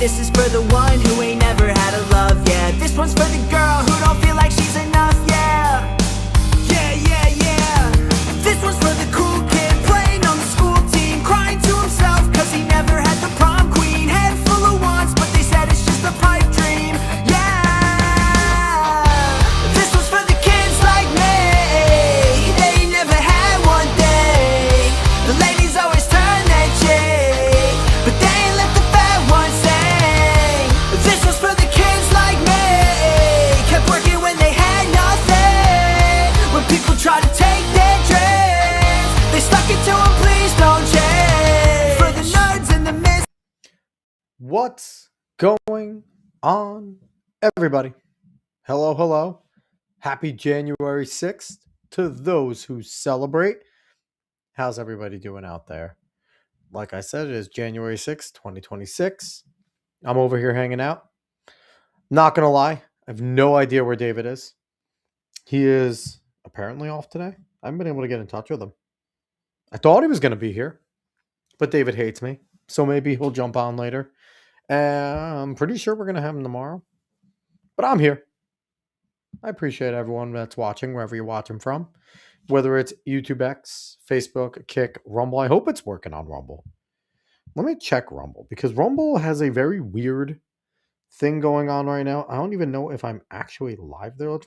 this is for the one who ain't never had a love, yeah. This one's for the girl who don't feel like she's enough, yeah. Yeah, yeah, yeah. This one's for the cool kid playing on the school team, crying to himself cause he never had the prom queen. Head full of wants, but they said it's just a pipe dream, yeah. This one's for the kids like me, they never had one thing. The ladies always turn their cheek, but they ain't let the fat ones sing. This one's for the kids like me, kept working when they had nothing. When people try to take their dreams, they stuck it to them, please don't change. For the nerds and the miss. What's going on, everybody? Hello, hello. Happy January 6th to those who celebrate. How's everybody doing out there? Like I said, it is January 6th, 2026. I'm over here hanging out. Not going to lie, I have no idea where David is. He is apparently off today. I haven't been able to get in touch with him. I thought he was going to be here, but David hates me, so maybe he'll jump on later. I'm pretty sure we're going to have him tomorrow, but I'm here. I appreciate everyone that's watching, wherever you're watching from, whether it's YouTube X, Facebook, Kick, Rumble. I hope it's working on Rumble. Let me check Rumble, because Rumble has a very weird thing going on right now. I don't even know if I'm actually live there.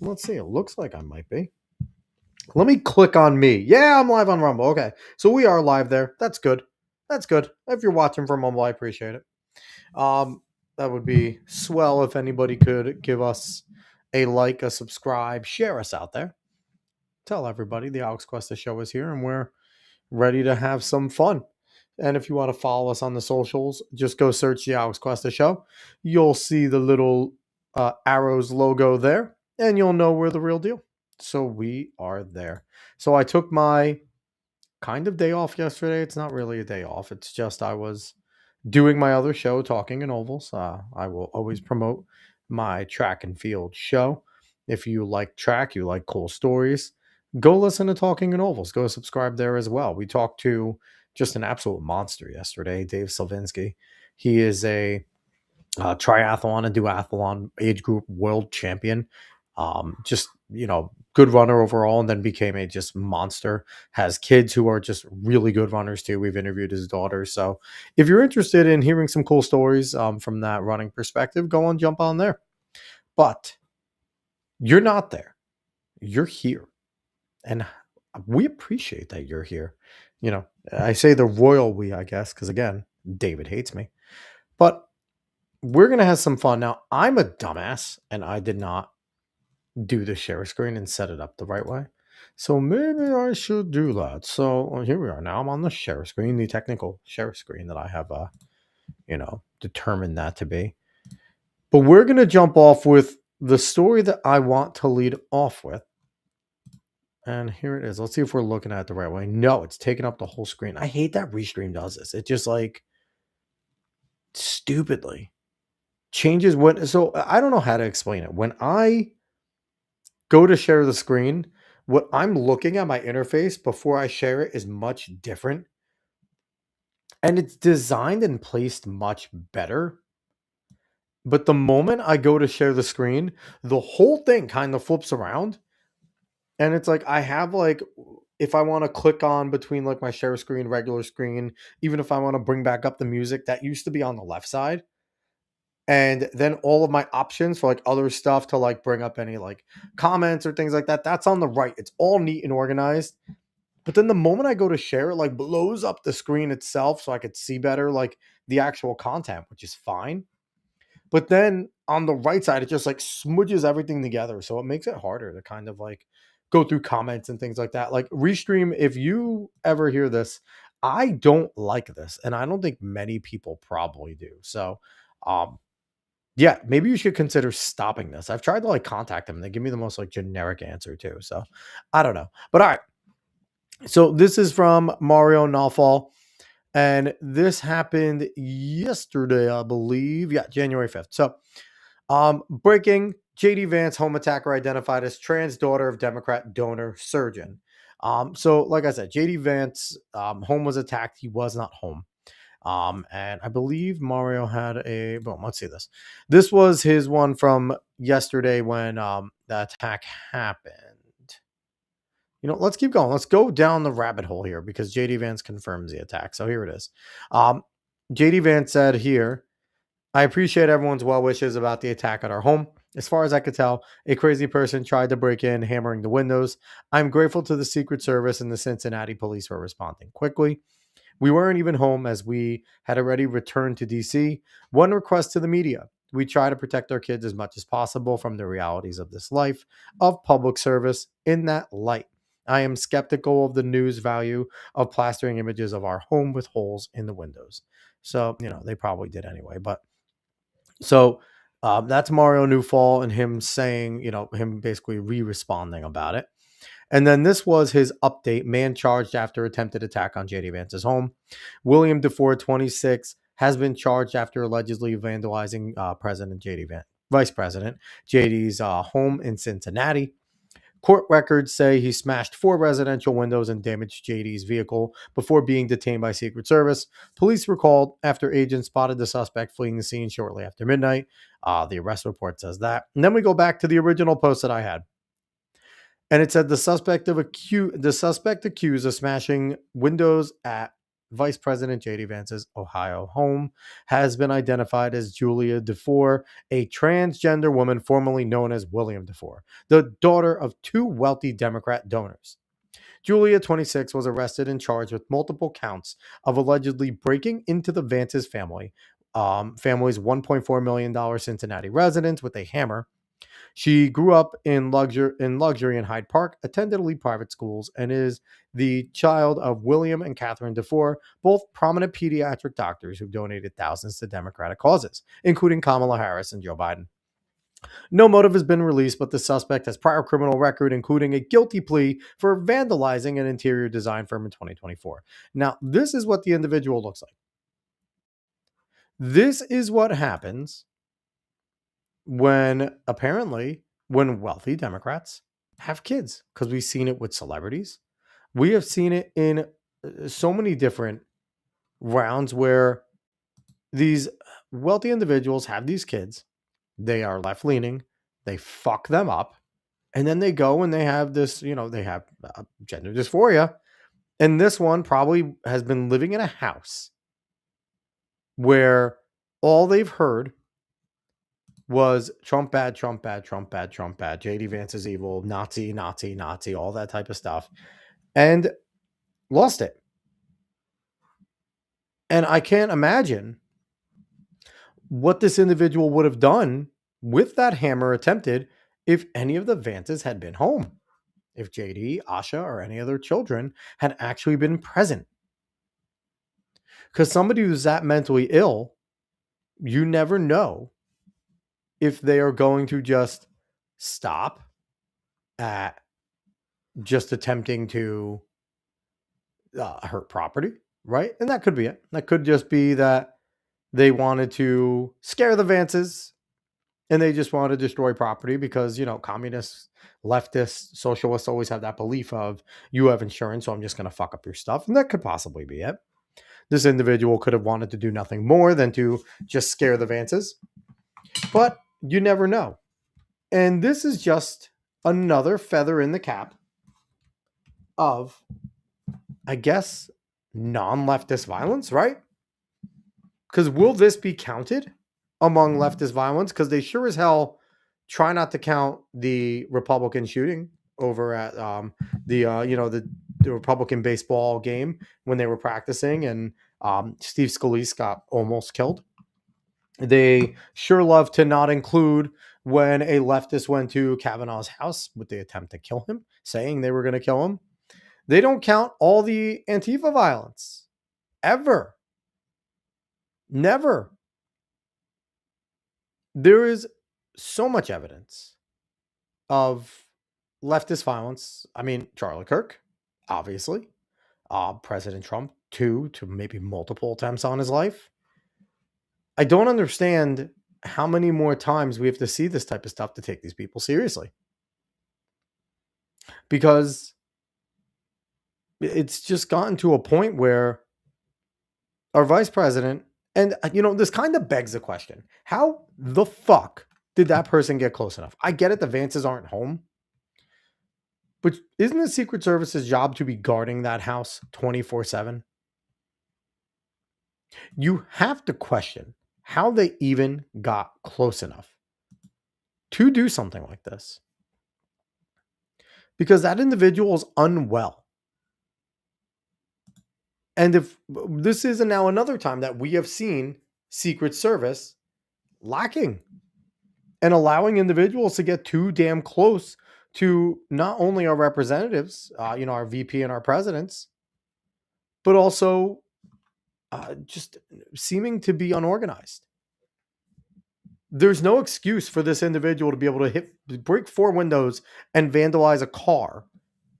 Let's see. It looks like I might be. Let me click on me. Yeah, I'm live on Rumble. Okay, so we are live there. That's good. That's good. If you're watching from Rumble, I appreciate it. That would be swell if anybody could give us a like, a subscribe, share us out there. Tell everybody the Alex Cuesta Show is here and we're ready to have some fun. And if you want to follow us on the socials, just go search the Alex Cuesta Show. You'll see the little arrows logo there, and you'll know we're the real deal. So we are there. So I took my kind of day off yesterday. It's not really a day off. It's just I was doing my other show, Talking in Ovals. I will always promote my track and field show. If you like track, you like cool stories, go listen to Talking in Ovals. Go subscribe there as well. We talked to just an absolute monster yesterday, Dave Slavinsky. He is a triathlon and duathlon age group world champion. Just, good runner overall, and then became a just monster. Has kids who are just really good runners too. We've interviewed his daughter. So if you're interested in hearing some cool stories from that running perspective, go and jump on there. But you're not there. You're here. And we appreciate that you're here. I say the royal we, I guess, because again, David hates me. But we're going to have some fun. Now, I'm a dumbass, and I did not do the share screen and set it up the right way. So maybe I should do that. So here we are. Now I'm on the share screen, the technical share screen that I have, determined that to be. But we're going to jump off with the story that I want to lead off with. And here it is. Let's see if we're looking at it the right way. No, it's taking up the whole screen. I hate that Restream does this. It just stupidly changes what. So I don't know how to explain it. When I go to share the screen, what I'm looking at my interface before I share it is much different. And it's designed and placed much better. But the moment I go to share the screen, the whole thing kind of flips around. And it's like I have if I want to click on between my share screen, regular screen, even if I want to bring back up the music, that used to be on the left side. And then all of my options for other stuff to bring up any comments or things like that, that's on the right. It's all neat and organized. But then the moment I go to share, it blows up the screen itself so I could see better the actual content, which is fine. But then on the right side, it just smudges everything together. So it makes it harder to kind of go through comments and things like that. Restream, if you ever hear this, I don't like this. And I don't think many people probably do. So, yeah, maybe you should consider stopping this. I've tried to contact them. They give me the most generic answer too. So I don't know. But all right. So this is from Mario Nalfall. And this happened yesterday, I believe. Yeah, January 5th. So breaking, JD Vance home attacker identified as trans daughter of Democrat donor surgeon. So like I said, JD Vance home was attacked. He was not home. And I believe Mario had a boom. Let's see this. This was his one from yesterday when the attack happened. Let's keep going. Let's go down the rabbit hole here because JD Vance confirms the attack. So here it is. Um, JD Vance said here, I appreciate everyone's well wishes about the attack at our home. As far as I could tell, a crazy person tried to break in, hammering the windows. I'm grateful to the Secret Service and the Cincinnati police for responding quickly. We weren't even home as we had already returned to DC. One request to the media: we try to protect our kids as much as possible from the realities of this life of public service. In that light, I am skeptical of the news value of plastering images of our home with holes in the windows. So, they probably did anyway. But so that's Mario Newfall and him saying, him basically re-responding about it. And then this was his update: man charged after attempted attack on JD Vance's home. William DeFore, 26, has been charged after allegedly vandalizing President JD Vance, Vice President JD's home in Cincinnati. Court records say he smashed 4 residential windows and damaged JD's vehicle before being detained by Secret Service. Police were called after agents spotted the suspect fleeing the scene shortly after midnight. The arrest report says that. And then we go back to the original post that I had. And it said the suspect accused of smashing windows at Vice President JD Vance's Ohio home has been identified as Julia DeFore, a transgender woman formerly known as William DeFore, the daughter of 2 wealthy Democrat donors. Julia, 26, was arrested and charged with multiple counts of allegedly breaking into the Vance's family's $1.4 million Cincinnati residence with a hammer. She grew up in luxury in Hyde Park, attended elite private schools, and is the child of William and Catherine DeFore, both prominent pediatric doctors who've donated thousands to Democratic causes, including Kamala Harris and Joe Biden. No motive has been released, but the suspect has prior criminal record, including a guilty plea for vandalizing an interior design firm in 2024. Now, this is what the individual looks like. This is what happens when wealthy Democrats have kids, because we've seen it with celebrities. We have seen it in so many different rounds where these wealthy individuals have these kids. They are left leaning. They fuck them up. And then they go and they have this, they have gender dysphoria. And this one probably has been living in a house where all they've heard was Trump bad, Trump bad, Trump bad, Trump bad, JD Vance is evil, Nazi, Nazi, Nazi, all that type of stuff, and lost it. And I can't imagine what this individual would have done with that hammer attempted if any of the Vances had been home, if JD, Asha, or any other children had actually been present. Because somebody who's that mentally ill, you never know if they are going to just stop at just attempting to hurt property, right? And that could be it. That could just be that they wanted to scare the Vances and they just want to destroy property because, communists, leftists, socialists always have that belief of you have insurance, so I'm just going to fuck up your stuff. And that could possibly be it. This individual could have wanted to do nothing more than to just scare the Vances, but you never know. And this is just another feather in the cap of, I guess, non-leftist violence, right? Because will this be counted among leftist violence? Because they sure as hell try not to count the Republican shooting over at the Republican baseball game when they were practicing, and Steve Scalise got almost killed. They sure love to not include when a leftist went to Kavanaugh's house with the attempt to kill him, saying they were going to kill him. They don't count all the Antifa violence. Ever. Never. There is so much evidence of leftist violence. I mean, Charlie Kirk, obviously. President Trump, 2 to maybe multiple attempts on his life. I don't understand how many more times we have to see this type of stuff to take these people seriously. Because it's just gotten to a point where our vice president, and this kind of begs the question: how the fuck did that person get close enough? I get it, the Vances aren't home, but isn't the Secret Service's job to be guarding that house 24/7? You have to question how they even got close enough to do something like this, because that individual is unwell. And if this is now another time that we have seen Secret Service lacking and allowing individuals to get too damn close to not only our representatives, our VP and our presidents, but also just seeming to be unorganized. There's no excuse for this individual to be able to break 4 windows and vandalize a car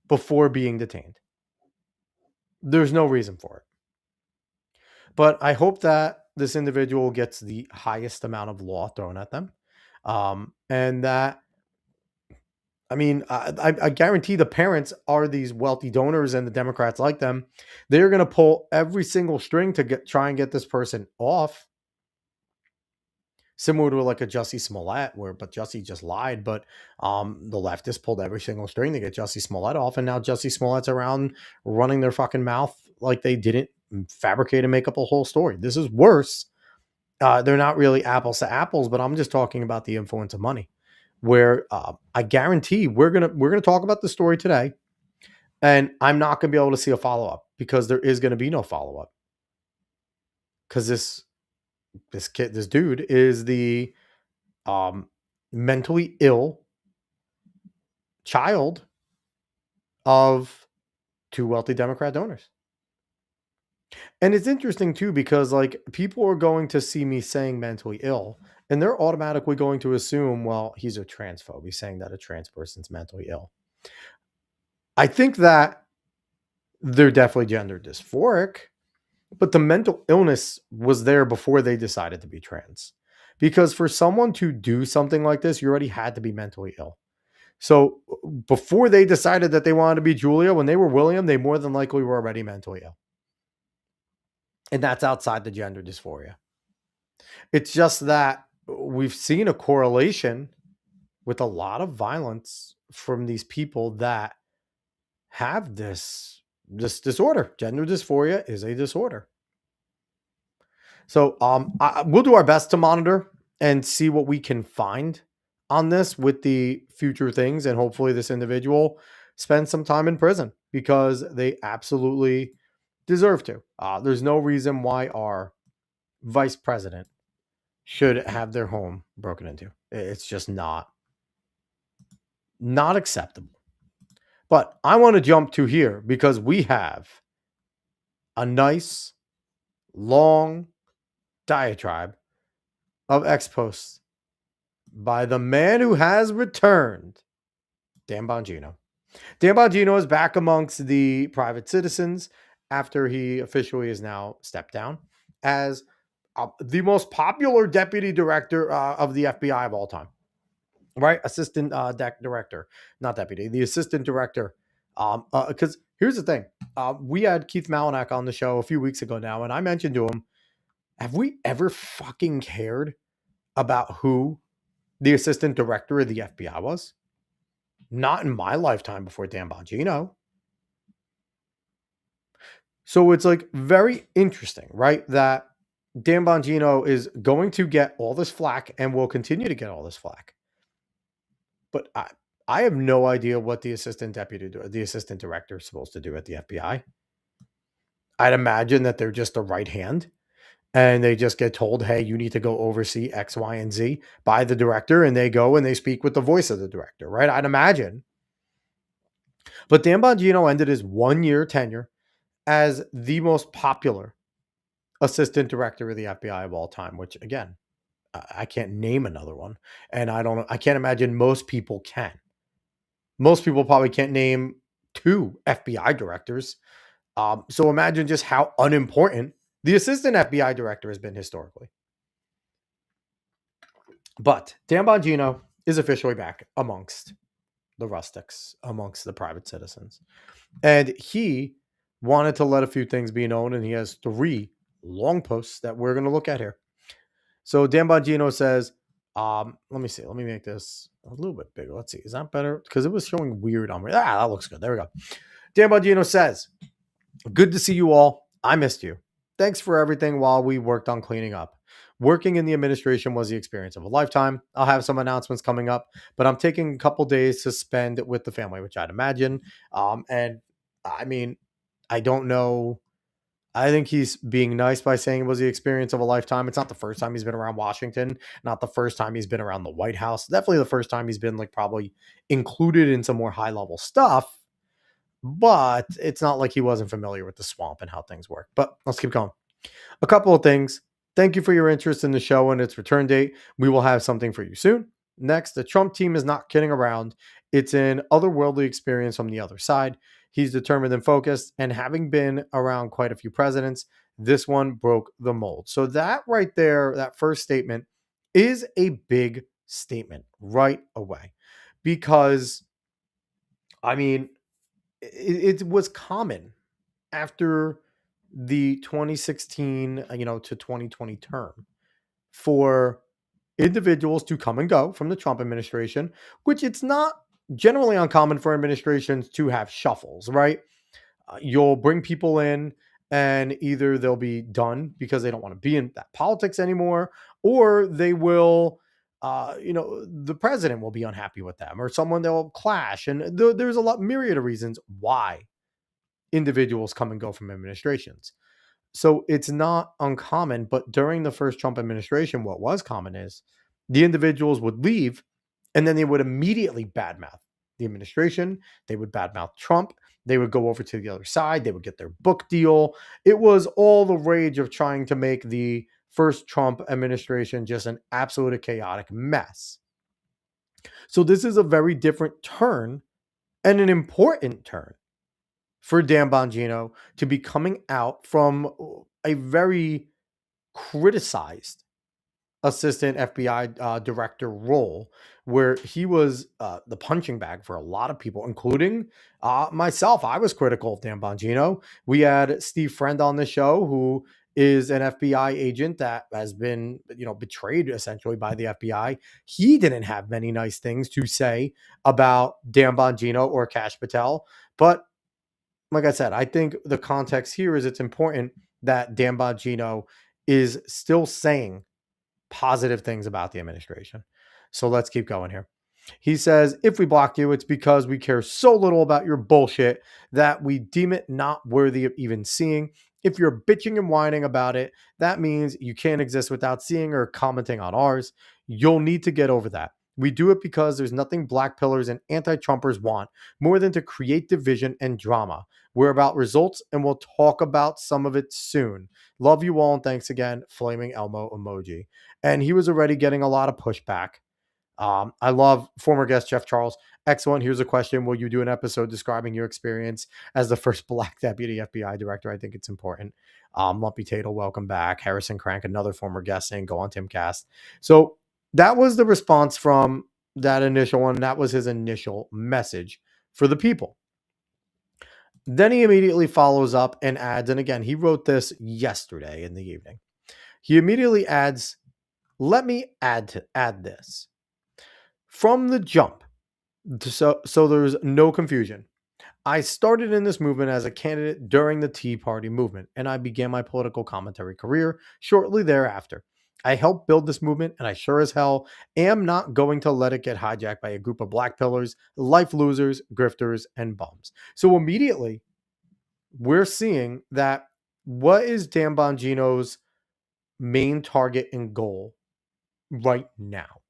before being detained. There's no reason for it. But I hope that this individual gets the highest amount of law thrown at them. And that, I guarantee the parents are these wealthy donors and the Democrats like them. They're going to pull every single string to try and get this person off. Similar to like a Jussie Smollett, but Jussie just lied. But the leftists pulled every single string to get Jussie Smollett off, and now Jussie Smollett's around running their fucking mouth like they didn't fabricate and make up a whole story. This is worse. They're not really apples to apples, but I'm just talking about the influence of money. Where I guarantee we're gonna talk about the story today, and I'm not gonna be able to see a follow up because there is gonna be no follow up because this dude is the mentally ill child of 2 wealthy Democrat donors. And it's interesting too, because like people are going to see me saying mentally ill and they're automatically going to assume, well, he's a transphobe. He's saying that a trans person's mentally ill. I think that they're definitely gender dysphoric, but the mental illness was there before they decided to be trans. Because for someone to do something like this, you already had to be mentally ill. So before they decided that they wanted to be Julia, when they were William, they more than likely were already mentally ill. And that's outside the gender dysphoria. It's just that we've seen a correlation with a lot of violence from these people that have this disorder. Gender dysphoria is a disorder. So we'll do our best to monitor and see what we can find on this with the future things. And hopefully this individual spends some time in prison because they absolutely deserve to. There's no reason why our vice president should have their home broken into. It's just not acceptable. But I want to jump to here because we have a nice, long diatribe of ex-posts by the man who has returned, Dan Bongino. Dan Bongino is back amongst the private citizens after he officially is now stepped down as the most popular deputy director of the FBI of all time. Right? Assistant director, not deputy, the assistant director. Because here's the thing. We had Keith Malinak on the show a few weeks ago now, and I mentioned to him, have we ever fucking cared about who the assistant director of the FBI was? Not in my lifetime before Dan Bongino. So it's like very interesting, right? That Dan Bongino is going to get all this flack and will continue to get all this flack. But I have no idea what the assistant director is supposed to do at the FBI. I'd imagine that they're just a right hand and they just get told, hey, you need to go oversee X, Y, and Z by the director. And they go and they speak with the voice of the director, right? I'd imagine. But Dan Bongino ended his 1-year tenure as the most popular assistant director of the FBI of all time, which again, I can't name another one. And I can't imagine most people can. Most people probably can't name 2 FBI directors. So imagine just how unimportant the assistant FBI director has been historically. But Dan Bongino is officially back amongst the rustics, amongst the private citizens. And he wanted to let a few things be known, and he has 3 long posts that we're going to look at here. So Dan Bongino says, let me see. Let me make this a little bit bigger. Let's see. Is that better? Because it was showing weird on me. That looks good. There we go. Dan Bongino says, good to see you all. I missed you. Thanks for everything while we worked on cleaning up. Working in the administration was the experience of a lifetime. I'll have some announcements coming up, but I'm taking a couple days to spend with the family, which I'd imagine. And I mean, I don't know. I think he's being nice by saying it was the experience of a lifetime. It's not the first time he's been around Washington, not the first time he's been around the White House. Definitely the first time he's been like probably included in some more high level stuff, but it's not like he wasn't familiar with the swamp and how things work. But let's keep going. A couple of things. Thank you for your interest in the show and its return date. We will have something for you soon. Next, the Trump team is not kidding around. It's an otherworldly experience from the other side. He's determined and focused, and having been around quite a few presidents, this one broke the mold. So that right there, that first statement is a big statement right away. Because, I mean, it was common after the 2016, to 2020 term for individuals to come and go from the Trump administration, which it's not generally uncommon for administrations to have shuffles, right? You'll bring people in and either they'll be done because they don't want to be in that politics anymore, or they will, the president will be unhappy with them or someone they'll clash. And there's a lot, myriad of reasons why individuals come and go from administrations. So it's not uncommon, but during the first Trump administration, what was common is the individuals would leave and then they would immediately badmouth the administration. They would badmouth Trump. They would go over to the other side. They would get their book deal. It was all the rage of trying to make the first Trump administration just an absolute chaotic mess. So this is a very different turn and an important turn for Dan Bongino to be coming out from a very criticized assistant FBI director role, where he was the punching bag for a lot of people, including myself. I was critical of Dan Bongino. We had Steve Friend on the show, who is an FBI agent that has been, betrayed essentially by the FBI. He didn't have many nice things to say about Dan Bongino or Kash Patel, but like I said, I think the context here is it's important that Dan Bongino is still saying positive things about the administration. So let's keep going here. He says, if we blocked you, it's because we care so little about your bullshit that we deem it not worthy of even seeing. If you're bitching and whining about it, that means you can't exist without seeing or commenting on ours. You'll need to get over that. We do it because there's nothing black pillars and anti-Trumpers want more than to create division and drama. We're about results, and we'll talk about some of it soon. Love you all, and thanks again. Flaming Elmo emoji. And he was already getting a lot of pushback. I love former guest Jeff Charles. Excellent. Here's a question. Will you do an episode describing your experience as the first black deputy FBI director? I think it's important. Lumpy Tatel, welcome back. Harrison Crank, another former guest, saying go on Timcast. So that was the response from that initial one. That was his initial message for the people. Then he immediately follows up and adds, and again, he wrote this yesterday in the evening. He immediately adds, let me add this. From the jump, so there's no confusion. I started in this movement as a candidate during the Tea Party movement, and I began my political commentary career shortly thereafter. I helped build this movement, and I sure as hell am not going to let it get hijacked by a group of black pillars, life losers, grifters, and bums. So immediately, we're seeing that what is Dan Bongino's main target and goal right now?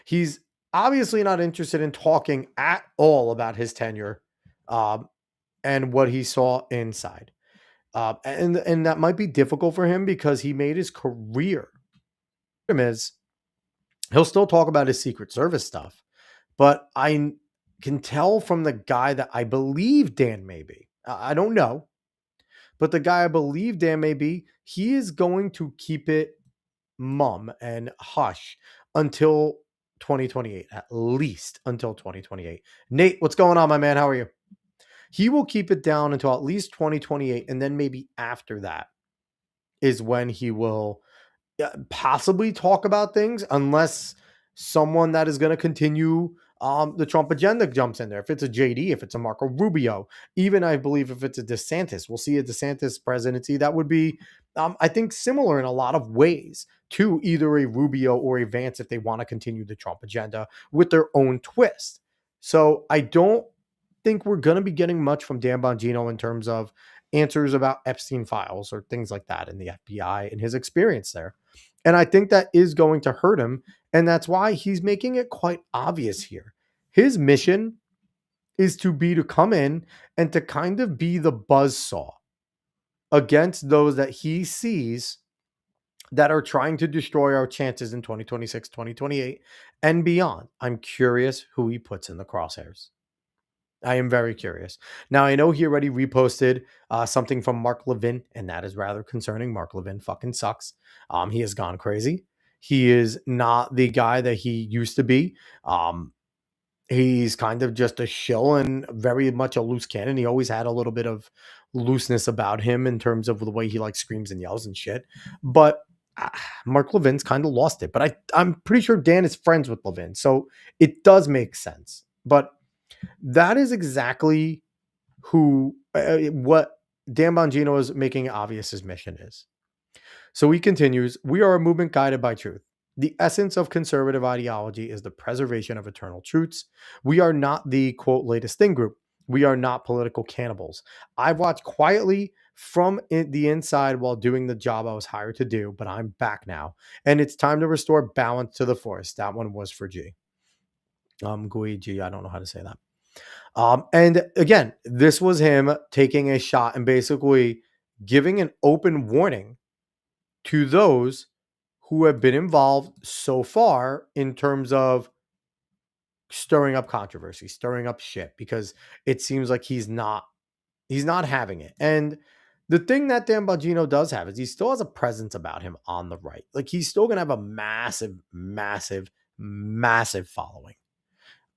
He's obviously not interested in talking at all about his tenure and what he saw inside. And that might be difficult for him because he made his career. Is he'll still talk about his Secret Service stuff, but I can tell from the guy that I believe Dan may be. I don't know, but the guy I believe Dan may be, he is going to keep it mum and hush until 2028, at least until 2028. Nate, what's going on, my man? How are you? He will keep it down until at least 2028, and then maybe after that, is when he will possibly talk about things, unless someone that is going to continue the Trump agenda jumps in there. If it's a JD, if it's a Marco Rubio, even I believe if it's a DeSantis, we'll see a DeSantis presidency that would be, I think, similar in a lot of ways to either a Rubio or a Vance if they want to continue the Trump agenda with their own twist. So I don't think we're going to be getting much from Dan Bongino in terms of answers about Epstein files or things like that in the FBI and his experience there. And I think that is going to hurt him. And that's why he's making it quite obvious here. His mission is to come in and to kind of be the buzzsaw against those that he sees that are trying to destroy our chances in 2026, 2028, and beyond. I'm curious who he puts in the crosshairs. I am very curious. Now, I know he already reposted something from Mark Levin, and that is rather concerning. Mark Levin fucking sucks. He has gone crazy. He is not the guy that he used to be. He's kind of just a shill and very much a loose cannon. He always had a little bit of looseness about him in terms of the way he like screams and yells and shit. But Mark Levin's kind of lost it. But I'm pretty sure Dan is friends with Levin, so it does make sense. But that is exactly what Dan Bongino is making obvious his mission is. So he continues, we are a movement guided by truth. The essence of conservative ideology is the preservation of eternal truths. We are not the, quote, latest thing group. We are not political cannibals. I've watched quietly from the inside while doing the job I was hired to do, but I'm back now. And it's time to restore balance to the force. That one was for G. Guigi, I don't know how to say that. And again, this was him taking a shot and basically giving an open warning to those who have been involved so far in terms of stirring up controversy, stirring up shit, because it seems like he's not having it. And the thing that Dan Bongino does have is he still has a presence about him on the right. Like he's still going to have a massive, massive, massive following.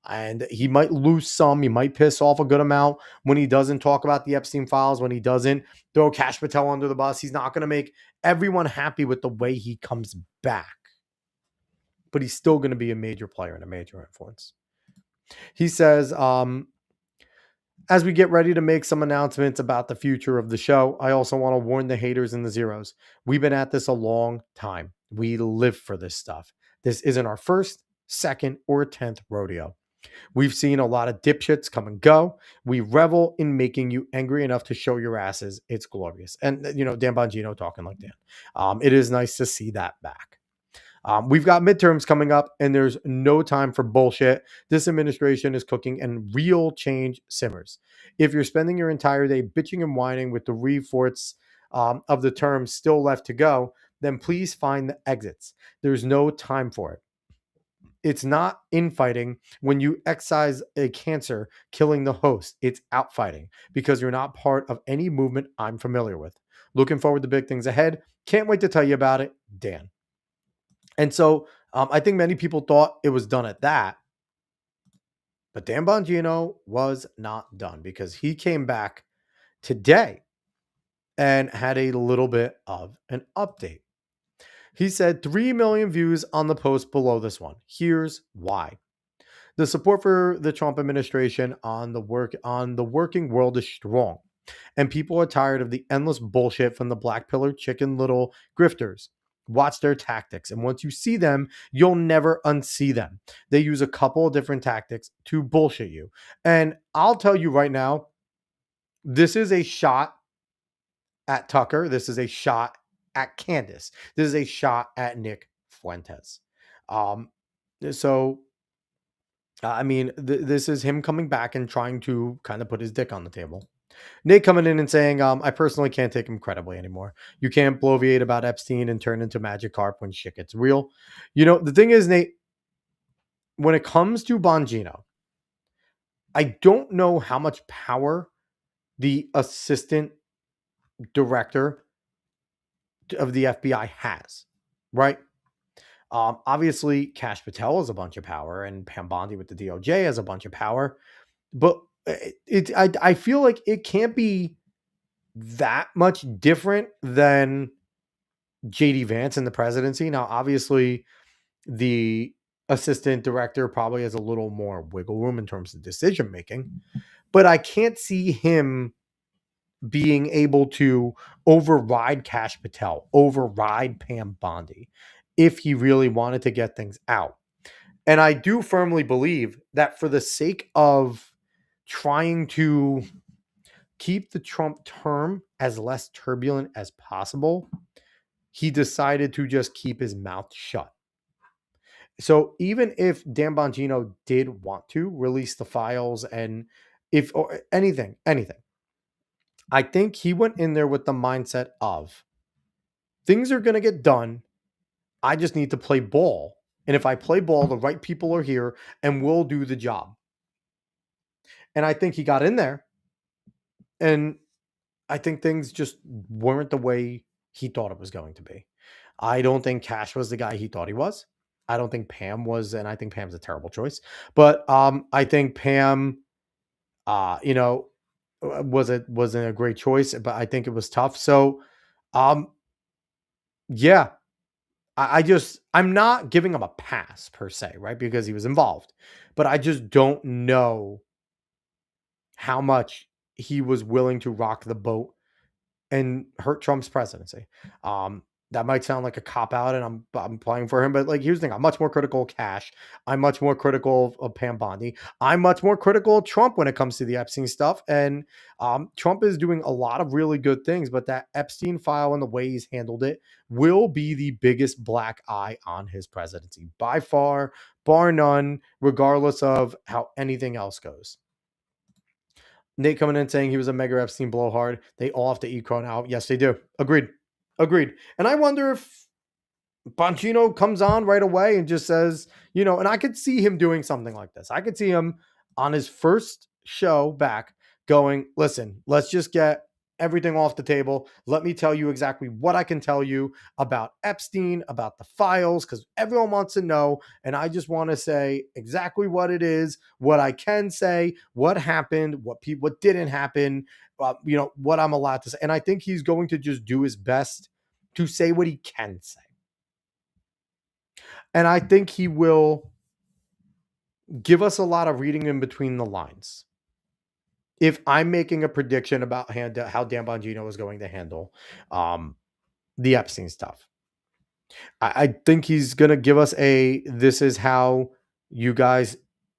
And he might lose some. He might piss off a good amount when he doesn't talk about the Epstein files, when he doesn't throw Cash Patel under the bus. He's not going to make everyone happy with the way he comes back. But he's still going to be a major player and a major influence. He says, as we get ready to make some announcements about the future of the show, I also want to warn the haters and the zeros. We've been at this a long time. We live for this stuff. This isn't our first, second, or 10th rodeo. We've seen a lot of dipshits come and go. We revel in making you angry enough to show your asses. It's glorious. And, Dan Bongino talking like that. It is nice to see that back. We've got midterms coming up, and there's no time for bullshit. This administration is cooking, and real change simmers. If you're spending your entire day bitching and whining with the reports of the terms still left to go, then please find the exits. There's no time for it. It's not infighting when you excise a cancer killing the host. It's outfighting because you're not part of any movement I'm familiar with. Looking forward to big things ahead. Can't wait to tell you about it, Dan. And so I think many people thought it was done at that. But Dan Bongino was not done because he came back today and had a little bit of an update. He said 3 million views on the post below this one. Here's why. The support for the Trump administration on the working world is strong, and people are tired of the endless bullshit from the black pillar chicken little grifters. Watch their tactics, and once you see them, you'll never unsee them. They use a couple of different tactics to bullshit you. And I'll tell you right now, this is a shot at Tucker. This is a shot at Candace. This is a shot at Nick Fuentes. This is him coming back and trying to kind of put his dick on the table. Nate coming in and saying, I personally can't take him credibly anymore. You can't bloviate about Epstein and turn into Magic Carp when shit gets real. The thing is, Nate, when it comes to Bongino, I don't know how much power the assistant director of the FBI has, right? Obviously, Cash Patel has a bunch of power, and Pam Bondi with the DOJ has a bunch of power, but I feel like it can't be that much different than JD Vance in the presidency. Now, obviously, the assistant director probably has a little more wiggle room in terms of decision making, but I can't see him being able to override Kash Patel, override Pam Bondi, if he really wanted to get things out. And I do firmly believe that for the sake of trying to keep the Trump term as less turbulent as possible, he decided to just keep his mouth shut. So even if Dan Bongino did want to release the files and if or anything, I think he went in there with the mindset of things are going to get done. I just need to play ball. And if I play ball, the right people are here and we'll do the job. And I think he got in there, and I think things just weren't the way he thought it was going to be. I don't think Cash was the guy he thought he was. I don't think Pam was, and I think Pam's a terrible choice. But I think Pam, you know, wasn't a great choice, but I think it was tough. So, um, yeah, I'm not giving him a pass per se, right? Because he was involved, but I just don't know how much he was willing to rock the boat and hurt Trump's presidency. That might sound like a cop out, and I'm playing for him, but like here's the thing: I'm much more critical of Cash. I'm much more critical of Pam Bondi. I'm much more critical of Trump when it comes to the Epstein stuff. And Trump is doing a lot of really good things, but that Epstein file and the way he's handled it will be the biggest black eye on his presidency by far, bar none, regardless of how anything else goes. Nate coming in saying he was a mega Epstein blowhard. They all have to eat crow now. Yes, they do. Agreed. Agreed. And I wonder if Bongino comes on right away and just says, and I could see him doing something like this. I could see him on his first show back going, listen, let's just get everything off the table. Let me tell you exactly what I can tell you about Epstein, about the files, because everyone wants to know. And I just want to say exactly what it is, what I can say, what happened, what didn't happen, what I'm allowed to say. And I think he's going to just do his best to say what he can say. And I think he will give us a lot of reading in between the lines. If I'm making a prediction about how Dan Bongino is going to handle the Epstein stuff, I think he's going to give us this is how you guys,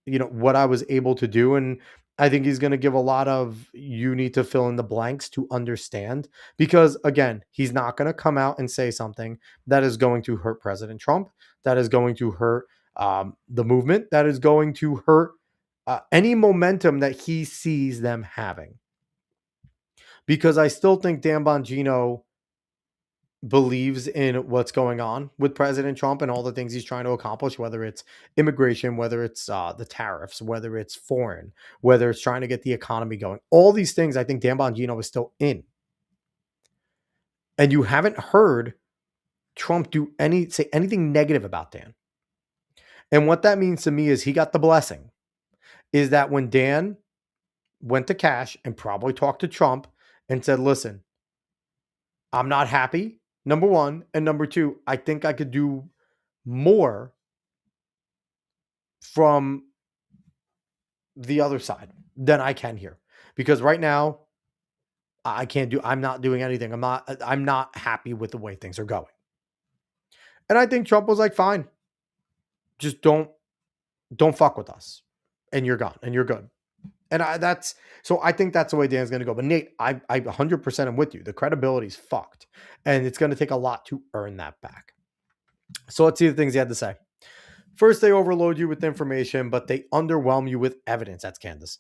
what I was able to do. And I think he's going to give a lot of, you need to fill in the blanks to understand, because again, he's not going to come out and say something that is going to hurt President Trump, that is going to hurt the movement, that is going to hurt any momentum that he sees them having. Because I still think Dan Bongino believes in what's going on with President Trump and all the things he's trying to accomplish, whether it's immigration, whether it's the tariffs, whether it's foreign, whether it's trying to get the economy going. All these things I think Dan Bongino is still in. And you haven't heard Trump say anything negative about Dan. And what that means to me is he got the blessing, is that when Dan went to Cash and probably talked to Trump and said, listen, I'm not happy, number one. And number two, I think I could do more from the other side than I can here. Because right now, I'm not doing anything. I'm not happy with the way things are going. And I think Trump was like, fine, just don't fuck with us. And you're gone and you're good. And I think that's the way Dan's going to go. But Nate, I 100% am with you. The credibility's fucked. And it's going to take a lot to earn that back. So let's see the things he had to say. First, they overload you with information, but they underwhelm you with evidence. That's Candace.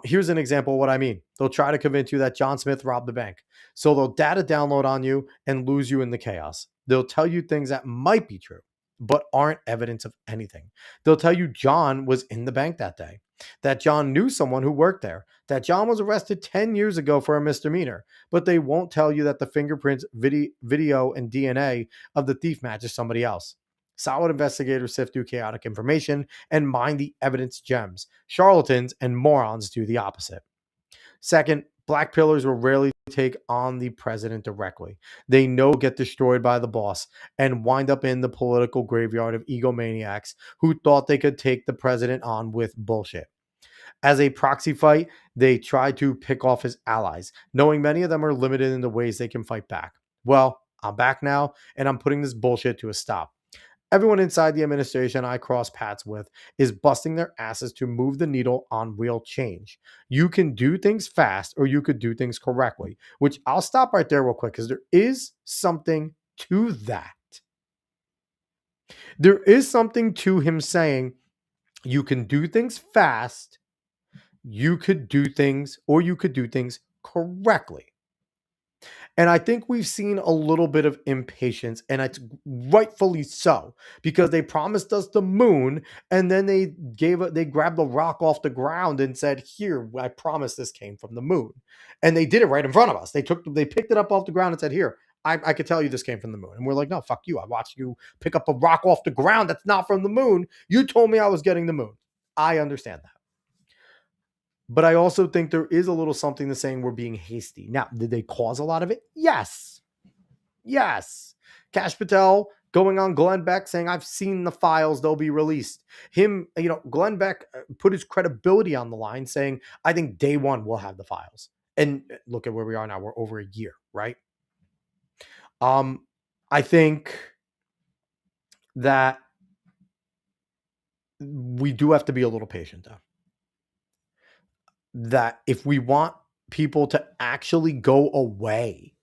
Here's an example of what I mean. They'll try to convince you that John Smith robbed the bank. So they'll data download on you and lose you in the chaos. They'll tell you things that might be true, but aren't evidence of anything. They'll tell you John was in the bank that day, that John knew someone who worked there, that John was arrested 10 years ago for a misdemeanor, but they won't tell you that the fingerprints, video, and DNA of the thief matches somebody else. Solid investigators sift through chaotic information and mine the evidence gems. Charlatans and morons do the opposite. Second, black pillars will rarely take on the president directly. They know get destroyed by the boss and wind up in the political graveyard of egomaniacs who thought they could take the president on with bullshit. As a proxy fight, they try to pick off his allies, knowing many of them are limited in the ways they can fight back. Well, I'm back now, and I'm putting this bullshit to a stop. Everyone inside the administration I cross paths with is busting their asses to move the needle on real change. You can do things fast or you could do things correctly, which I'll stop right there real quick because there is something to that. There is something to him saying you can do things fast, you could do things, or you could do things correctly. And I think we've seen a little bit of impatience, and it's rightfully so, because they promised us the moon, and then they grabbed the rock off the ground and said, "Here, I promise this came from the moon," and they did it right in front of us. They picked it up off the ground and said, "Here, I could tell you this came from the moon," and we're like, "No, fuck you! I watched you pick up a rock off the ground that's not from the moon. You told me I was getting the moon." I understand that. But I also think there is a little something to saying we're being hasty. Now, did they cause a lot of it? Yes. Yes. Kash Patel going on Glenn Beck saying, "I've seen the files, they'll be released." Glenn Beck put his credibility on the line saying, "I think day one we'll have the files." And look at where we are now. We're over a year, right? I think that we do have to be a little patient, though. That if we want people to actually go away,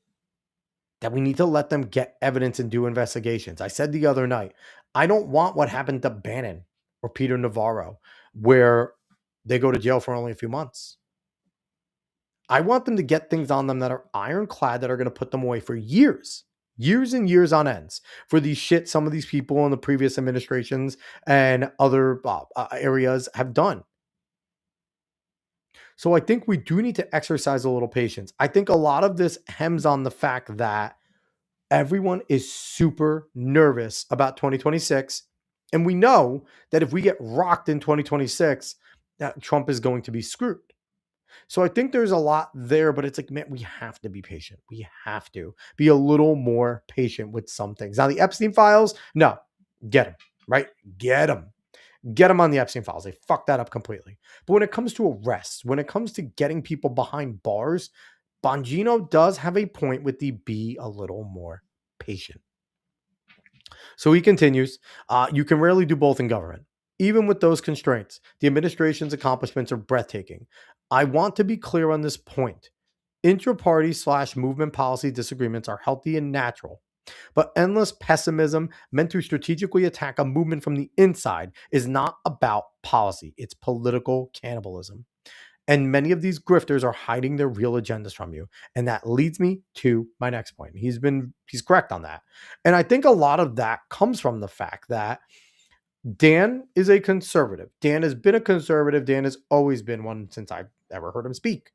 that we need to let them get evidence and do investigations. I said the other night, I don't want what happened to Bannon or Peter Navarro, where they go to jail for only a few months. I want them to get things on them that are ironclad, that are going to put them away for years and years on ends for these shit some of these people in the previous administrations and other areas have done. So I think we do need to exercise a little patience. I think a lot of this hems on the fact that everyone is super nervous about 2026. And we know that if we get rocked in 2026, that Trump is going to be screwed. So I think there's a lot there, but it's like, man, we have to be patient. We have to be a little more patient with some things. Now, the Epstein files, no, get them, right? Get them. Get them on the Epstein files. They fucked that up completely. But when it comes to arrests, when it comes to getting people behind bars, Bongino does have a point with the be a little more patient. So he continues, you can rarely do both in government. Even with those constraints, the administration's accomplishments are breathtaking. I want to be clear on this point. Intra-party / movement policy disagreements are healthy and natural. But endless pessimism meant to strategically attack a movement from the inside is not about policy. It's political cannibalism. And many of these grifters are hiding their real agendas from you. And that leads me to my next point. He's correct on that. And I think a lot of that comes from the fact that Dan is a conservative. Dan has been a conservative. Dan has always been one since I've ever heard him speak.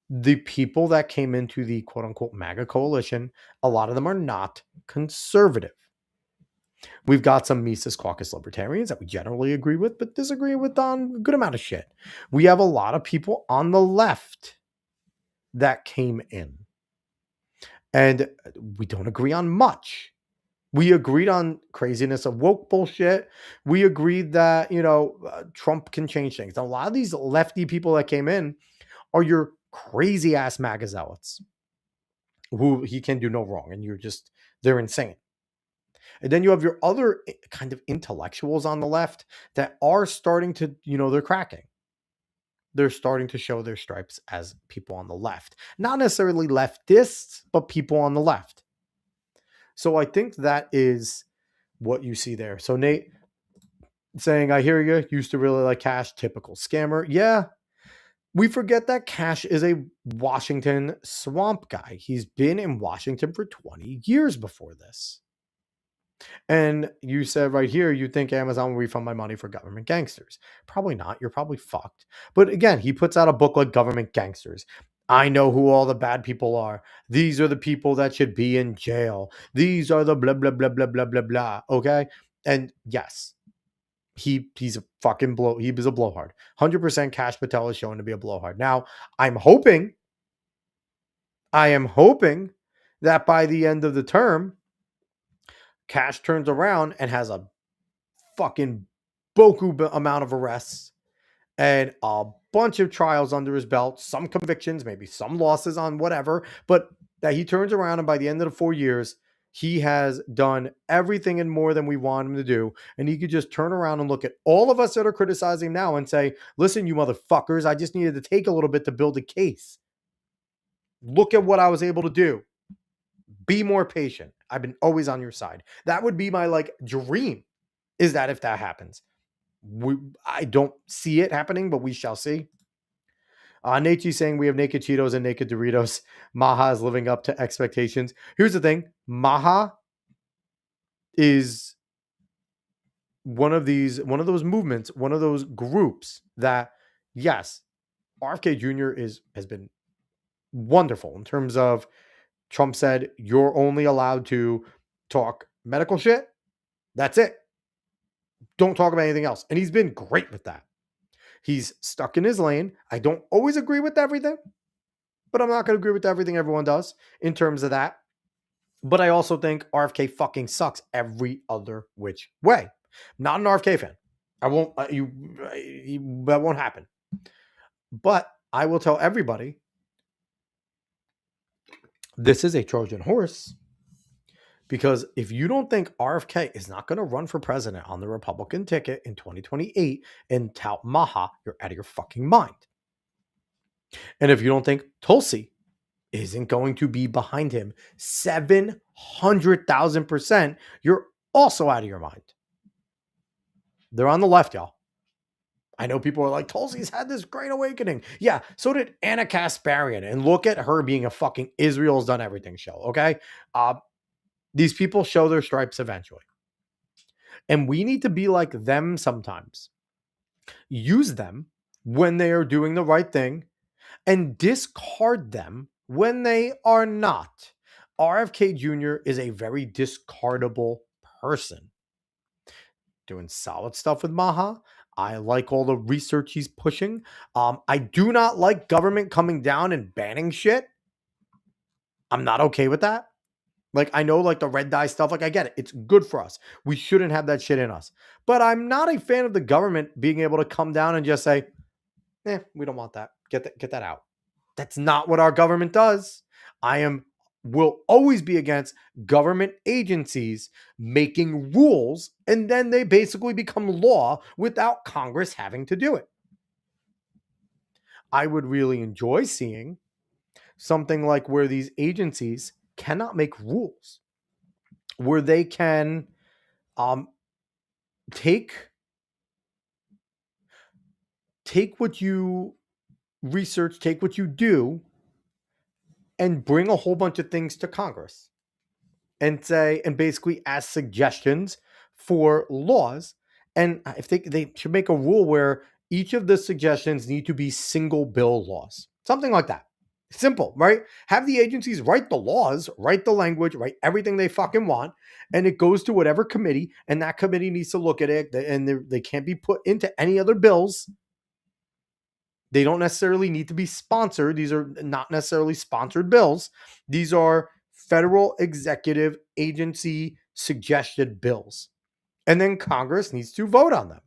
The people that came into the quote unquote MAGA coalition, a lot of them are not conservative. We've got some Mises Caucus libertarians that we generally agree with, but disagree with on a good amount of shit. We have a lot of people on the left that came in, and we don't agree on much. We agreed on craziness of woke bullshit. We agreed that, Trump can change things. Now, a lot of these lefty people that came in are your crazy ass MAGA zealots who he can do no wrong. And they're insane. And then you have your other kind of intellectuals on the left that are starting to, they're cracking. They're starting to show their stripes as people on the left. Not necessarily leftists, but people on the left. So I think that is what you see there. So Nate saying, I hear you, used to really like Kash, typical scammer. Yeah. We forget that Kash is a Washington swamp guy. He's been in Washington for 20 years before this. And you said right here, you think Amazon will refund my money for government gangsters. Probably not. You're probably fucked. But again, he puts out a book like Government Gangsters. I know who all the bad people are. These are the people that should be in jail. These are the blah, blah, blah, blah, blah, blah, blah. Okay? And yes, he's a fucking he was a blowhard. 100% Kash Patel is shown to be a blowhard. Now, I'm hoping I am hoping that by the end of the term, Cash turns around and has a fucking amount of arrests and a bunch of trials under his belt, some convictions, maybe some losses on whatever, but that he turns around and by the end of the 4 years, he has done everything and more than we want him to do. And he could just turn around and look at all of us that are criticizing him now and say, listen, you motherfuckers, I just needed to take a little bit to build a case. Look at what I was able to do. Be more patient. I've been always on your side. That would be my dream, is that if that happens. I don't see it happening, but we shall see. Nate's saying we have naked Cheetos and naked Doritos. Maha is living up to expectations. Here's the thing. Maha is one of those movements, one of those groups that, yes, RFK Jr. has been wonderful in terms of Trump said, you're only allowed to talk medical shit. That's it. Don't talk about anything else. And he's been great with that. He's stuck in his lane. I don't always agree with everything, but I'm not going to agree with everything everyone does in terms of that. But I also think RFK fucking sucks every other which way. Not an RFK fan. I won't, that won't happen. But I will tell everybody, this is a Trojan horse. Because if you don't think RFK is not going to run for president on the Republican ticket in 2028 and tout Maha, you're out of your fucking mind. And if you don't think Tulsi isn't going to be behind him 700,000%, you're also out of your mind. They're on the left, y'all. I know people are like, Tulsi's had this great awakening. Yeah, so did Anna Kasparian. And look at her being a fucking Israel's done everything show, okay? These people show their stripes eventually. And we need to be like them sometimes. Use them when they are doing the right thing and discard them when they are not. RFK Jr. is a very discardable person. Doing solid stuff with Maha. I like all the research he's pushing. I do not like government coming down and banning shit. I'm not okay with that. I know the red dye stuff, I get it. It's good for us. We shouldn't have that shit in us. But I'm not a fan of the government being able to come down and just say, we don't want that. Get that out. That's not what our government does. Will always be against government agencies making rules, and then they basically become law without Congress having to do it. I would really enjoy seeing something like where these agencies cannot make rules, where they can take what you research, take what you do, and bring a whole bunch of things to Congress and say, and basically ask suggestions for laws. And if they should make a rule where each of the suggestions need to be single bill laws, something like that. Simple, right? Have the agencies write the laws, write the language, write everything they fucking want, and it goes to whatever committee, and that committee needs to look at it, and they can't be put into any other bills. They don't necessarily need to be sponsored. These are not necessarily sponsored bills. These are federal executive agency suggested bills. And then Congress needs to vote on them.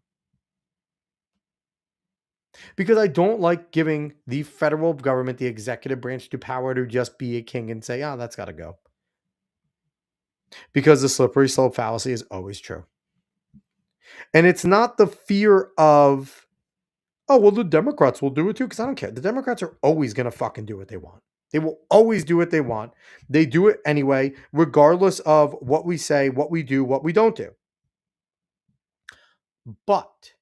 Because I don't like giving the federal government, the executive branch, to power to just be a king and say, that's got to go. Because the slippery slope fallacy is always true. And it's not the fear of, the Democrats will do it too, because I don't care. The Democrats are always going to fucking do what they want. They will always do what they want. They do it anyway, regardless of what we say, what we do, what we don't do. But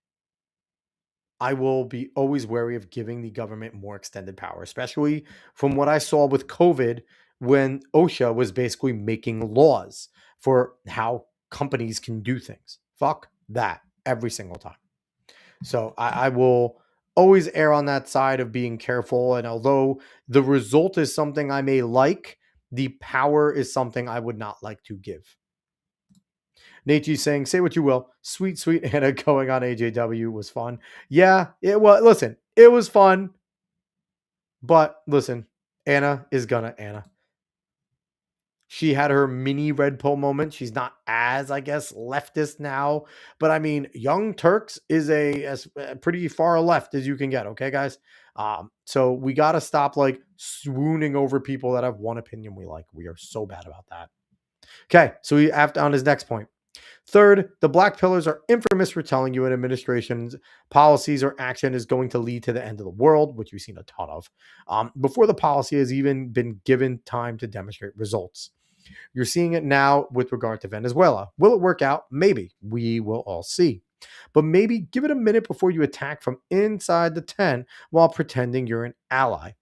I will be always wary of giving the government more extended power, especially from what I saw with COVID when OSHA was basically making laws for how companies can do things. Fuck that every single time. So I will always err on that side of being careful. And although the result is something I may like, the power is something I would not like to give. Nate's saying, say what you will. Sweet, sweet Anna going on AJW was fun. Yeah, listen, it was fun. But listen, Anna is gonna Anna. She had her mini Red Pill moment. She's not as, I guess, leftist now, but I mean, Young Turks is as pretty far left as you can get. Okay, guys. So we got to stop like swooning over people that have one opinion we like. We are so bad about that. Okay, so we have to on his next point. Third, the black pillars are infamous for telling you an administration's policies or action is going to lead to the end of the world, which we've seen a ton of, before the policy has even been given time to demonstrate results. You're seeing it now with regard to Venezuela. Will it work out? Maybe. We will all see. But maybe give it a minute before you attack from inside the tent while pretending you're an ally.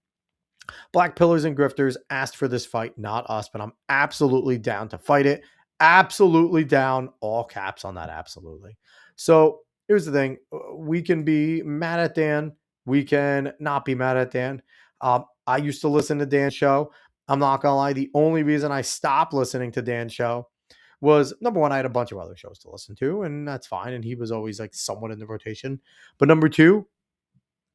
Black pillars and grifters asked for this fight, not us, but I'm absolutely down to fight it. Absolutely down, all caps on that. Absolutely. So here's the thing: we can be mad at Dan, we can not be mad at Dan. I used to listen to Dan's show. I'm not gonna lie, the only reason I stopped listening to Dan's show was number one, I had a bunch of other shows to listen to, and that's fine. And he was always like somewhat in the rotation. But number two,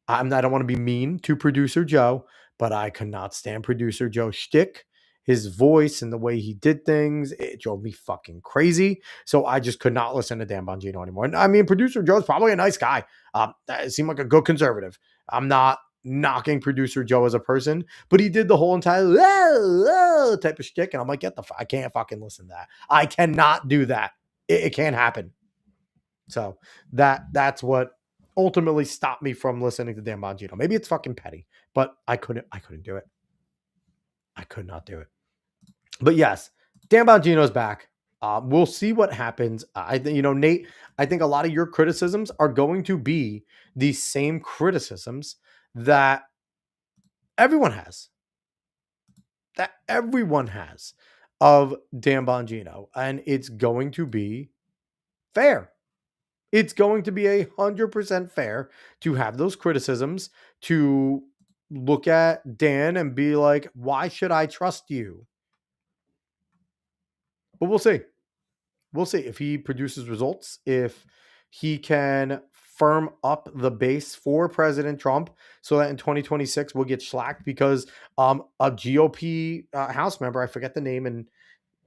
I don't want to be mean to producer Joe, but I could not stand producer Joe's shtick. His voice and the way he did things, it drove me fucking crazy. So I just could not listen to Dan Bongino anymore. And I mean, producer Joe's probably a nice guy. It seemed like a good conservative. I'm not knocking producer Joe as a person, but he did the whole entire type of shtick. And I'm like, I can't fucking listen to that. I cannot do that. It can't happen. So that's what ultimately stopped me from listening to Dan Bongino. Maybe it's fucking petty, but I couldn't do it. I could not do it. But yes, Dan Bongino's back. We'll see what happens. I think, Nate, I think a lot of your criticisms are going to be the same criticisms that everyone has. That everyone has of Dan Bongino. And it's going to be fair. It's going to be 100% fair to have those criticisms, to look at Dan and be like, why should I trust you? But we'll see. We'll see if he produces results, if he can firm up the base for President Trump so that in 2026 we'll get slacked because a GOP House member, I forget the name, and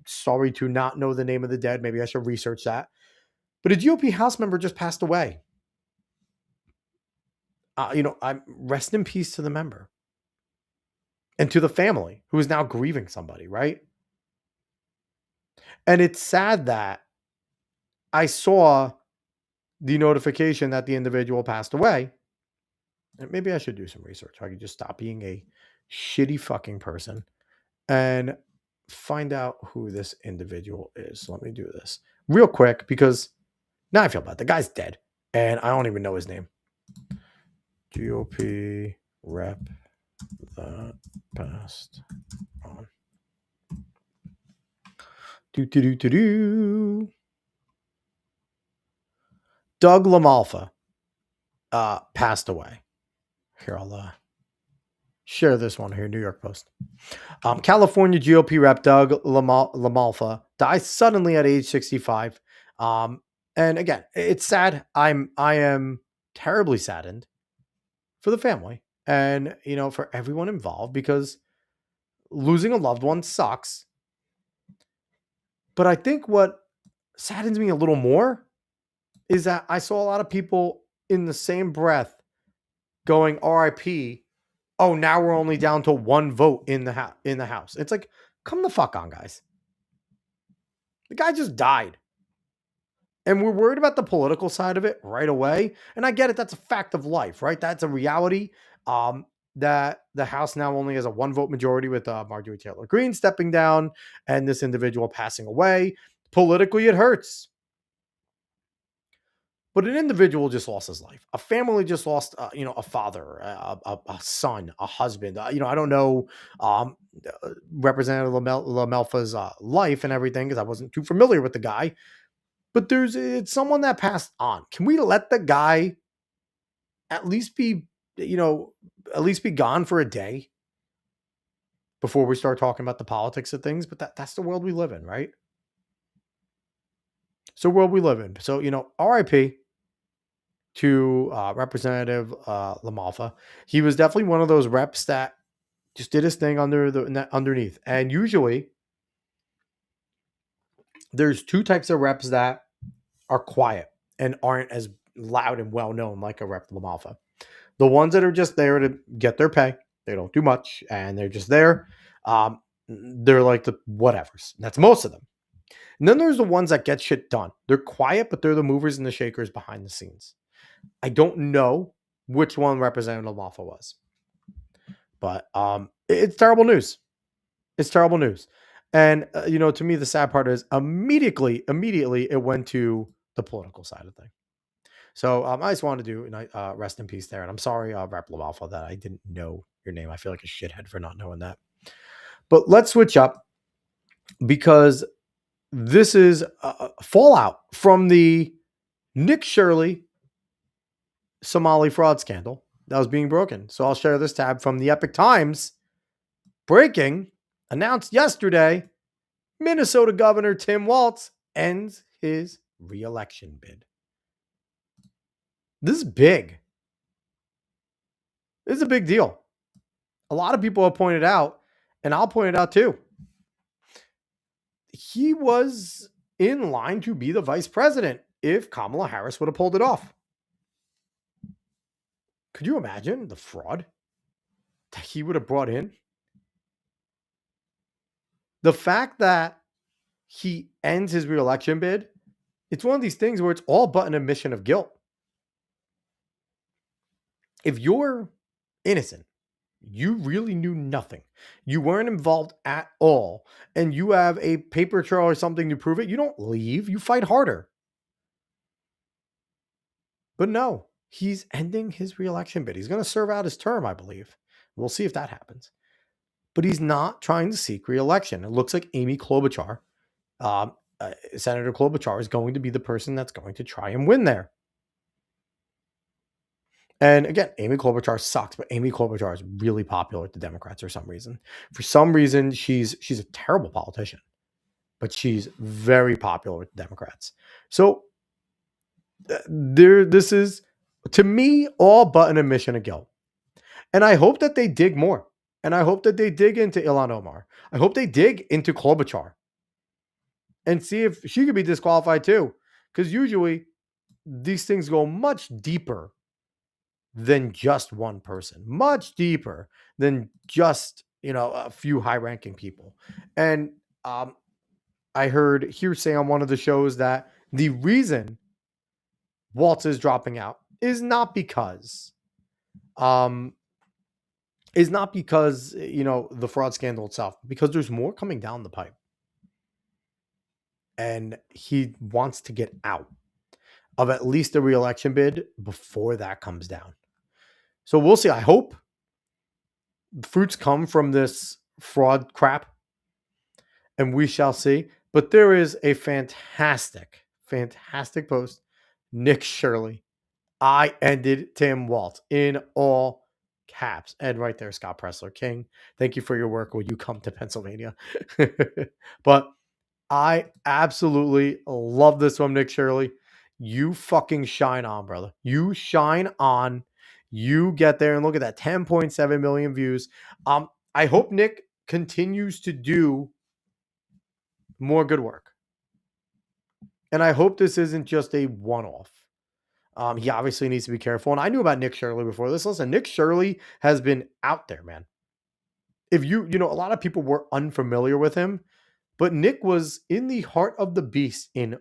sorry to not know the name of the dead. Maybe I should research that. But a GOP House member just passed away. I'm rest in peace to the member and to the family who is now grieving somebody, right? And it's sad that I saw the notification that the individual passed away. And maybe I should do some research. I could just stop being a shitty fucking person and find out who this individual is. Let me do this real quick because now I feel bad. The guy's dead and I don't even know his name. GOP rep that passed on. Doug LaMalfa passed away. Here, I'll share this one here. New York Post. California GOP rep Doug LaMalfa dies suddenly at age 65. And again, it's sad. I am terribly saddened for the family and, for everyone involved because losing a loved one sucks. But I think what saddens me a little more is that I saw a lot of people in the same breath going RIP. Oh, now we're only down to one vote in the House. It's like, come the fuck on, guys. The guy just died. And we're worried about the political side of it right away. And I get it. That's a fact of life, right? That's a reality. That the House now only has a 1-vote majority with Marjorie Taylor Greene stepping down and this individual passing away. Politically, it hurts. But an individual just lost his life. A family just lost, a father, a son, a husband. I don't know Representative LaMalfa's life and everything because I wasn't too familiar with the guy. But it's someone that passed on. Can we let the guy at least be gone for a day before we start talking about the politics of things? But that's the world we live in, right? So world we live in. So, RIP to Representative LaMalfa. He was definitely one of those reps that Just did his thing underneath. And usually there's two types of reps that are quiet and aren't as loud and well known like a Rep LaMalfa. The ones that are just there to get their pay, they don't do much, and they're just there. They're like the whatevers. That's most of them. And then there's the ones that get shit done. They're quiet, but they're the movers and the shakers behind the scenes. I don't know which one Representative LaMalfa was, but it's terrible news. It's terrible news. And to me, the sad part is immediately it went to the political side of things. So I just wanted to do rest in peace there. And I'm sorry, Rep LaMalfa, that I didn't know your name. I feel like a shithead for not knowing that. But let's switch up, because this is fallout from the Nick Shirley Somali fraud scandal that was being broken. So I'll share this tab from the Epic Times. Breaking, announced yesterday, Minnesota Governor Tim Walz ends his re-election bid. This is big. This is a big deal. A lot of people have pointed out, and I'll point it out too, he was in line to be the vice president if Kamala Harris would have pulled it off. Could you imagine the fraud that he would have brought in? The fact that he ends his re-election bid, it's one of these things where it's all but an admission of guilt. If you're innocent, you really knew nothing, you weren't involved at all, and you have a paper trail or something to prove it, you don't leave, you fight harder. But no, he's ending his re-election bid. He's going to serve out his term, I believe. We'll see if that happens. But he's not trying to seek re-election. It looks like Amy Klobuchar, Senator Klobuchar, is going to be the person that's going to try and win there. And again, Amy Klobuchar sucks, but Amy Klobuchar is really popular with the Democrats for some reason. For some reason, she's a terrible politician, but she's very popular with the Democrats. So this is, to me, all but an admission of guilt. And I hope that they dig more. And I hope that they dig into Ilhan Omar. I hope they dig into Klobuchar and see if she could be disqualified too. Because usually these things go much deeper than just one person, much deeper than just, a few high-ranking people. And I heard hearsay on one of the shows that the reason Walz is dropping out is not because the fraud scandal itself, because there's more coming down the pipe. And he wants to get out of at least a re-election bid before that comes down. So we'll see. I hope the fruits come from this fraud crap, and we shall see. But there is a fantastic post. Nick Shirley, I ended Tim Walz, in all caps. And right there, Scott Pressler King, thank you for your work when you come to Pennsylvania. But I absolutely love this one, Nick Shirley. You fucking shine on, brother. You shine on. You get there and look at that 10.7 million views. I hope Nick continues to do more good work. And I hope this isn't just a one-off. He obviously needs to be careful. And I knew about Nick Shirley before this. Listen, Nick Shirley has been out there, man. If a lot of people were unfamiliar with him, but Nick was in the heart of the beast in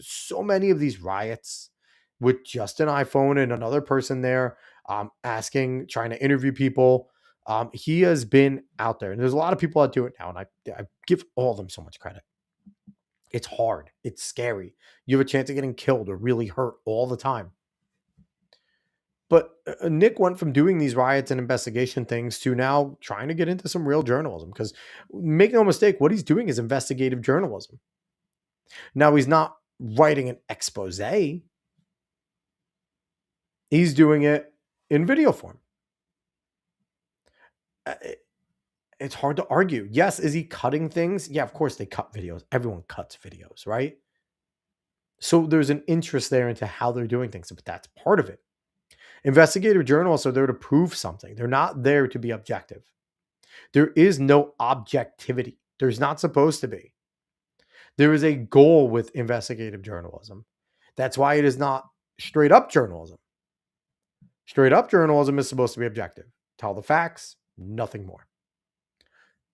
so many of these riots with just an iPhone and another person there trying to interview people. He has been out there. And there's a lot of people that do it now. And I give all of them so much credit. It's hard. It's scary. You have a chance of getting killed or really hurt all the time. But Nick went from doing these riots and investigation things to now trying to get into some real journalism. Because make no mistake, what he's doing is investigative journalism. Now, he's not writing an expose. He's doing it in video form. It's hard to argue. Yes, is he cutting things? Yeah, of course they cut videos. Everyone cuts videos, right? So there's an interest there into how they're doing things, but that's part of it. Investigative journalists are there to prove something. They're not there to be objective. There is no objectivity. There's not supposed to be. There is a goal with investigative journalism. That's why it is not straight up journalism. Straight up journalism is supposed to be objective. Tell the facts, nothing more.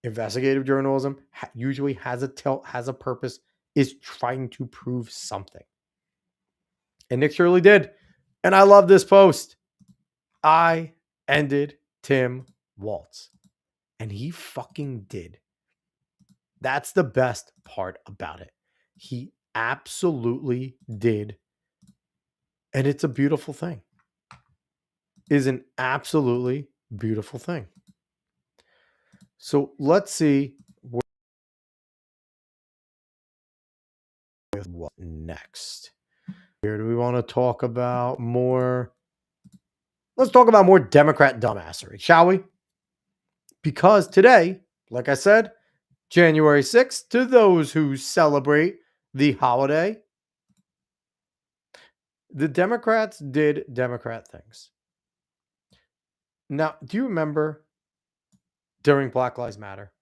Investigative journalism usually has a purpose, is trying to prove something. And Nick Shirley did. And I love this post. I ended Tim Walz. And he fucking did. That's the best part about it. He absolutely did. And it's a beautiful thing. Is an absolutely beautiful thing. So let's see what next. Here, do we want to talk about more? Let's talk about more Democrat dumbassery, shall we? Because today, like I said, January 6th, to those who celebrate the holiday, the Democrats did Democrat things. Now, do you remember during Black Lives Matter,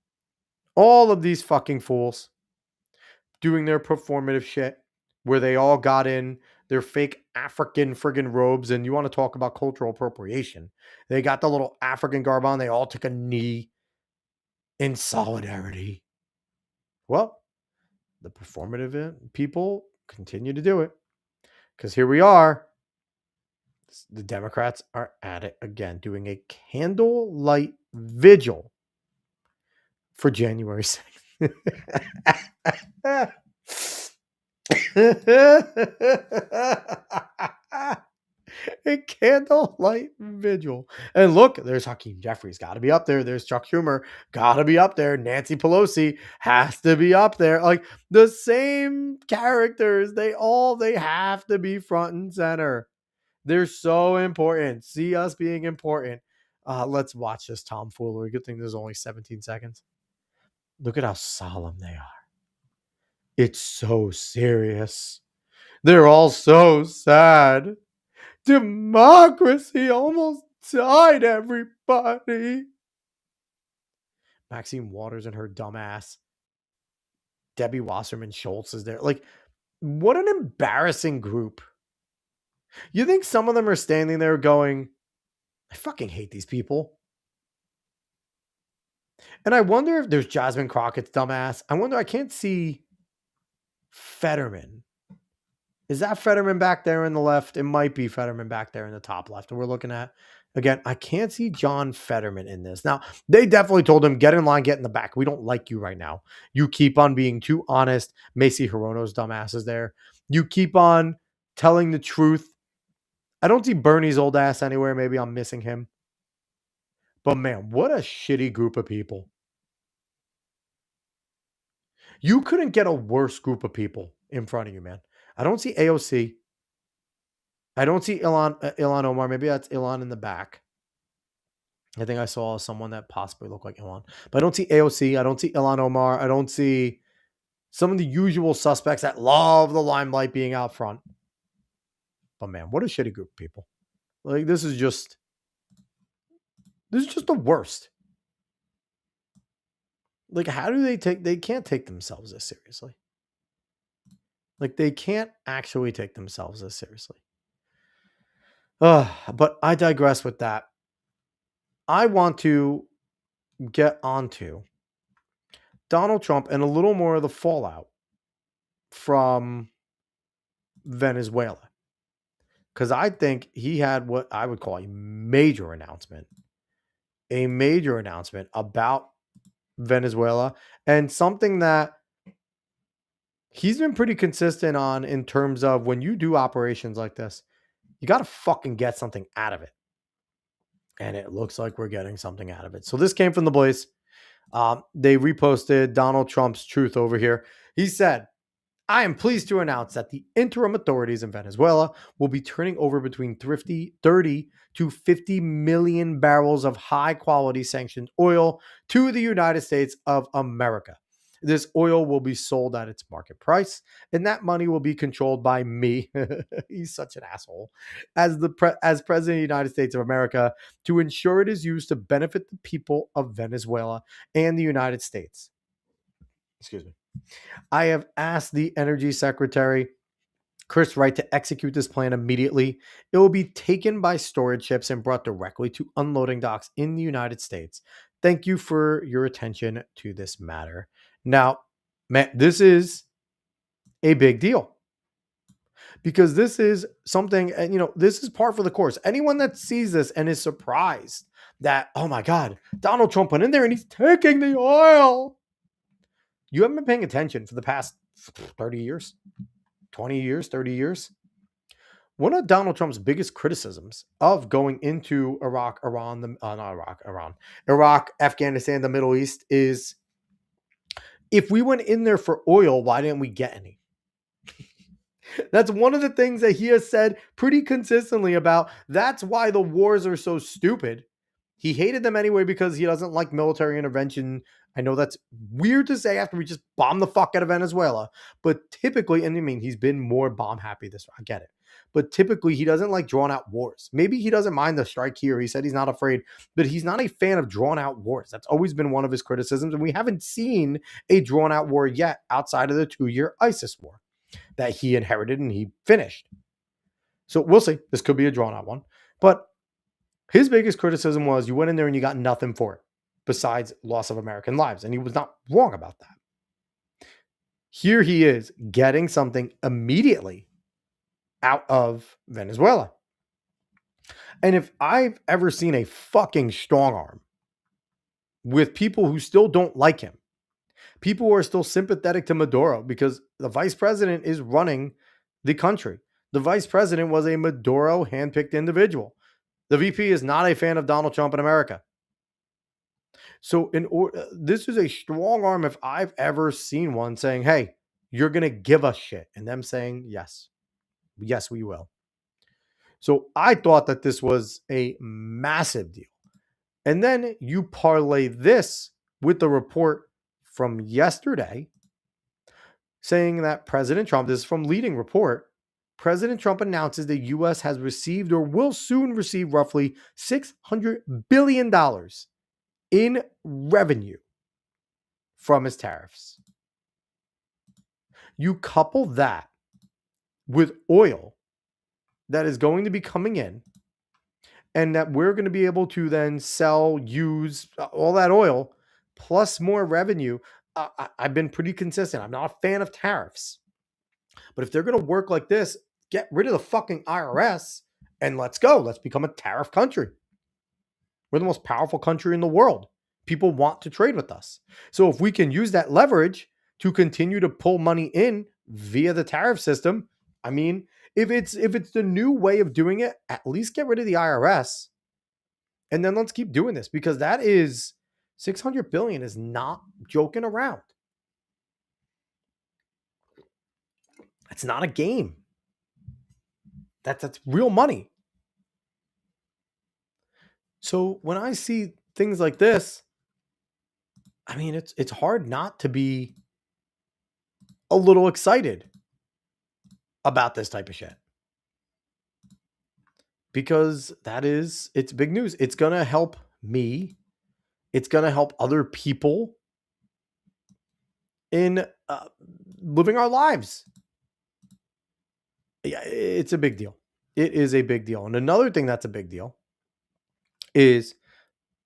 all of these fucking fools doing their performative shit where they all got in their fake African friggin' robes, and you want to talk about cultural appropriation. They got the little African garb on. They all took a knee in solidarity. Well, the performative people continue to do it because here we are. The Democrats are at it again, doing a candlelight vigil for January 6th. A candlelight vigil. And look, there's Hakeem Jeffries, got to be up there. There's Chuck Schumer, got to be up there. Nancy Pelosi has to be up there. Like the same characters, they have to be front and center. They're so important. See us being important. Let's watch this tomfoolery. Good thing there's only 17 seconds. Look at how solemn they are. It's so serious. They're all so sad. Democracy almost died, everybody. Maxine Waters and her dumbass. Debbie Wasserman Schultz is there. Like, what an embarrassing group. You think some of them are standing there going, I fucking hate these people. And I wonder if there's Jasmine Crockett's dumbass. I can't see Fetterman. Is that Fetterman back there in the left? It might be Fetterman back there in the top left. And we're looking at, again, I can't see John Fetterman in this. Now, they definitely told him, get in line, get in the back. We don't like you right now. You keep on being too honest. Macy Hirono's dumbass is there. You keep on telling the truth. I don't see Bernie's old ass anywhere. Maybe I'm missing him. But man, what a shitty group of people. You couldn't get a worse group of people in front of you, man. I don't see AOC. I don't see Ilhan Omar. Maybe that's Ilhan in the back. I think I saw someone that possibly looked like Ilhan. But I don't see AOC. I don't see Ilhan Omar. I don't see some of the usual suspects that love the limelight being out front. But man, what a shitty group of people. Like, this is just the worst. Like, how do they can't take themselves as seriously. Like, they can't actually take themselves as seriously. But I digress with that. I want to get onto Donald Trump and a little more of the fallout from Venezuela. Because I think he had what I would call a major announcement about Venezuela, and something that he's been pretty consistent on in terms of when you do operations like this, you got to fucking get something out of it. And it looks like we're getting something out of it. So this came from the boys. They reposted Donald Trump's truth over here. He said, I am pleased to announce that the interim authorities in Venezuela will be turning over between 30 to 50 million barrels of high quality sanctioned oil to the United States of America. This oil will be sold at its market price, and that money will be controlled by me. He's such an asshole. As President of the United States of America, to ensure it is used to benefit the people of Venezuela and the United States. Excuse me. I have asked the Energy Secretary Chris Wright to execute this plan immediately. It will be taken by storage ships and brought directly to unloading docks in the United States. Thank you for your attention to this matter. Now, man, this is a big deal because this is something, and this is par for the course. Anyone that sees this and is surprised that, oh my God, Donald Trump went in there and he's taking the oil. You haven't been paying attention for the past 30 years. 20 years, 30 years. One of Donald Trump's biggest criticisms of going into Iraq, Afghanistan, the Middle East is if we went in there for oil, why didn't we get any? That's one of the things that he has said pretty consistently about. That's why the wars are so stupid. He hated them anyway because he doesn't like military intervention. I know that's weird to say after we just bombed the fuck out of Venezuela, but typically, and I mean, he's been more bomb happy this. I get it. But typically, he doesn't like drawn out wars. Maybe he doesn't mind the strike here. He said he's not afraid, but he's not a fan of drawn out wars. That's always been one of his criticisms. And we haven't seen a drawn out war yet outside of the 2-year ISIS war that he inherited and he finished. So we'll see. This could be a drawn out one. But his biggest criticism was you went in there and you got nothing for it besides loss of American lives. And he was not wrong about that. Here he is getting something immediately out of Venezuela. And if I've ever seen a fucking strong arm with people who still don't like him, people who are still sympathetic to Maduro because the vice president is running the country. The vice president was a Maduro handpicked individual. The VP is not a fan of Donald Trump in America. So this is a strong arm if I've ever seen one saying, hey, you're going to give us shit. And them saying, yes, we will. So I thought that this was a massive deal. And then you parlay this with the report from yesterday saying that President Trump, this is from Leading Report, President Trump announces the U.S. has received or will soon receive roughly $600 billion in revenue from his tariffs. You couple that with oil that is going to be coming in and that we're going to be able to then sell, use all that oil plus more revenue. I've been pretty consistent. I'm not a fan of tariffs. But if they're going to work like this, get rid of the fucking IRS and let's go. Let's become a tariff country. We're the most powerful country in the world. People want to trade with us. So if we can use that leverage to continue to pull money in via the tariff system, I mean, if it's the new way of doing it, at least get rid of the IRS. And then let's keep doing this because that is $600 billion is not joking around. It's not a game. That's real money. So when I see things like this, I mean, it's hard not to be a little excited about this type of shit. Because it's big news. It's going to help me. It's going to help other people in living our lives. Yeah, it's a big deal. It is a big deal. And another thing that's a big deal is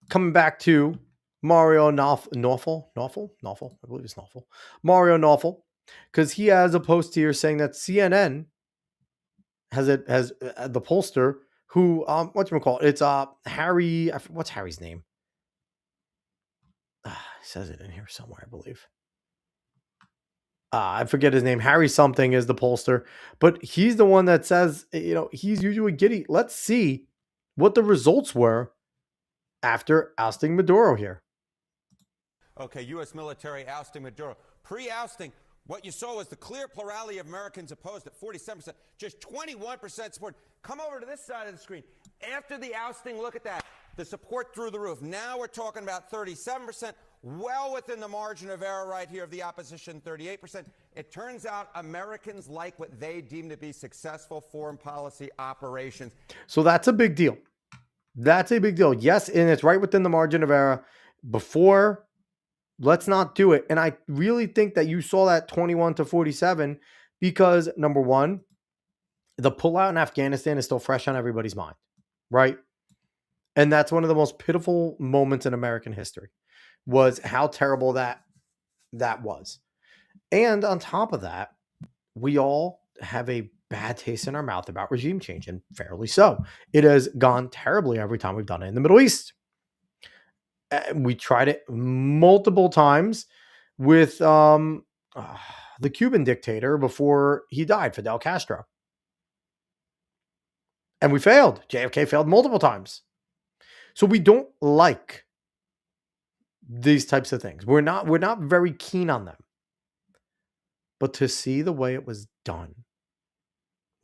coming back to Mario Nawfal, I believe it's Nawfal. Mario Nawfal, because he has a post here saying that CNN has the pollster who whatchamacallit, it's Harry, what's Harry's name? He says it in here somewhere, I believe. I forget his name. Harry something is the pollster, but he's the one that says, he's usually giddy. Let's see what the results were after ousting Maduro here. Okay, U.S. military ousting Maduro. Pre-ousting, what you saw was the clear plurality of Americans opposed at 47%, just 21% support. Come over to this side of the screen. After the ousting, look at that. The support through the roof. Now we're talking about 37%. well within the margin of error right here of the opposition, 38%. It turns out Americans like what they deem to be successful foreign policy operations. So that's a big deal. That's a big deal. Yes, and it's right within the margin of error. Before, let's not do it. And I really think that you saw that 21-47 because, number one, the pullout in Afghanistan is still fresh on everybody's mind, right? And that's one of the most pitiful moments in American history, was how terrible that was. And on top of that, we all have a bad taste in our mouth about regime change, and fairly so. It has gone terribly every time we've done it in the Middle East. We tried it multiple times with the Cuban dictator before he died, Fidel Castro. And we failed. JFK failed multiple times. So we don't like these types of things. We're not very keen on them. But to see the way it was done,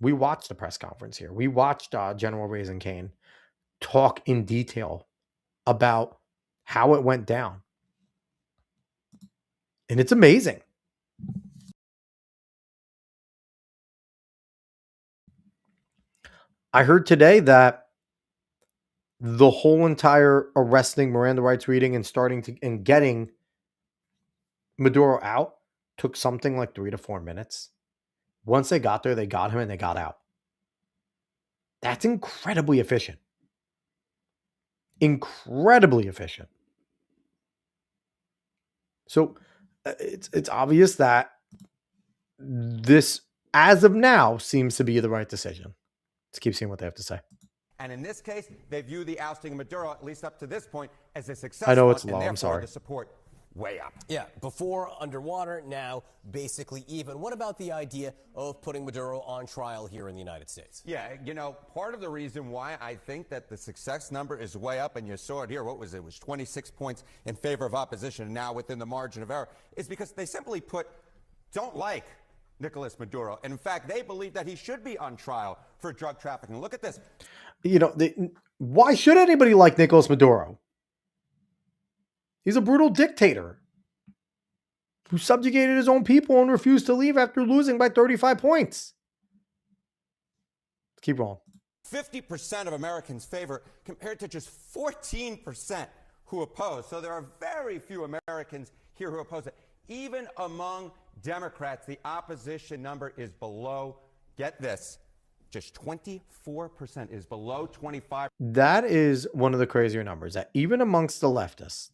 we watched the press conference here. We watched General Raisin Kane talk in detail about how it went down. And it's amazing. I heard today that the whole entire arresting, Miranda rights reading, and getting Maduro out took something like 3 to 4 minutes. Once they got there, they got him and they got out. That's incredibly efficient. Incredibly efficient. So it's obvious that this, as of now, seems to be the right decision. Let's keep seeing what they have to say. And in this case, they view the ousting of Maduro, at least up to this point, as a success. I know it's one, low. And I'm sorry. The support way up. Yeah, before underwater, now basically even. What about the idea of putting Maduro on trial here in the United States? Yeah, you know, part of the reason why I think that the success number is way up, and you saw it here, what was it? It was 26 points in favor of opposition, and now within the margin of error, is because they simply don't like Nicolas Maduro. And in fact, they believe that he should be on trial for drug trafficking. Look at this. You know, why should anybody like Nicolas Maduro? He's a brutal dictator who subjugated his own people and refused to leave after losing by 35 points. Keep rolling. 50% of Americans favor compared to just 14% who oppose. So there are very few Americans here who oppose it. Even among Democrats, the opposition number is below, get this, just 24% is below 25%. That is one of the crazier numbers, that even amongst the leftists,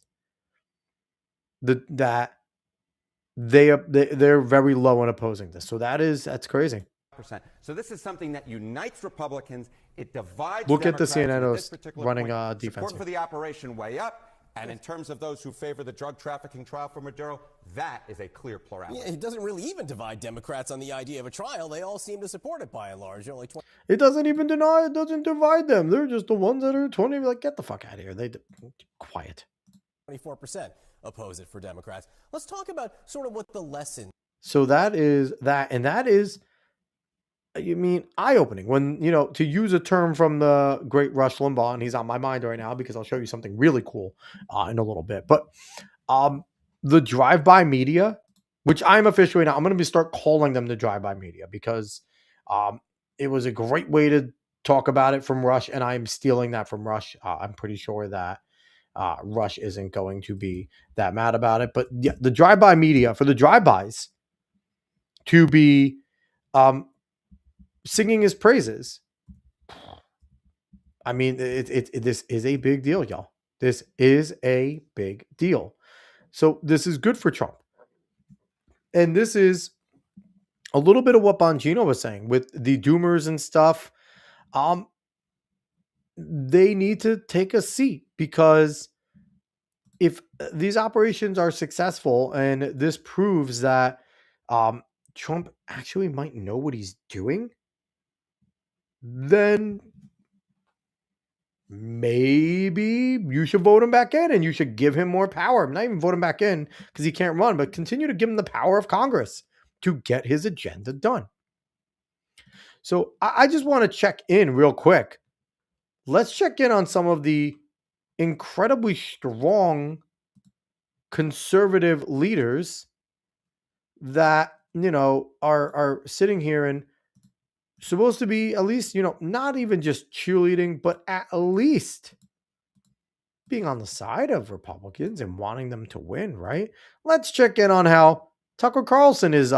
that they're very low in opposing this. So that's crazy. So this is something that unites Republicans. It divides. Look at the Democrats CNN at host this particular running point. defense. Support for the operation way up. And in terms of those who favor the drug trafficking trial for Maduro, that is a clear plurality. Yeah, it doesn't really even divide Democrats on the idea of a trial. They all seem to support it by and large. Only 20. It doesn't even deny. It doesn't divide them. They're just the ones that are 20. Like, get the fuck out of here. Quiet. 24% oppose it for Democrats. Let's talk about sort of what the lesson. So that is that, and that is, you mean, eye-opening. When, you know, to use a term from the great Rush Limbaugh, and he's on my mind right now because I'll show you something really cool in a little bit. But the drive-by media, which I'm officially now, I'm going to start calling them the drive-by media because it was a great way to talk about it from Rush, and I'm stealing that from Rush. I'm pretty sure that Rush isn't going to be that mad about it. But yeah, the drive-by media, for the drive-bys to be singing his praises, I mean, this is a big deal, y'all. This is a big deal. So this is good for Trump. And this is a little bit of what Bongino was saying with the doomers and stuff. They need to take a seat, because if these operations are successful and this proves that Trump actually might know what he's doing, then maybe you should vote him back in and you should give him more power. Not even vote him back in because he can't run, but continue to give him the power of Congress to get his agenda done. So I just want to check in real quick. Let's check in on some of the incredibly strong conservative leaders that, are sitting here and supposed to be at least, not even just cheerleading, but at least being on the side of Republicans and wanting them to win, right? Let's check in on how Tucker Carlson is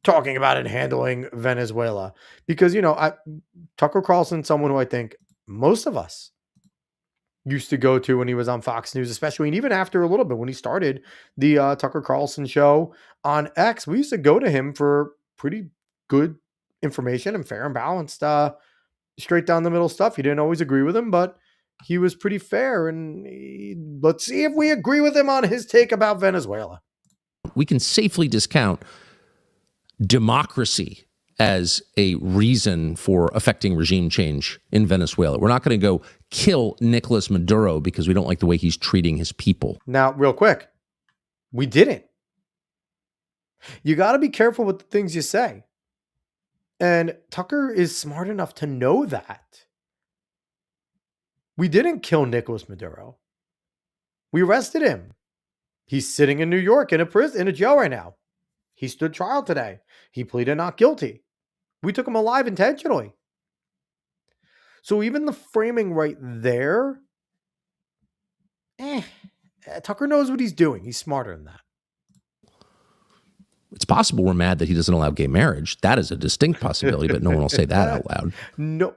talking about and handling Venezuela. Because, Tucker Carlson, someone who I think most of us used to go to when he was on Fox News, especially, and even after a little bit when he started the Tucker Carlson show on X, we used to go to him for pretty good information and fair and balanced, straight down the middle stuff. He didn't always agree with him, but he was pretty fair. And let's see if we agree with him on his take about Venezuela. We can safely discount democracy as a reason for affecting regime change in Venezuela. We're not going to go kill Nicolas Maduro because we don't like the way he's treating his people. Now, real quick, we didn't. You got to be careful with the things you say. And Tucker is smart enough to know that. We didn't kill Nicolas Maduro. We arrested him. He's sitting in New York in a jail right now. He stood trial today. He pleaded not guilty. We took him alive intentionally. So even the framing right there, Tucker knows what he's doing. He's smarter than that. It's possible we're mad that he doesn't allow gay marriage. That is a distinct possibility, but no one will say that out loud. No.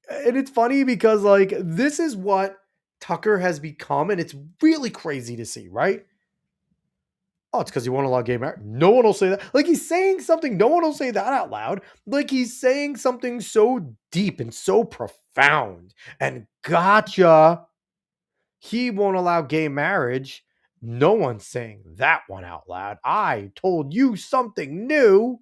And it's funny because, this is what Tucker has become, and it's really crazy to see, right? Oh, it's because you won't allow gay marriage. No one will say that. He's saying something. No one will say that out loud. He's saying something so deep and so profound. And gotcha. He won't allow gay marriage. No one's saying that one out loud. I told you something new.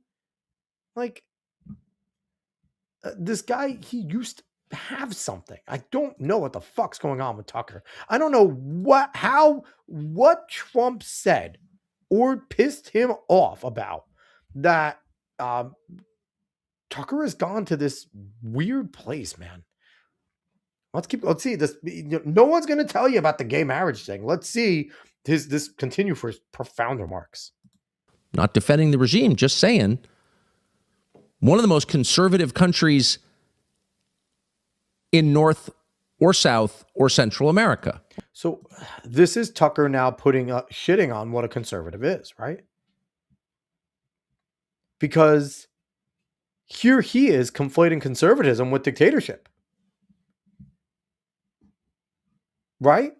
This guy, he used to have something. I don't know what the fuck's going on with Tucker. I don't know what Trump said or pissed him off about that. Tucker has gone to this weird place, man. Let's see this. No one's going to tell you about the gay marriage thing. Let's see this continue for his profound remarks. Not defending the regime, just saying one of the most conservative countries in North or South or Central America. So this is Tucker now shitting on what a conservative is, right? Because here he is conflating conservatism with dictatorship. Right?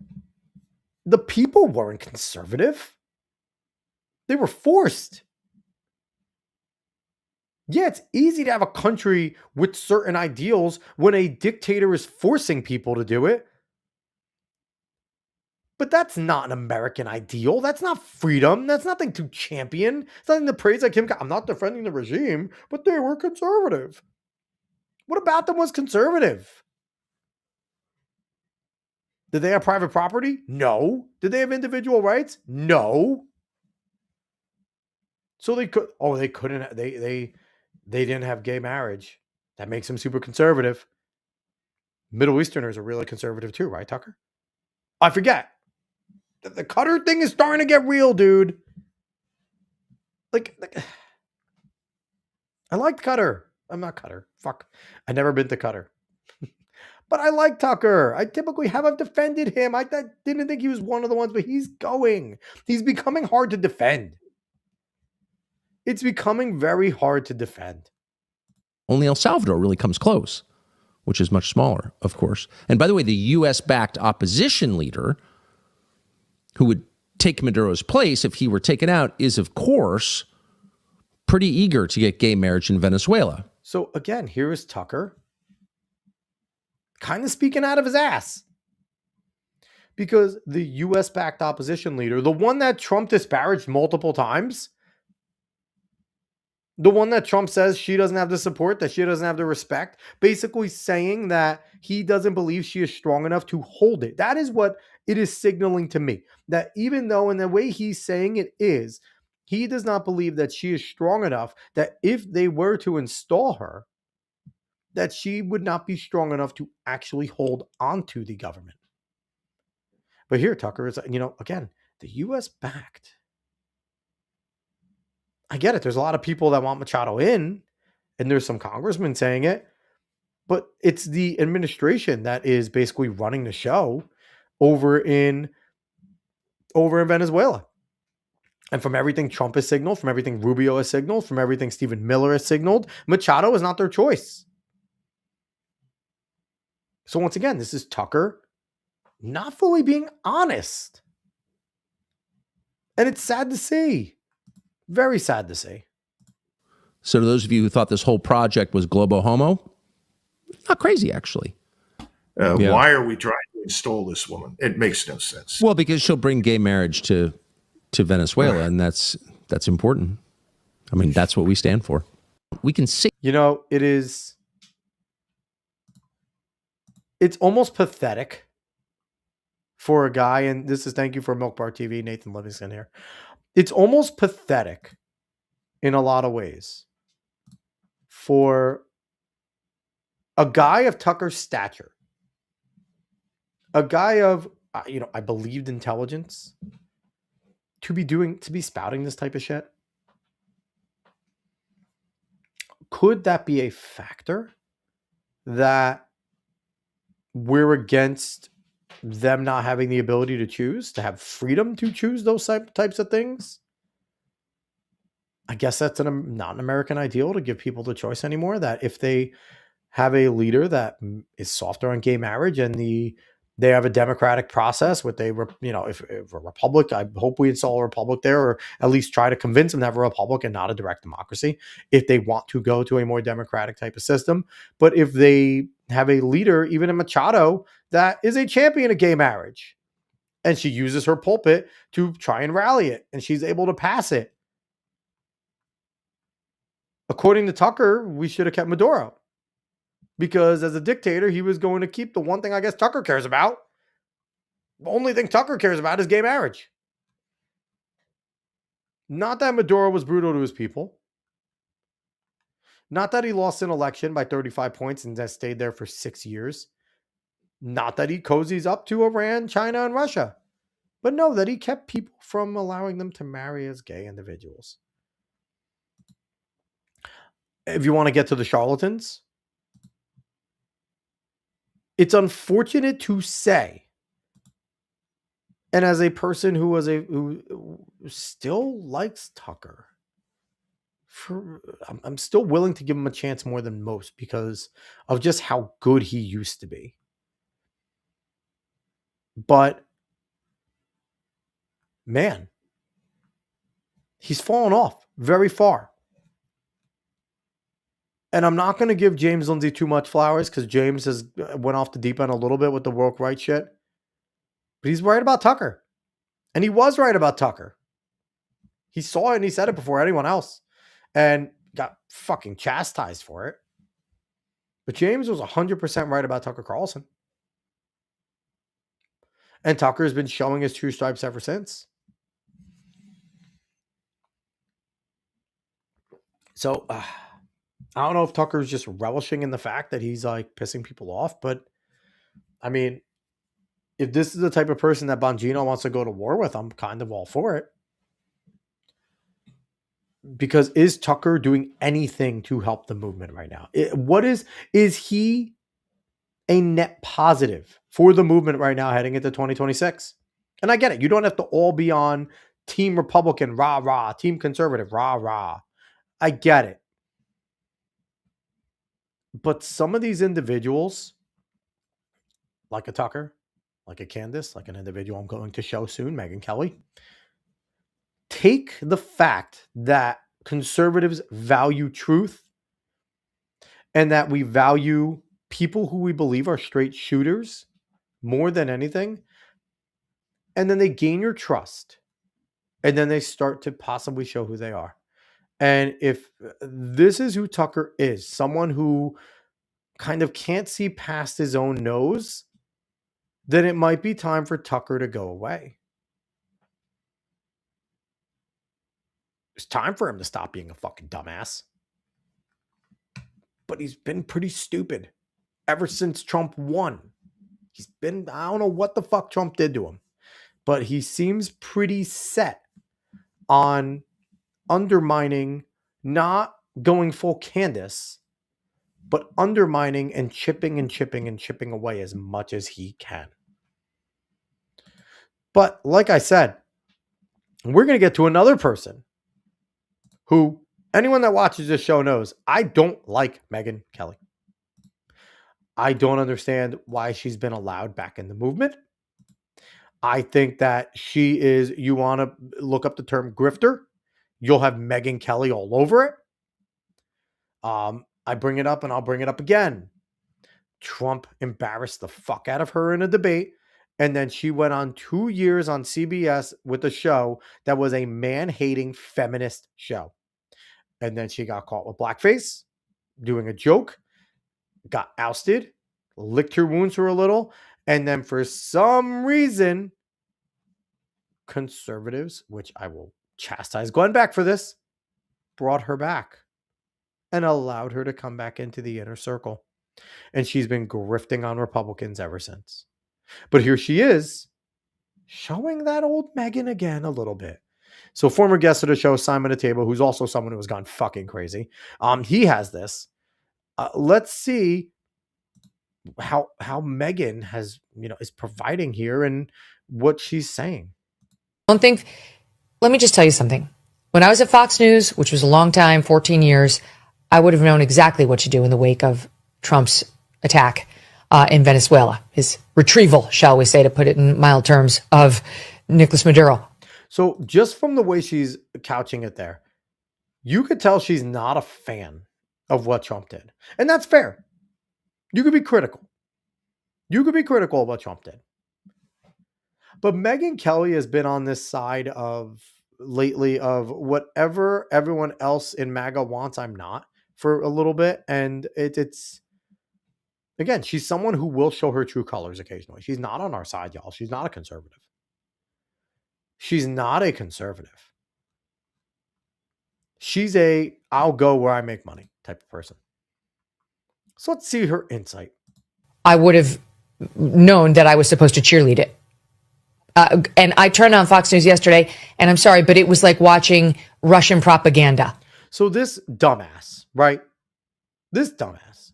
The people weren't conservative. They were forced. Yeah, it's easy to have a country with certain ideals when a dictator is forcing people to do it. But that's not an American ideal. That's not freedom. That's nothing to champion. It's nothing to praise like him. I'm not defending the regime, but they were conservative. What about them was conservative? Did they have private property? No. Did they have individual rights? No. So they couldn't, they didn't have gay marriage. That makes them super conservative. Middle Easterners are really conservative too, right, Tucker? I forget. The Qatar thing is starting to get real, dude. I liked Qatar. I'm not Qatar. Fuck. I've never been to Qatar. But I like Tucker. I typically haven't defended him. I didn't think he was one of the ones, but he's going. He's becoming hard to defend. It's becoming very hard to defend. Only El Salvador really comes close, which is much smaller, of course. And by the way, the U.S.-backed opposition leader who would take Maduro's place if he were taken out is, of course, pretty eager to get gay marriage in Venezuela. So again, here is Tucker kind of speaking out of his ass. Because the U.S.-backed opposition leader, the one that Trump disparaged multiple times, the one that Trump says she doesn't have the support, that she doesn't have the respect, basically saying that he doesn't believe she is strong enough to hold it. That is what it is signaling to me. That even though in the way he's saying it is, he does not believe that she is strong enough that if they were to install her, that she would not be strong enough to actually hold onto the government. But here, Tucker is, again, the U.S. backed. I get it. There's a lot of people that want Machado in, and there's some congressmen saying it, but it's the administration that is basically running the show over in Venezuela. And from everything Trump has signaled, from everything Rubio has signaled, from everything Stephen Miller has signaled, Machado is not their choice. So once again, this is Tucker not fully being honest. And it's sad to see. Very sad to see. So to those of you who thought this whole project was globo homo, not crazy, actually. Yeah. Why are we trying to install this woman? It makes no sense. Well, because she'll bring gay marriage to Venezuela, and that's important. I mean, that's what we stand for. We can see. You know, it's almost pathetic for a guy, and this is thank you for Milk Bar TV, Nathan Livingston here. It's almost pathetic in a lot of ways for a guy of Tucker's stature, a guy of, I believed intelligence, to be spouting this type of shit. Could that be a factor that we're against them not having the ability to choose, to have freedom to choose those types of things? I guess that's not an American ideal to give people the choice anymore, that if they have a leader that is softer on gay marriage and they have a democratic process with if a republic, I hope we install a republic there, or at least try to convince them to have a republic and not a direct democracy if they want to go to a more democratic type of system. But if they have a leader, even in Machado, that is a champion of gay marriage, and she uses her pulpit to try and rally it, and she's able to pass it. According to Tucker, we should have kept Maduro, because as a dictator, he was going to keep the one thing I guess Tucker cares about. The only thing Tucker cares about is gay marriage. Not that Maduro was brutal to his people. Not that he lost an election by 35 points and just stayed there for 6 years. Not that he cozies up to Iran, China, and Russia. But no, that he kept people from allowing them to marry as gay individuals. If you want to get to the charlatans, it's unfortunate to say, and as a person who still likes Tucker, I'm still willing to give him a chance more than most because of just how good he used to be. But man, he's fallen off very far. And I'm not going to give James Lindsay too much flowers because James has went off the deep end a little bit with the woke right shit. But he's right about Tucker. And he was right about Tucker. He saw it and he said it before anyone else. And got fucking chastised for it. But James was 100% right about Tucker Carlson. And Tucker has been showing his true stripes ever since. So, I don't know if Tucker's just relishing in the fact that he's like pissing people off, but I mean, if this is the type of person that Bongino wants to go to war with, I'm kind of all for it. Because is Tucker doing anything to help the movement right now? Is he a net positive for the movement right now heading into 2026? And I get it. You don't have to all be on Team Republican, rah, rah, Team Conservative, rah, rah. I get it. But some of these individuals, like a Tucker, like a Candace, like an individual I'm going to show soon, Megyn Kelly, take the fact that conservatives value truth and that we value people who we believe are straight shooters more than anything, and then they gain your trust, and then they start to possibly show who they are. And if this is who Tucker is, someone who kind of can't see past his own nose, then it might be time for Tucker to go away. It's time for him to stop being a fucking dumbass. But he's been pretty stupid ever since Trump won. I don't know what the fuck Trump did to him, but he seems pretty set on undermining, not going full Candace, but undermining and chipping and chipping and chipping away as much as he can. But like I said, we're going to get to another person who anyone that watches this show knows I don't like Megyn Kelly. I don't understand why she's been allowed back in the movement. I think that she is, you want to look up the term grifter, you'll have Megyn Kelly all over it. I bring it up and I'll bring it up again. Trump embarrassed the fuck out of her in a debate. And then she went on 2 years on CBS with a show that was a man-hating feminist show. And then she got caught with blackface, doing a joke, got ousted, licked her wounds for a little. And then for some reason, conservatives, which I will chastise Glenn Beck for this, brought her back and allowed her to come back into the inner circle. And she's been grifting on Republicans ever since. But here she is, showing that old Megyn again a little bit. So former guest of the show, Simon Atebo, who's also someone who has gone fucking crazy. He has this. Let's see how Megyn has, is providing here and what she's saying. Let me just tell you something. When I was at Fox News, which was a long time, 14 years, I would have known exactly what to do in the wake of Trump's attack in Venezuela, his retrieval, shall we say, to put it in mild terms, of Nicolas Maduro. So just from the way she's couching it there, you could tell she's not a fan of what Trump did. And that's fair. You could be critical. You could be critical of what Trump did. But Megyn Kelly has been on this side of lately of whatever everyone else in MAGA wants, I'm not, for a little bit. And it's again, she's someone who will show her true colors occasionally. She's not on our side, y'all. She's not a conservative. She's not a conservative. She's a I'll go where I make money type of person. So let's see her insight. I would have known that I was supposed to cheerlead it. And I turned on Fox News yesterday, and I'm sorry, but it was like watching Russian propaganda. So this dumbass, right? This dumbass.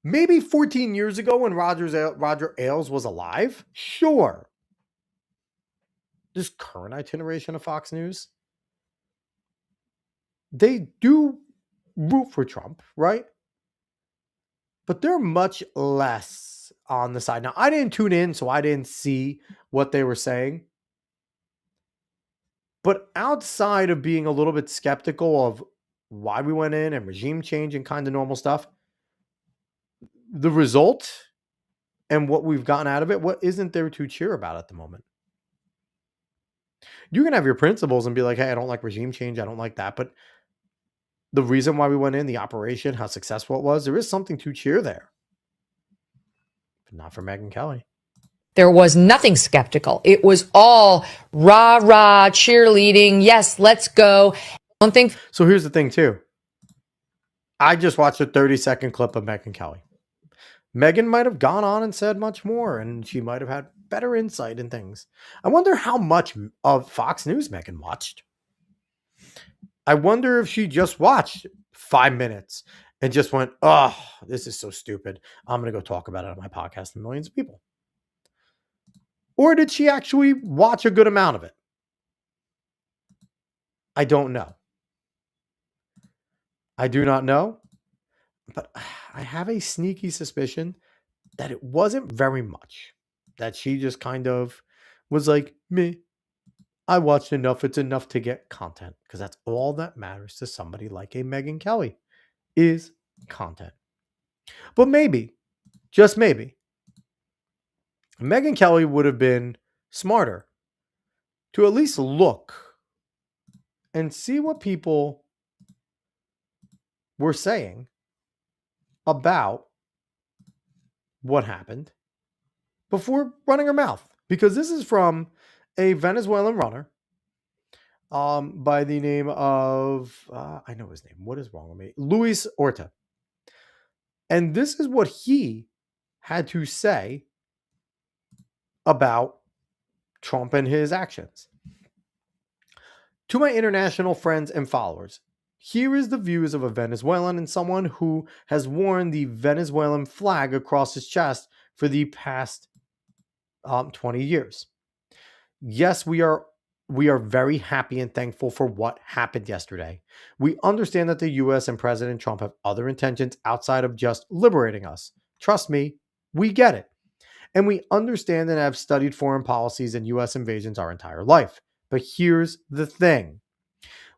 Maybe 14 years ago when Roger Ailes was alive, sure. This current iteration of Fox News, they do root for Trump, right? But they're much less on the side. Now, I didn't tune in, so I didn't see what they were saying. But outside of being a little bit skeptical of why we went in and regime change and kind of normal stuff, the result and what we've gotten out of it, what isn't there to cheer about at the moment? You can have your principles and be like, hey, I don't like regime change. I don't like that. But the reason why we went in, the operation, how successful it was, there is something to cheer there. But not for Megyn Kelly. There was nothing skeptical. It was all rah, rah, cheerleading. Yes, let's go. I don't think. So here's the thing, too. I just watched a 30-second clip of Megyn Kelly. Megyn might have gone on and said much more, and she might have had better insight in things. I wonder how much of Fox News Megyn watched. I wonder if she just watched 5 minutes and just went, oh, this is so stupid. I'm going to go talk about it on my podcast to millions of people. Or did she actually watch a good amount of it? I don't know. I do not know. But I have a sneaky suspicion that it wasn't very much. That she just kind of was like, me. I watched enough. It's enough to get content. Because that's all that matters to somebody like a Megyn Kelly is content. But maybe, just maybe, Megyn Kelly would have been smarter to at least look and see what people were saying about what happened before running her mouth. Because this is from a Venezuelan runner by the name of, I know his name. What is wrong with me? Luis Orta. And this is what he had to say about Trump and his actions. To my international friends and followers, here is the views of a Venezuelan and someone who has worn the Venezuelan flag across his chest for the past 20 years. Yes, we are very happy and thankful for what happened yesterday. We understand that the US and President Trump have other intentions outside of just liberating us. Trust me, we get it. And we understand and have studied foreign policies and US invasions our entire life. But here's the thing.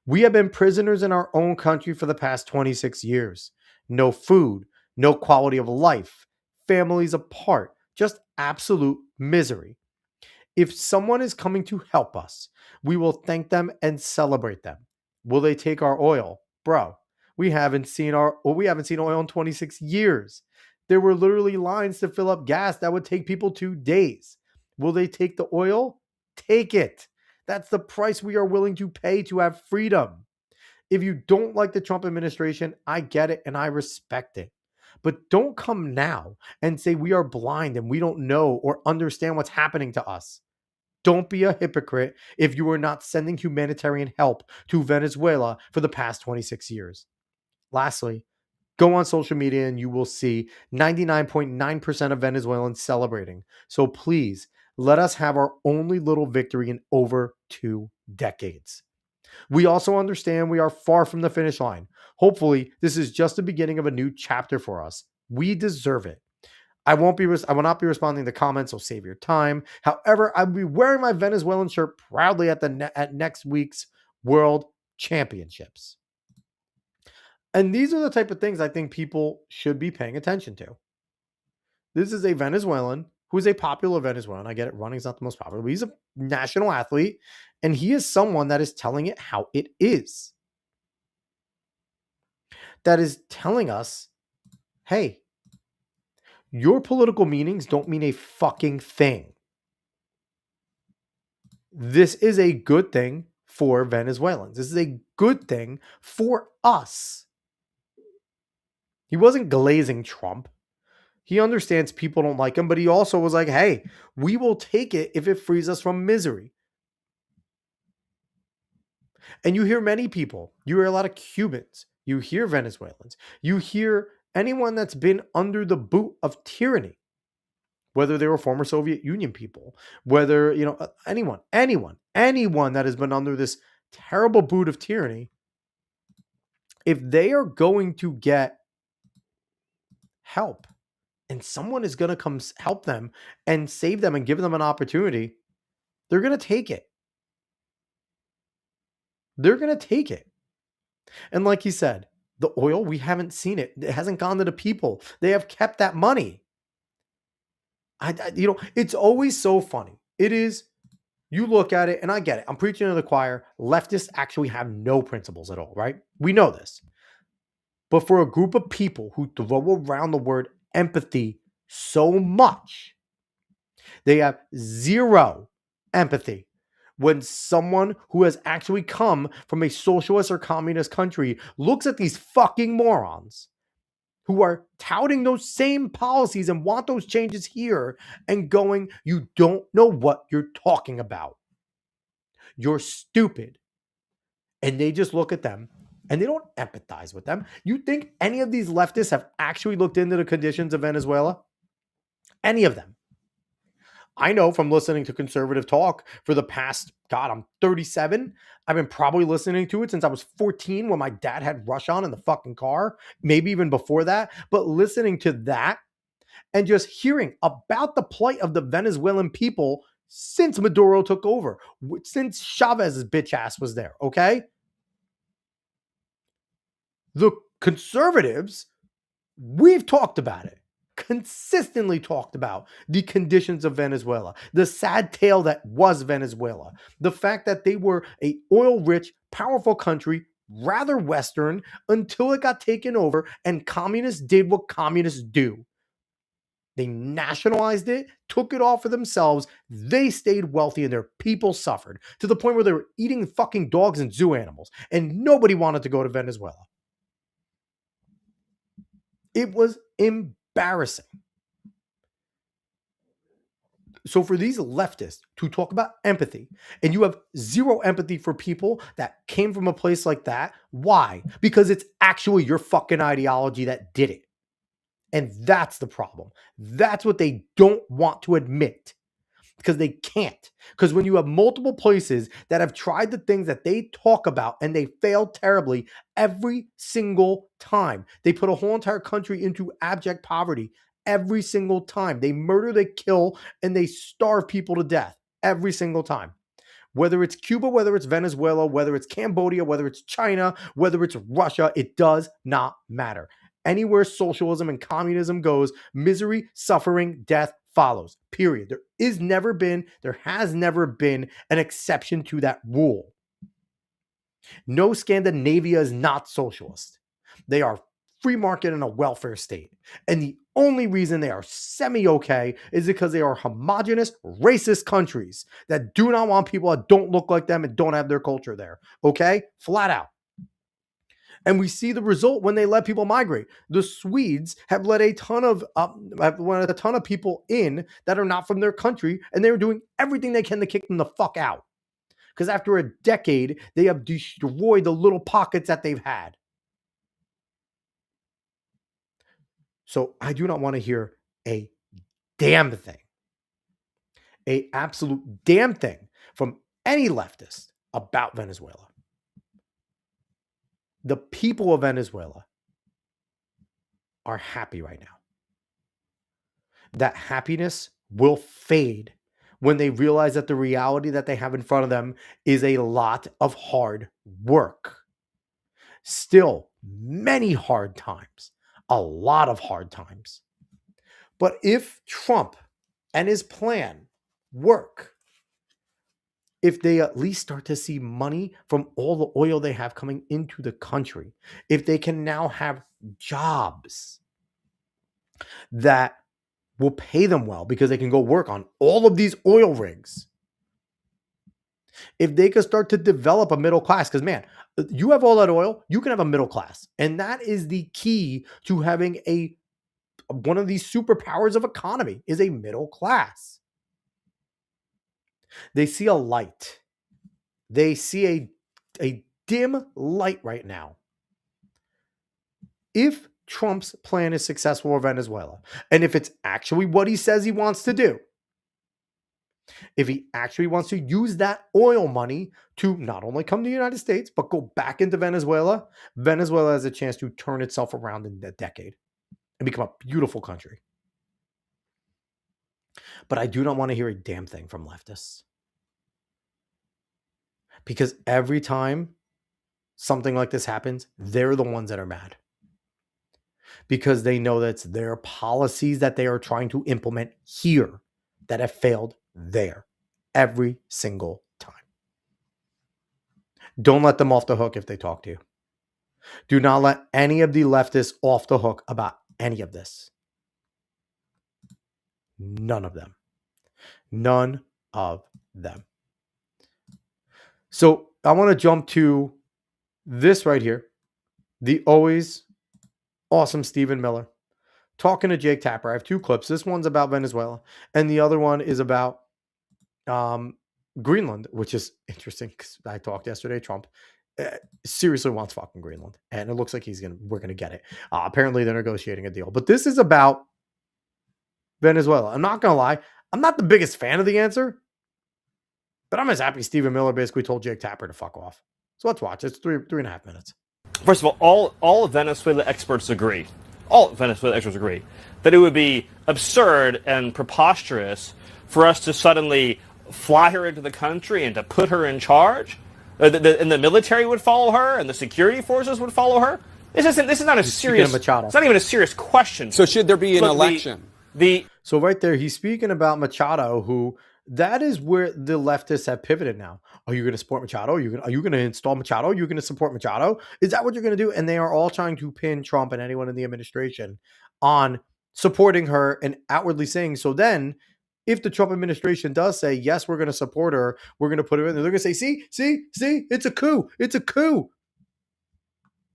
We have been prisoners in our own country for the past 26 years. No food, no quality of life, families apart, just absolute misery. If someone is coming to help us, we will thank them and celebrate them. Will they take our oil? Bro, we haven't seen oil in 26 years. There were literally lines to fill up gas that would take people 2 days. Will they take the oil? Take it. That's the price we are willing to pay to have freedom. If you don't like the Trump administration, I get it and I respect it. But don't come now and say we are blind and we don't know or understand what's happening to us. Don't be a hypocrite if you are not sending humanitarian help to Venezuela for the past 26 years. Lastly, go on social media and you will see 99.9% of Venezuelans celebrating. So please, let us have our only little victory in over 2 decades. We also understand we are far from the finish line. Hopefully, this is just the beginning of a new chapter for us. We deserve it. I will not be responding to comments, so save your time. However, I will be wearing my Venezuelan shirt proudly at next week's World Championships. And these are the type of things I think people should be paying attention to. This is a Venezuelan who is a popular Venezuelan. I get it, running is not the most popular, but he's a national athlete, and he is someone that is telling it how it is. That is telling us, hey, your political meanings don't mean a fucking thing. This is a good thing for Venezuelans. This is a good thing for us. He wasn't glazing Trump. He understands people don't like him, but he also was like, hey, we will take it if it frees us from misery. And you hear many people, you hear a lot of Cubans, you hear Venezuelans, you hear anyone that's been under the boot of tyranny, whether they were former Soviet Union people, whether, anyone that has been under this terrible boot of tyranny, if they are going to get help and someone is going to come help them and save them and give them an opportunity, they're going to take it. They're going to take it. And like he said, the oil, we haven't seen it. It hasn't gone to the people. They have kept that money. It's always so funny. It is, you look at it, and I get it. I'm preaching to the choir. Leftists actually have no principles at all, right? We know this. But for a group of people who throw around the word empathy so much, they have zero empathy when someone who has actually come from a socialist or communist country looks at these fucking morons who are touting those same policies and want those changes here and going, you don't know what you're talking about. You're stupid. And they just look at them and they don't empathize with them. You think any of these leftists have actually looked into the conditions of Venezuela? Any of them? I know from listening to conservative talk for the past, I'm 37. I've been probably listening to it since I was 14 when my dad had Rush on in the fucking car, maybe even before that. But listening to that and just hearing about the plight of the Venezuelan people since Maduro took over, since Chavez's bitch ass was there, okay? The conservatives, we've talked about it. Consistently talked about the conditions of Venezuela, the sad tale that was Venezuela, the fact that they were a oil-rich, powerful country, rather Western, until it got taken over and communists did what communists do. They nationalized it, took it all for themselves. They stayed wealthy and their people suffered to the point where they were eating fucking dogs and zoo animals, and nobody wanted to go to Venezuela. It was embarrassing. So for these leftists to talk about empathy, and you have zero empathy for people that came from a place like that, why? Because it's actually your fucking ideology that did it. And that's the problem. That's what they don't want to admit, because they can't. Because when you have multiple places that have tried the things that they talk about and they failed terribly every single time, they put a whole entire country into abject poverty every single time. They murder, they kill, and they starve people to death every single time. Whether it's Cuba, whether it's Venezuela, whether it's Cambodia, whether it's China, whether it's Russia, it does not matter. Anywhere socialism and communism goes, misery, suffering, death follows. Period. There has never been an exception to that rule. No, Scandinavia is not socialist. They are free market and a welfare state. And the only reason they are semi-okay is because they are homogenous, racist countries that do not want people that don't look like them and don't have their culture there. Okay? Flat out. And we see the result when they let people migrate. The Swedes have let a ton of people in that are not from their country, and they're doing everything they can to kick them the fuck out. Because after a decade, they have destroyed the little pockets that they've had. So I do not want to hear a damn thing, a absolute damn thing from any leftist about Venezuela. The people of Venezuela are happy right now. That happiness will fade when they realize that the reality that they have in front of them is a lot of hard work. Still, many hard times, a lot of hard times. But if Trump and his plan work, if they at least start to see money from all the oil they have coming into the country, if they can now have jobs that will pay them well because they can go work on all of these oil rigs, if they could start to develop a middle class, because man, you have all that oil, you can have a middle class. And that is the key to having one of these superpowers of economy is a middle class. They see a light. They see a dim light right now. If Trump's plan is successful for Venezuela, and if it's actually what he says he wants to do, if he actually wants to use that oil money to not only come to the United States, but go back into Venezuela, Venezuela has a chance to turn itself around in a decade and become a beautiful country. But I do not want to hear a damn thing from leftists. Because every time something like this happens, they're the ones that are mad. Because they know that it's their policies that they are trying to implement here that have failed there every single time. Don't let them off the hook if they talk to you. Do not let any of the leftists off the hook about any of this. None of them. None of them. So I want to jump to this right here. The always awesome Stephen Miller talking to Jake Tapper. I have two clips. This one's about Venezuela, and the other one is about Greenland, which is interesting because I talked yesterday. Trump seriously wants fucking Greenland, and it looks like we're gonna get it. Apparently, they're negotiating a deal, but this is about Venezuela. I'm not gonna lie, I'm not the biggest fan of the answer, but I'm as happy Stephen Miller basically told Jake Tapper to fuck off. So let's watch. It's three and a half minutes. First of all of Venezuela experts agree. All Venezuela experts agree that it would be absurd and preposterous for us to suddenly fly her into the country and to put her in charge. And the military would follow her, and the security forces would follow her. This is not a serious. It's not even a serious question. So should there be an election? So right there, he's speaking about Machado, who that is where the leftists have pivoted now. Are you going to support Machado? Are you going to install Machado? Are you going to support Machado? Is that what you're going to do? And they are all trying to pin Trump and anyone in the administration on supporting her and outwardly saying, so then if the Trump administration does say, yes, we're going to support her, we're going to put her in there, they're going to say, see, it's a coup. It's a coup.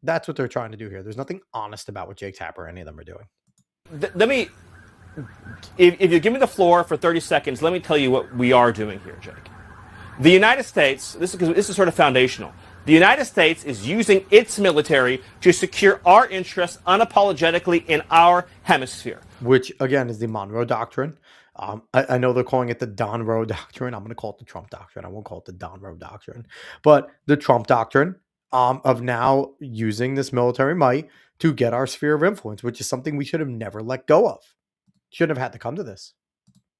That's what they're trying to do here. There's nothing honest about what Jake Tapper or any of them are doing. Let me if you give me the floor for 30 seconds, let me tell you what we are doing here, Jake. The United States, this is sort of foundational. The United States is using its military to secure our interests unapologetically in our hemisphere. Which, again, is the Monroe Doctrine. I know they're calling it the Don Roe Doctrine. I'm going to call it the Trump Doctrine. I won't call it the Don Roe Doctrine. But the Trump Doctrine of now using this military might to get our sphere of influence, which is something we should have never let go of. Shouldn't have had to come to this.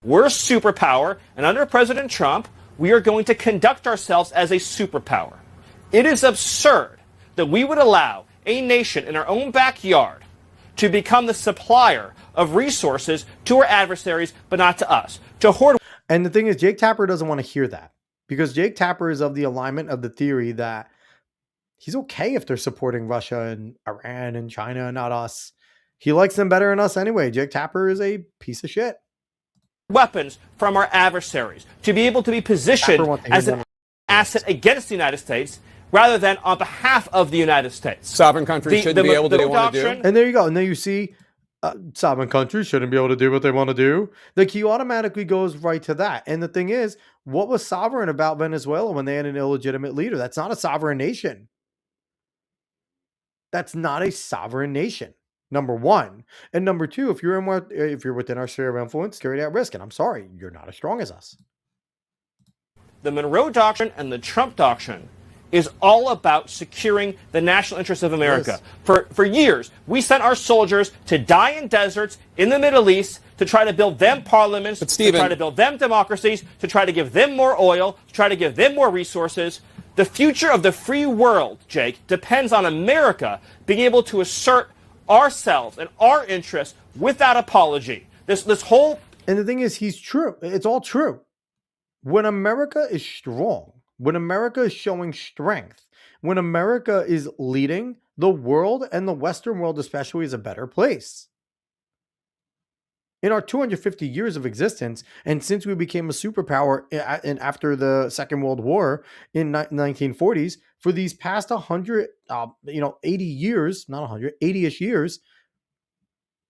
We're a superpower, and under President Trump, we are going to conduct ourselves as a superpower. It is absurd that we would allow a nation in our own backyard to become the supplier of resources to our adversaries, but not to us. To hoard. And the thing is, Jake Tapper doesn't want to hear that, because Jake Tapper is of the alignment of the theory that he's okay if they're supporting Russia and Iran and China and not us. He likes them better than us anyway. Jake Tapper is a piece of shit. Weapons from our adversaries to be able to be positioned as an asset against the United States rather than on behalf of the United States. Sovereign countries shouldn't be able to do what they want to do. And there you go. And then you see sovereign countries shouldn't be able to do what they want to do. The key automatically goes right to that. And the thing is, what was sovereign about Venezuela when they had an illegitimate leader? That's not a sovereign nation. That's not a sovereign nation. Number one. And number two, if you're within our sphere of influence, carry that risk. And I'm sorry, you're not as strong as us. The Monroe Doctrine and the Trump Doctrine is all about securing the national interests of America. For years, we sent our soldiers to die in deserts in the Middle East to try to build them parliaments, to try to build them democracies, to try to give them more oil, to try to give them more resources. The future of the free world, Jake, depends on America being able to assert ourselves and our interests without apology. This whole... And the thing is, he's true. It's all true. When America is strong, when America is showing strength, when America is leading, the world, and the Western world especially, is a better place. In our 250 years of existence, and since we became a superpower and after the Second World War in 1940s, for these past 80 years, not 100, 80-ish years,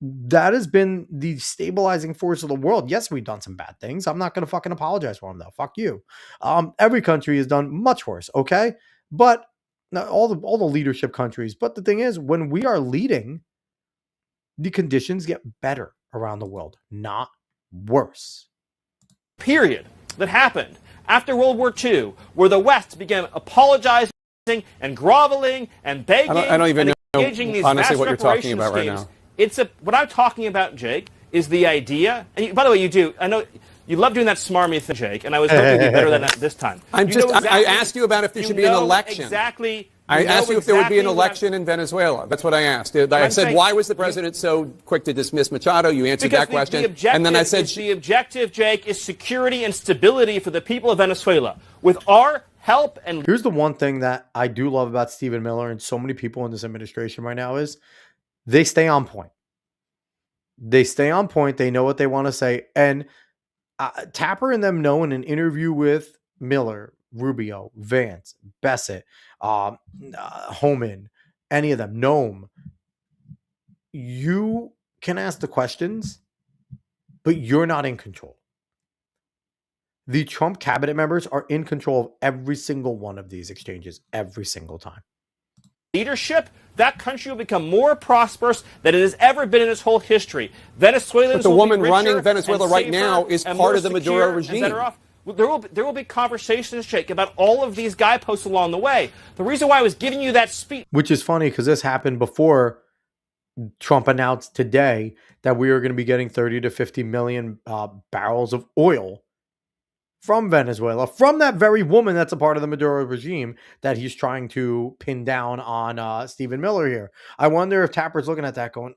that has been the stabilizing force of the world. Yes, we've done some bad things. I'm not going to fucking apologize for them, though. Fuck you. Every country has done much worse, okay? But all the leadership countries. But the thing is, when we are leading, the conditions get better around the world, not worse. Period that happened after World War II, where the West began apologizing and groveling and begging. I don't even know, these honestly, what you're talking about right now. What I'm talking about, Jake, is the idea. And by the way, you do. I know you love doing that smarmy thing, Jake, and I was hoping to be better than that this time. I asked you about if there should be an election. Exactly. I asked you if there would be an election in Venezuela. That's what I asked. I said, why was the president so quick to dismiss Machado? You answered that question. And then I said, the objective, Jake, is security and stability for the people of Venezuela. With our help and... Here's the one thing that I do love about Stephen Miller and so many people in this administration right now is they stay on point. They stay on point. They know what they want to say. And Tapper and them know in an interview with Miller, Rubio, Vance, Bassett, Homan, any of them, Noam, you can ask the questions, but you're not in control. The Trump cabinet members are in control of every single one of these exchanges every single time. Leadership, that country will become more prosperous than it has ever been in its whole history. Venezuelans but the will woman be richer running Venezuela right now is part of the Maduro regime. There will be conversations, Jake, about all of these guideposts along the way. The reason why I was giving you that speech, which is funny because this happened before Trump announced today that we are going to be getting 30 to 50 million barrels of oil from Venezuela, from that very woman that's a part of the Maduro regime that he's trying to pin down on Stephen Miller here. I wonder if Tapper's looking at that going,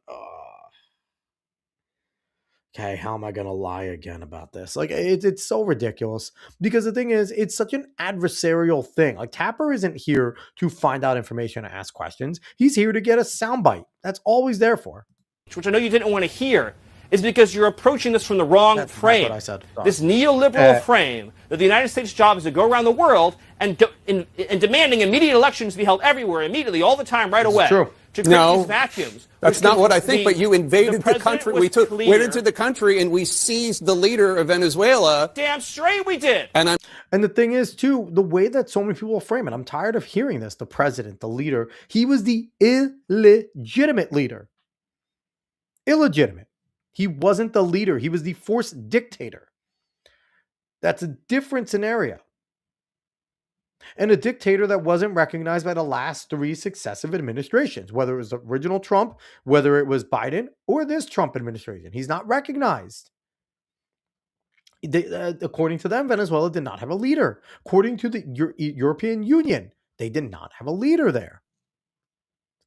okay, how am I going to lie again about this? Like, it's so ridiculous because the thing is, it's such an adversarial thing. Like, Tapper isn't here to find out information and ask questions. He's here to get a soundbite. That's all he's there for. Which I know you didn't want to hear, is because you're approaching this from the wrong frame. That's what I said. This neoliberal frame that the United States' job is to go around the world and demanding immediate elections be held everywhere, immediately, all the time, right away. True. to create No. these vacuums. That's not what I think, but you invaded the country. We went into the country and we seized the leader of Venezuela. Damn straight we did. And the thing is, too, the way that so many people frame it, I'm tired of hearing this. The president, the leader, he was the illegitimate leader. Illegitimate. He wasn't the leader. He was the forced dictator. That's a different scenario. And a dictator that wasn't recognized by the last 3 successive administrations, whether it was the original Trump, whether it was Biden, or this Trump administration. He's not recognized. According to them, Venezuela did not have a leader. According to the European Union, they did not have a leader there.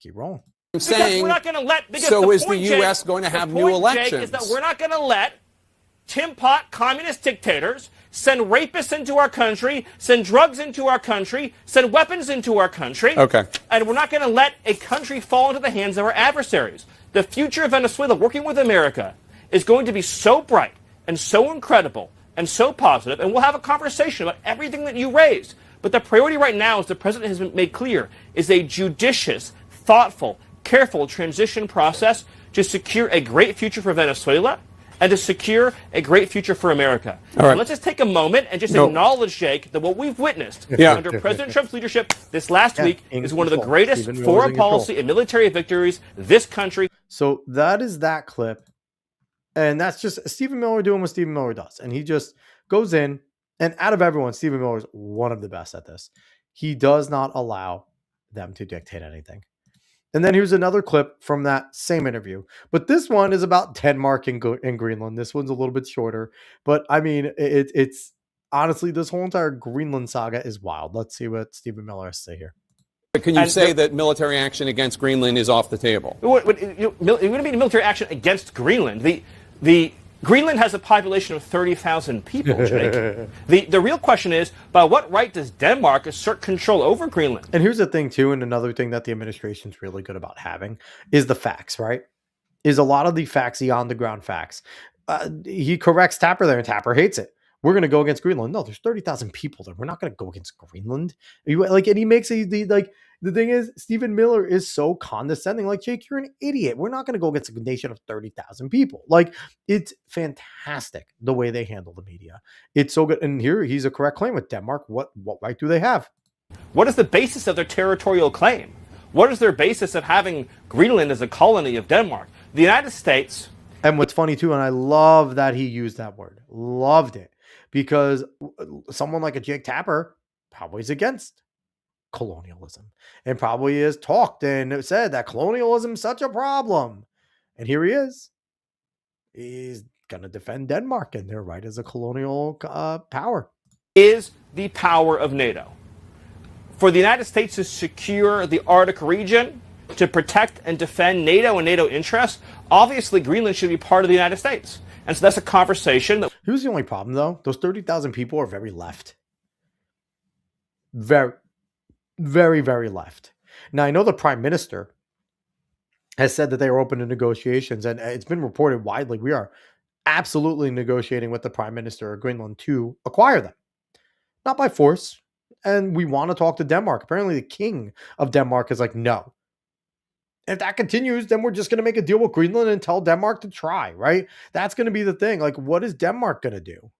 Keep rolling. I'm saying, we're not going to let. So is the U.S. going to have new elections? Jake, is that we're not going to let Tim Pot communist dictators send rapists into our country, send drugs into our country, send weapons into our country. Okay. And we're not going to let a country fall into the hands of our adversaries. The future of Venezuela, working with America, is going to be so bright and so incredible and so positive, and we'll have a conversation about everything that you raised. But the priority right now, as the president has made clear, is a judicious, thoughtful, careful transition process to secure a great future for Venezuela and to secure a great future for America. All right. So let's just take a moment and just acknowledge, Jake, that what we've witnessed under President Trump's leadership this last week is one of the greatest foreign policy and military victories this country. So that is that clip. And that's just Stephen Miller doing what Stephen Miller does. And he just goes in, and out of everyone, Stephen Miller is one of the best at this. He does not allow them to dictate anything. And then here's another clip from that same interview. But this one is about Denmark and Greenland. This one's a little bit shorter. But I mean, it's honestly, this whole entire Greenland saga is wild. Let's see what Stephen Miller has to say here. But can you say that military action against Greenland is off the table? It wouldn't be military action against Greenland. The Greenland has a population of 30,000 people, Jake. The real question is, by what right does Denmark assert control over Greenland? And here's the thing, too, and another thing that the administration's really good about having is the facts, right? Is a lot of the facts, the on-the-ground facts. He corrects Tapper there, and Tapper hates it. We're going to go against Greenland. No, there's 30,000 people there. We're not going to go against Greenland. And he makes the thing is, Stephen Miller is so condescending. Like, Jake, you're an idiot. We're not going to go against a nation of 30,000 people. Like, it's fantastic the way they handle the media. It's so good. And here, he's a correct claim with Denmark. What right do they have? What is the basis of their territorial claim? What is their basis of having Greenland as a colony of Denmark? The United States. And what's funny, too, and I love that he used that word. Loved it. Because someone like a Jake Tapper probably is against colonialism and probably has talked and said that colonialism is such a problem. And here he is. He's going to defend Denmark and their right as a colonial power. Is the power of NATO. For the United States to secure the Arctic region, to protect and defend NATO and NATO interests, obviously Greenland should be part of the United States. And so that's a conversation. Here's the only problem, though. Those 30,000 people are very left. Very, very, very left. Now, I know the prime minister has said that they are open to negotiations, and it's been reported widely. We are absolutely negotiating with the prime minister of Greenland to acquire them. Not by force. And we want to talk to Denmark. Apparently, the king of Denmark is like, no. If that continues, then we're just going to make a deal with Greenland and tell Denmark to try, right? That's going to be the thing. Like, what is Denmark going to do?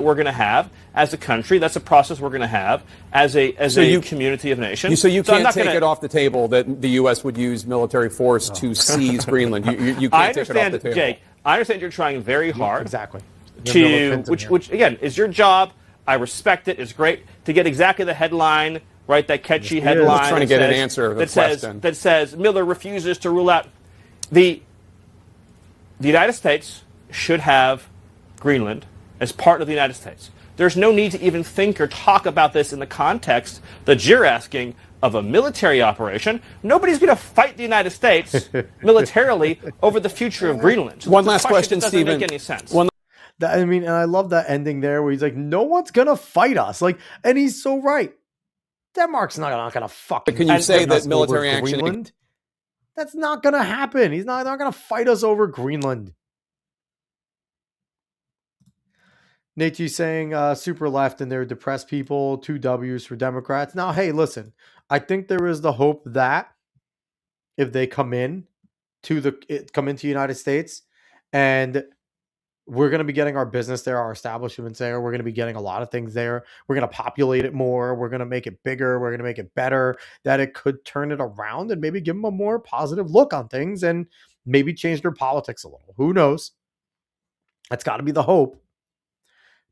We're going to have as a country. That's a process we're going to have as a community of nations. So you can't take it off the table that the U.S. would use military force to seize Greenland. You can't take it off the table. Jake, I understand you're trying very hard. Exactly. Which again is your job. I respect it. It's great to get exactly the headline. Right, that catchy headline. Just trying to get an answer to the question. That says Miller refuses to rule out the United States should have Greenland as part of the United States. There's no need to even think or talk about this in the context that you're asking of a military operation. Nobody's going to fight the United States militarily over the future of Greenland. So one last question, doesn't Stephen. make any sense. And I love that ending there where he's like, no one's going to fight us. Like, and he's so right. Denmark's not going to fucking. But can you say that military action? Greenland? That's not going to happen. He's not going to fight us over Greenland. Nate's saying super left and they're depressed people. 2 W's for Democrats. Now, hey, listen. I think there is the hope that if they come into the United States, and we're going to be getting our business there, our establishments there. We're going to be getting a lot of things there. We're going to populate it more. We're going to make it bigger. We're going to make it better, that it could turn it around and maybe give them a more positive look on things and maybe change their politics a little. Who knows? That's got to be the hope.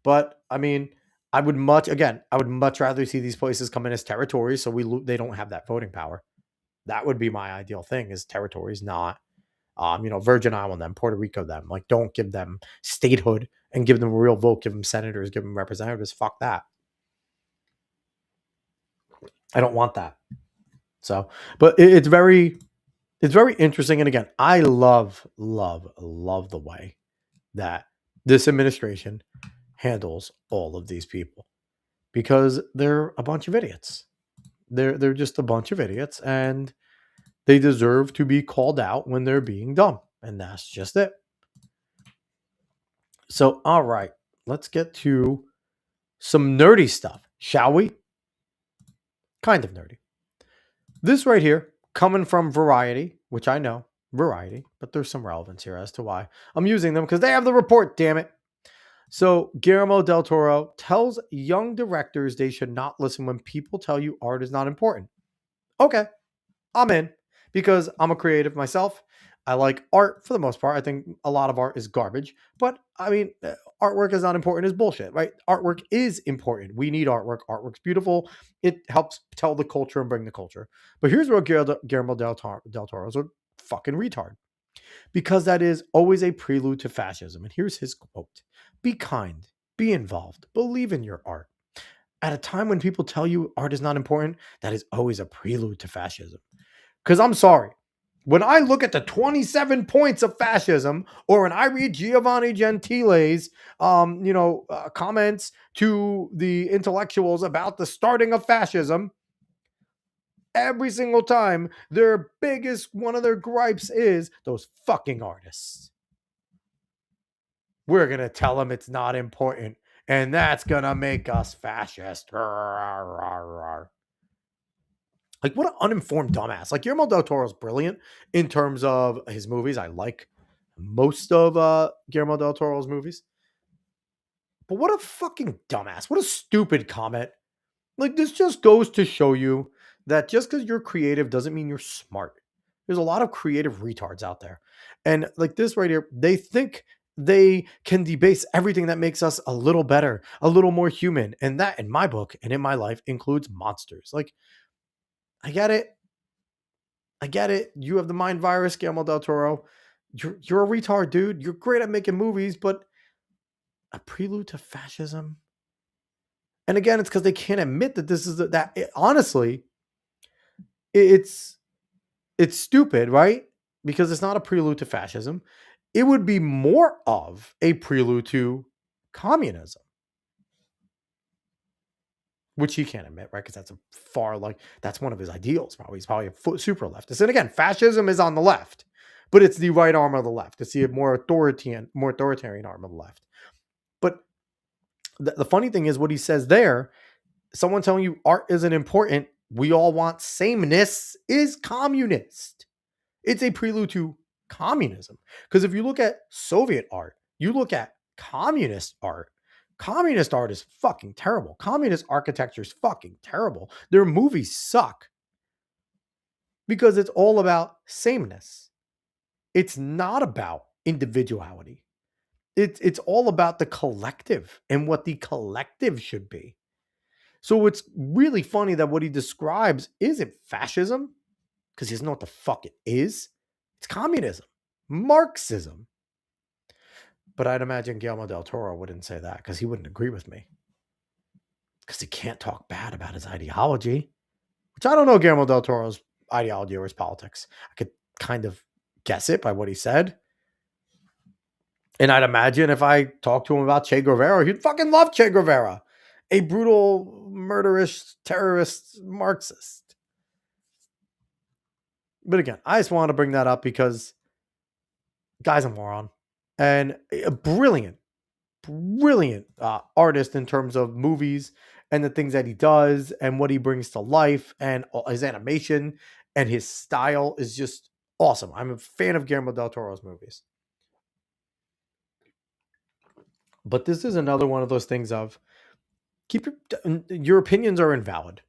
But I mean, I would much rather see these places come in as territories so they don't have that voting power. That would be my ideal thing, is territories, not Virgin Island, them, Puerto Rico, them. Like, don't give them statehood and give them a real vote. Give them senators, give them representatives. Fuck that. I don't want that. So, but it's very interesting. And again, I love the way that this administration handles all of these people, because they're a bunch of idiots. They're just a bunch of idiots, and they deserve to be called out when they're being dumb. And that's just it. So, all right, let's get to some nerdy stuff, shall we? Kind of nerdy. This right here, coming from Variety, which I know, Variety, but there's some relevance here as to why I'm using them, because they have the report, damn it. So, Guillermo del Toro tells young directors they should not listen when people tell you art is not important. Okay, I'm in, because I'm a creative myself. I like art for the most part. I think a lot of art is garbage, but I mean, artwork is not important is bullshit, right? Artwork is important. We need artwork. Artwork's beautiful. It helps tell the culture and bring the culture. But here's where Guillermo del Toro is a fucking retard, because that is always a prelude to fascism. And here's his quote: "Be kind, be involved, believe in your art. At a time when people tell you art is not important, that is always a prelude to fascism." Because I'm sorry, when I look at the 27 points of fascism, or when I read Giovanni Gentile's, comments to the intellectuals about the starting of fascism, every single time, one of their gripes is those fucking artists. We're going to tell them it's not important, and that's going to make us fascist. Like, what an uninformed dumbass. Like, Guillermo del Toro is brilliant in terms of his movies. I like most of Guillermo del Toro's movies. But what a fucking dumbass. What a stupid comment. Like, this just goes to show you that just because you're creative doesn't mean you're smart. There's a lot of creative retards out there. And like this right here, they think they can debase everything that makes us a little better, a little more human. And that, in my book and in my life, includes monsters. Like, I get it. You have the mind virus, Guillermo del Toro. You're a retard, dude. You're great at making movies, but a prelude to fascism? And again, it's because they can't admit that this is honestly, it's stupid, right? Because it's not a prelude to fascism. It would be more of a prelude to communism, which he can't admit, right? Because that's one of his ideals. Probably he's probably a super leftist. And again, fascism is on the left, but it's the right arm of the left. It's the more authoritarian arm of the left. But the funny thing is what he says there. Someone telling you art isn't important, we all want sameness, is communist. It's a prelude to communism. Because if you look at Soviet art, you look at communist art is fucking terrible. Communist architecture is fucking terrible. Their movies suck because it's all about sameness. It's not about individuality. It's all about the collective and what the collective should be. So it's really funny that what he describes isn't fascism, because he doesn't know what the fuck it is. It's communism, Marxism. But I'd imagine Guillermo del Toro wouldn't say that, because he wouldn't agree with me. Because he can't talk bad about his ideology, which I don't know Guillermo del Toro's ideology or his politics. I could kind of guess it by what he said. And I'd imagine if I talked to him about Che Guevara, he'd fucking love Che Guevara, a brutal, murderous, terrorist Marxist. But again, I just wanted to bring that up because guy's a moron and a brilliant artist in terms of movies and the things that he does and what he brings to life and his animation and his style is just awesome. I'm a fan of Guillermo del Toro's movies. But this is another one of those things of keep your opinions are invalid.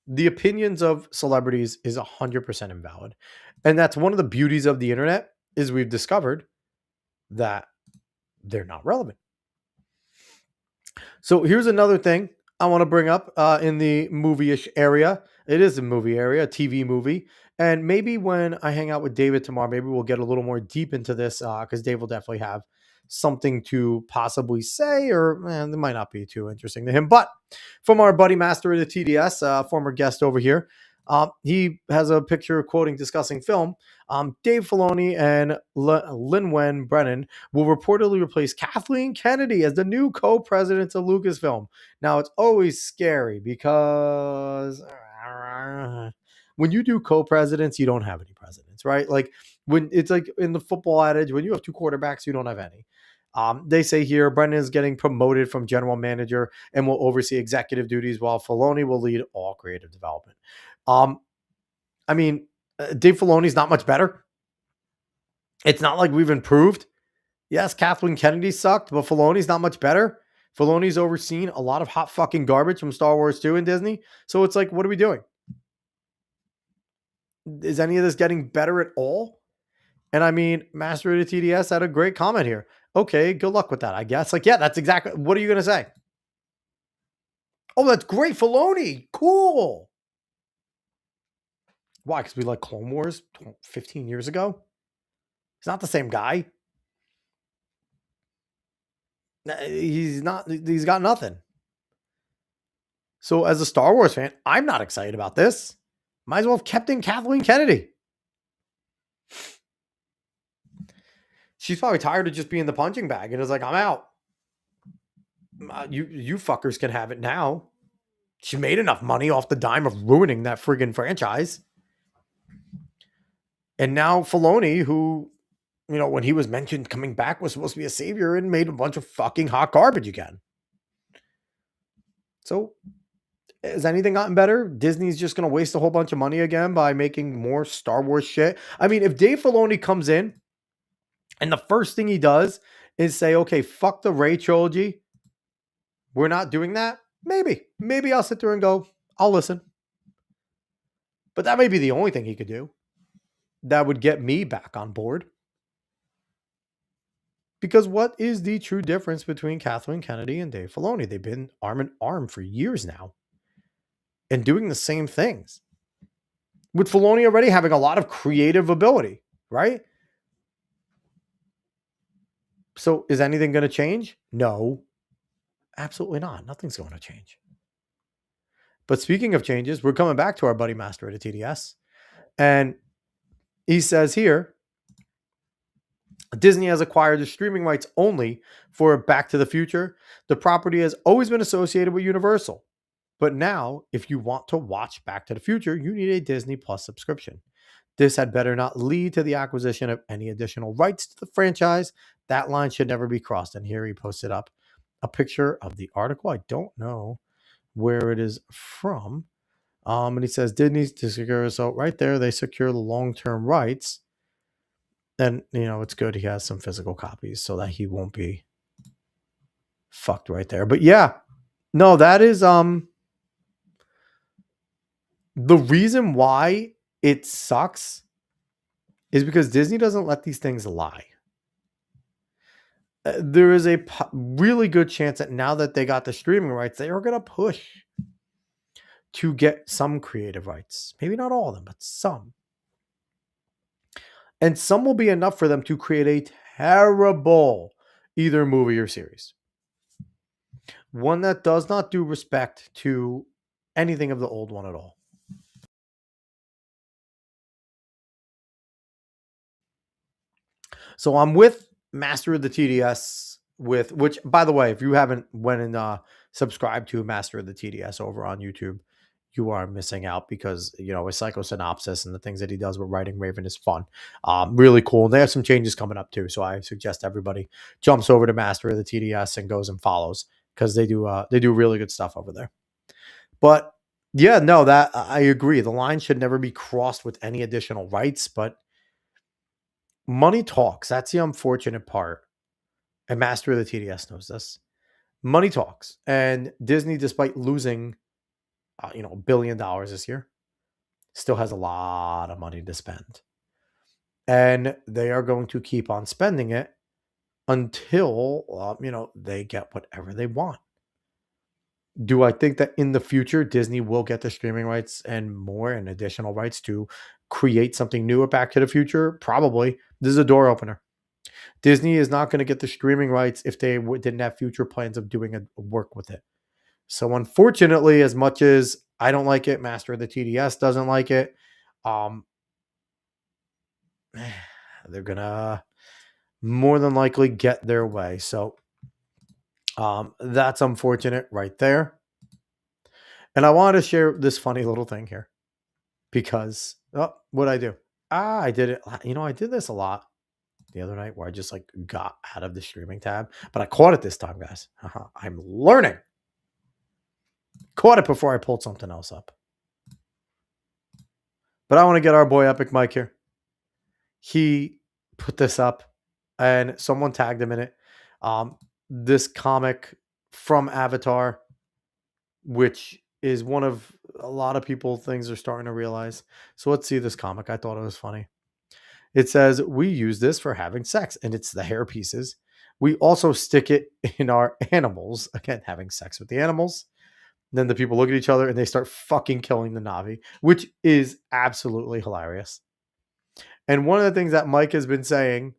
The opinions of celebrities is 100% invalid. And that's one of the beauties of the internet is we've discovered that they're not relevant. So here's another thing I want to bring up in the movie-ish area. It is a movie area, a TV movie. And maybe when I hang out with David tomorrow, maybe we'll get a little more deep into this because Dave will definitely have something to possibly say, or it might not be too interesting to him. But from our buddy Master of the TDS, former guest over here, he has a picture quoting discussing film. Dave Filoni and Lin-Wen Brennan will reportedly replace Kathleen Kennedy as the new co-president of Lucasfilm. Now, it's always scary because when you do co-presidents, you don't have any presidents, right? Like when it's like in the football adage, when you have two quarterbacks, you don't have any. They say here, Brennan is getting promoted from general manager and will oversee executive duties while Filoni will lead all creative development. I mean, Dave Filoni's not much better. It's not like we've improved. Yes, Kathleen Kennedy sucked, but Filoni's not much better. Filoni's overseen a lot of hot fucking garbage from Star Wars 2 and Disney. So it's like, what are we doing? Is any of this getting better at all? And I mean, Master of the TDS had a great comment here. Okay, good luck with that, I guess. Like, yeah, that's exactly, what are you going to say? Oh, that's great, Filoni. Cool. Why? Because we like Clone Wars 15 years ago? He's not the same guy. He's got nothing. So as a Star Wars fan, I'm not excited about this. Might as well have kept in Kathleen Kennedy. She's probably tired of just being the punching bag and is like, I'm out. You fuckers can have it now. She made enough money off the dime of ruining that friggin' franchise. And now Filoni, who, you know, when he was mentioned coming back, was supposed to be a savior and made a bunch of fucking hot garbage again. So has anything gotten better? Disney's just going to waste a whole bunch of money again by making more Star Wars shit. I mean, if Dave Filoni comes in and the first thing he does is say, okay, fuck the Rey trilogy, we're not doing that. Maybe I'll sit there and go, I'll listen. But that may be the only thing he could do that would get me back on board. Because what is the true difference between Kathleen Kennedy and Dave Filoni? They've been arm in arm for years now and doing the same things. With Filoni already having a lot of creative ability, right? So is anything going to change? No, absolutely not. Nothing's going to change. But speaking of changes, we're coming back to our buddy Master at the TDS. And he says here, Disney has acquired the streaming rights only for Back to the Future. The property has always been associated with Universal. But now, if you want to watch Back to the Future, you need a Disney Plus subscription. This had better not lead to the acquisition of any additional rights to the franchise. That line should never be crossed. And here he posted up a picture of the article. I don't know where it is from. And he says Disney's to secure. So right there, they secure the long-term rights. And, you know, it's good he has some physical copies so that he won't be fucked right there. But yeah, no, that is the reason why it sucks is because Disney doesn't let these things lie. There is a really good chance that now that they got the streaming rights, they are going to push to get some creative rights. Maybe not all of them, but some. And some will be enough for them to create a terrible either movie or series. One that does not do respect to anything of the old one at all. So I'm with Master of the TDS which, by the way, if you haven't went and subscribed to Master of the TDS over on YouTube, you are missing out because, you know, his psychosynopsis and the things that he does with Writing Raven is fun. Really cool. And they have some changes coming up too. So I suggest everybody jumps over to Master of the TDS and goes and follows because they do really good stuff over there. But Yeah, no, that I agree. The line should never be crossed with any additional rights, but money talks. That's the unfortunate part. And Master of the TDS knows this. Money talks. And Disney, despite losing, $1 billion this year, still has a lot of money to spend. And they are going to keep on spending it until, they get whatever they want. Do I think that in the future, Disney will get the streaming rights and more and additional rights to create something new at Back to the Future? Probably. This is a door opener. Disney is not going to get the streaming rights if they didn't have future plans of doing a work with it. So unfortunately, as much as I don't like it, Master of the TDS doesn't like it, they're going to more than likely get their way. So that's unfortunate right there. And I wanted to share this funny little thing here because what'd I do? I did it. I did this a lot the other night where I just like got out of the streaming tab, but I caught it this time, guys. I'm learning. Caught it before I pulled something else up. But I want to get our boy Epic Mike here. He put this up and someone tagged him in it. This comic from Avatar, which is one of a lot of people things are starting to realize. So let's see this comic. I thought it was funny. It says, we use this for having sex, and it's the hair pieces. We also stick it in our animals. Again, having sex with the animals. Then the people look at each other and they start fucking killing the Na'vi, which is absolutely hilarious. And one of the things that Mike has been saying,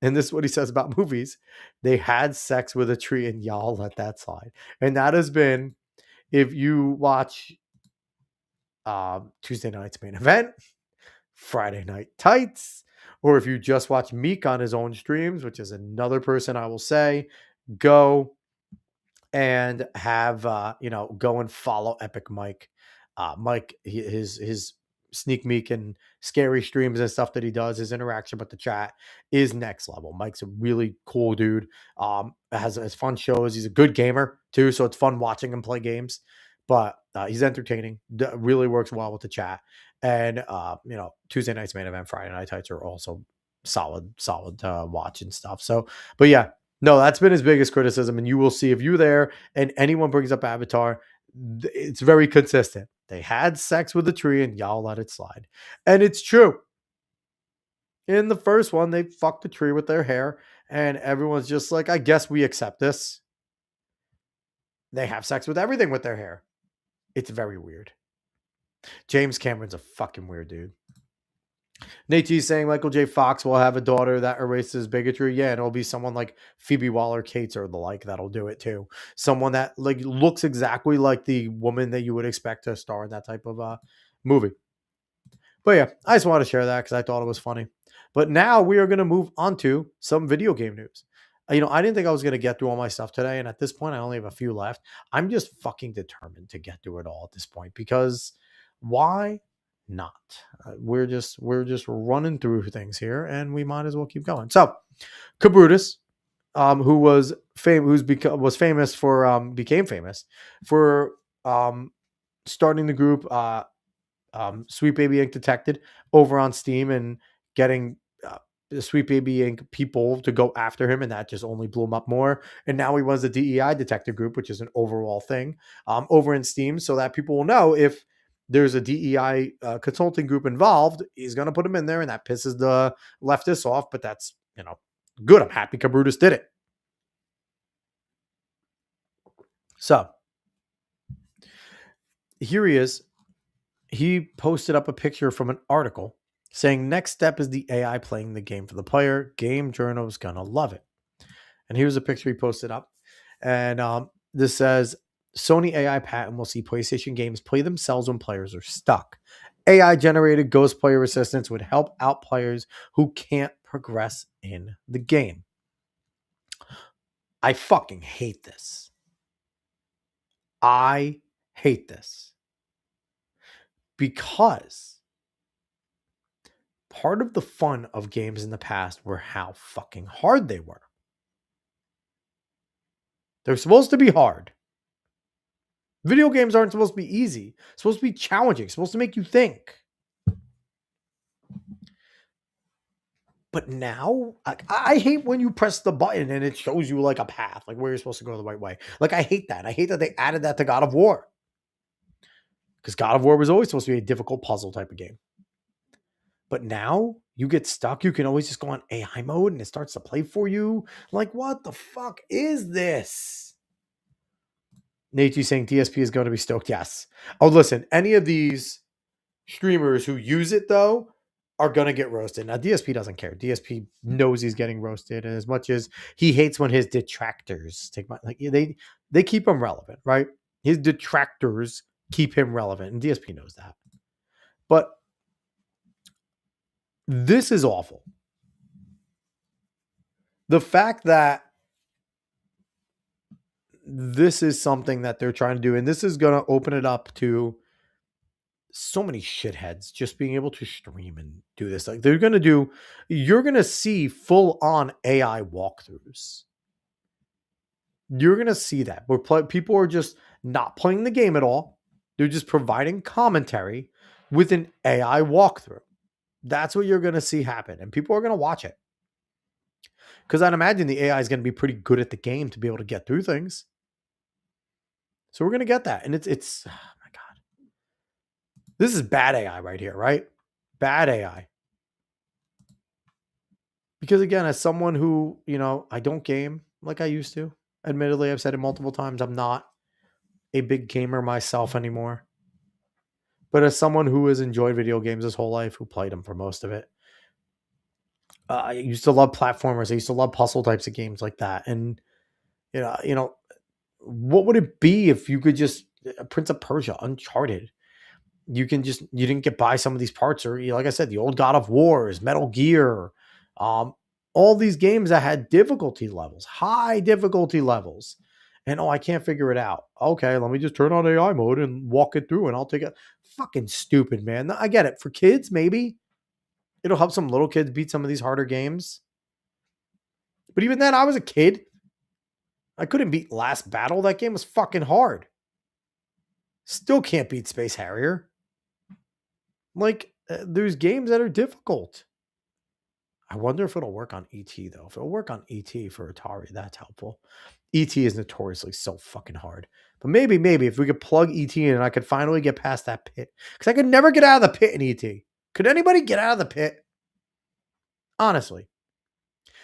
and this is what he says about movies, they had sex with a tree and y'all let that slide. And that has been, if you watch Tuesday night's main event, Friday Night Tights, or if you just watch Meek on his own streams, which is another person I will say, go and have go and follow Epic Mike. Mike, his Sneak Meek and scary streams and stuff that he does, his interaction with the chat is next level. Mike's a really cool dude. Has fun shows. He's a good gamer too, so it's fun watching him play games. But he's entertaining. Really works well with the chat. And Tuesday night's main event, Friday Night Tights are also solid to watch and stuff. So, but yeah, no, that's been his biggest criticism. And you will see if you're there and anyone brings up Avatar, it's very consistent. They had sex with a tree and y'all let it slide. And it's true. In the first one, they fucked the tree with their hair and everyone's just like, I guess we accept this. They have sex with everything with their hair. It's very weird. James Cameron's a fucking weird dude. Nate G saying Michael J. Fox will have a daughter that erases bigotry. Yeah, and it'll be someone like Phoebe Waller-Cates or the like that'll do it too. Someone that like looks exactly like the woman that you would expect to star in that type of movie. But yeah, I just wanted to share that because I thought it was funny. But now we are going to move on to some video game news. I didn't think I was going to get through all my stuff today, and at this point, I only have a few left. I'm just fucking determined to get through it all at this point because why not? We're just running through things here, and we might as well keep going. So, Cabrutus, who was famous for became famous for starting the group Sweet Baby Inc. Detected over on Steam and getting the Sweet Baby Inc. people to go after him, and that just only blew him up more. And now he runs the DEI detective group, which is an overall thing over in Steam, so that people will know if there's a DEI consulting group involved, he's going to put him in there, and that pisses the leftists off. But that's good. I'm happy Cabrutus did it. So here he is. He posted up a picture from an article saying next step is the AI playing the game for the player. Game journal's gonna love it. And here's a picture he posted up. And this says, Sony AI patent will see PlayStation games play themselves when players are stuck. AI-generated ghost player assistants would help out players who can't progress in the game. I fucking hate this. I hate this. Because part of the fun of games in the past were how fucking hard they were. They're supposed to be hard. Video games aren't supposed to be easy. It's supposed to be challenging. It's supposed to make you think. But now, I hate when you press the button and it shows you like a path, like where you're supposed to go the right way. Like, I hate that. I hate that they added that to God of War. Because God of War was always supposed to be a difficult puzzle type of game. But now you get stuck. You can always just go on AI mode and it starts to play for you. Like, what the fuck is this? Nate, you saying DSP is going to be stoked? Yes. Oh, listen, any of these streamers who use it, though, are going to get roasted. Now, DSP doesn't care. DSP knows he's getting roasted. And as much as he hates when his detractors take my, like, they keep him relevant, right? His detractors keep him relevant. And DSP knows that. But this is awful. The fact that this is something that they're trying to do, and this is going to open it up to so many shitheads just being able to stream and do this. Like, you're going to see full on AI walkthroughs. You're going to see that where people are just not playing the game at all. They're just providing commentary with an AI walkthrough. That's what you're going to see happen. And people are going to watch it. Because I'd imagine the AI is going to be pretty good at the game to be able to get through things. So we're going to get that. And it's oh my God. This is bad AI right here, right? Bad AI. Because again, as someone who, I don't game like I used to. Admittedly, I've said it multiple times. I'm not a big gamer myself anymore. But as someone who has enjoyed video games his whole life, who played them for most of it, I used to love platformers. I used to love puzzle types of games like that. And, what would it be if you could just Prince of Persia, Uncharted? You didn't get by some of these parts, or like I said, the old God of Wars, Metal Gear, all these games that had difficulty levels, high difficulty levels. And, I can't figure it out. Okay, let me just turn on AI mode and walk it through and I'll take it. Fucking stupid, man. I get it. For kids, maybe. It'll help some little kids beat some of these harder games. But even then, I was a kid. I couldn't beat Last Battle. That game was fucking hard. Still can't beat Space Harrier. Like, there's games that are difficult. I wonder if it'll work on ET, though. If it'll work on ET for Atari, that's helpful. ET is notoriously so fucking hard. But maybe if we could plug ET in and I could finally get past that pit. Because I could never get out of the pit in ET. Could anybody get out of the pit? Honestly.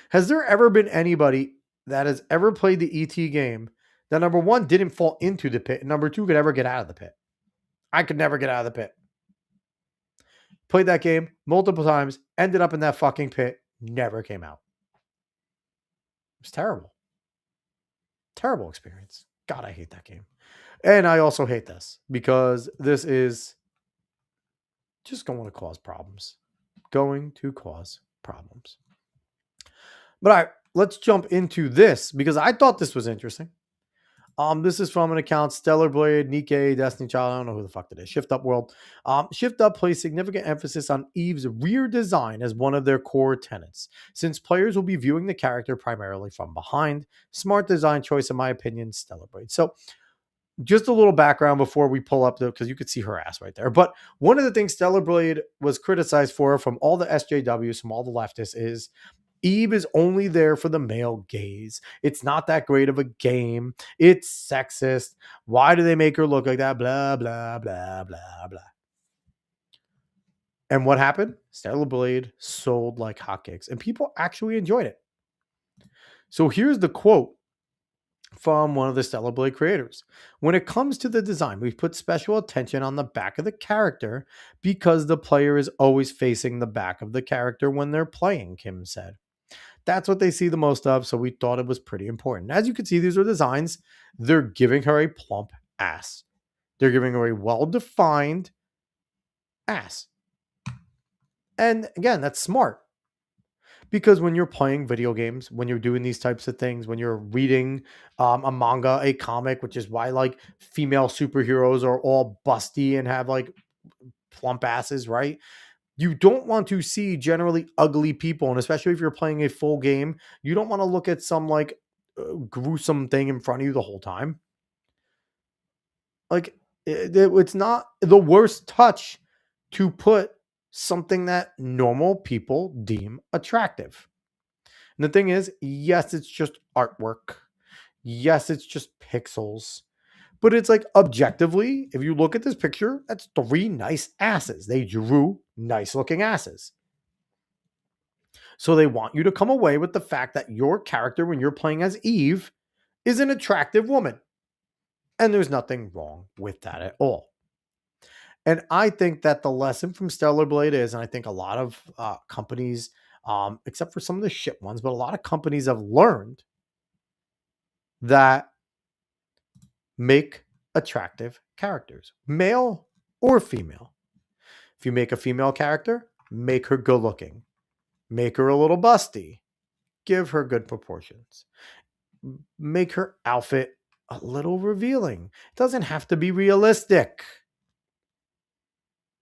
Has there ever been anybody that has ever played the ET game that, number one, didn't fall into the pit, and number two, could ever get out of the pit? I could never get out of the pit. Played that game multiple times, ended up in that fucking pit, never came out. It was terrible. Terrible experience. God, I hate that game. And I also hate this because this is just going to cause problems. Going to cause problems. But all right, let's jump into this because I thought this was interesting. This is from an account, Stellar Blade, Nikkei, Destiny Child. I don't know who the fuck that is. Shift Up World. Shift Up places significant emphasis on Eve's rear design as one of their core tenets. Since players will be viewing the character primarily from behind, smart design choice, in my opinion, Stellar Blade. So just a little background before we pull up, because you could see her ass right there. But one of the things Stellar Blade was criticized for from all the SJWs, from all the leftists, is Eve is only there for the male gaze. It's not that great of a game. It's sexist. Why do they make her look like that? Blah, blah, blah, blah, blah. And what happened? Stellar Blade sold like hotcakes, and people actually enjoyed it. So here's the quote from one of the Stellar Blade creators. When it comes to the design, we've put special attention on the back of the character because the player is always facing the back of the character when they're playing, Kim said. That's what they see the most of, so we thought it was pretty important. As you can see, these are designs. They're giving her a plump ass. They're giving her a well-defined ass. And again, that's smart. Because when you're playing video games, when you're doing these types of things, when you're reading a manga, a comic, which is why like female superheroes are all busty and have like plump asses, right? You don't want to see generally ugly people. And especially if you're playing a full game, you don't want to look at some like gruesome thing in front of you the whole time. Like, it's not the worst touch to put something that normal people deem attractive. And the thing is, yes, it's just artwork. Yes, it's just pixels. But it's like, objectively, if you look at this picture, that's 3 nice asses. They drew nice looking asses. So they want you to come away with the fact that your character, when you're playing as Eve, is an attractive woman. And there's nothing wrong with that at all. And I think that the lesson from Stellar Blade is, and I think a lot of companies, except for some of the shit ones, but a lot of companies have learned that make attractive characters, male or female. If you make a female character, make her good looking, make her a little busty, give her good proportions, make her outfit a little revealing. It doesn't have to be realistic.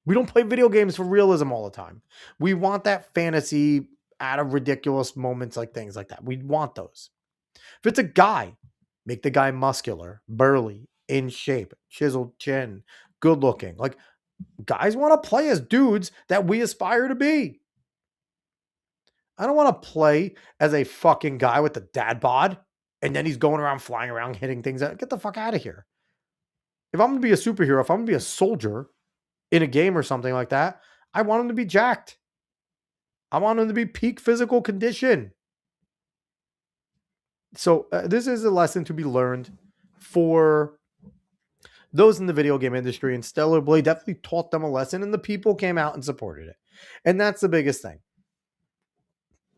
We don't play video games for realism all the time. We want that fantasy out of ridiculous moments, like things like that. We want those. If it's a guy, make the guy muscular, burly, in shape, chiseled chin, good looking. Like, guys want to play as dudes that we aspire to be. I don't want to play as a fucking guy with the dad bod and then he's going around flying around hitting things. Get the fuck out of here. If I'm going to be a superhero, if I'm going to be a soldier in a game or something like that, I want him to be jacked. I want him to be peak physical condition. So this is a lesson to be learned for those in the video game industry, and Stellar Blade definitely taught them a lesson, and the people came out and supported it. And that's the biggest thing.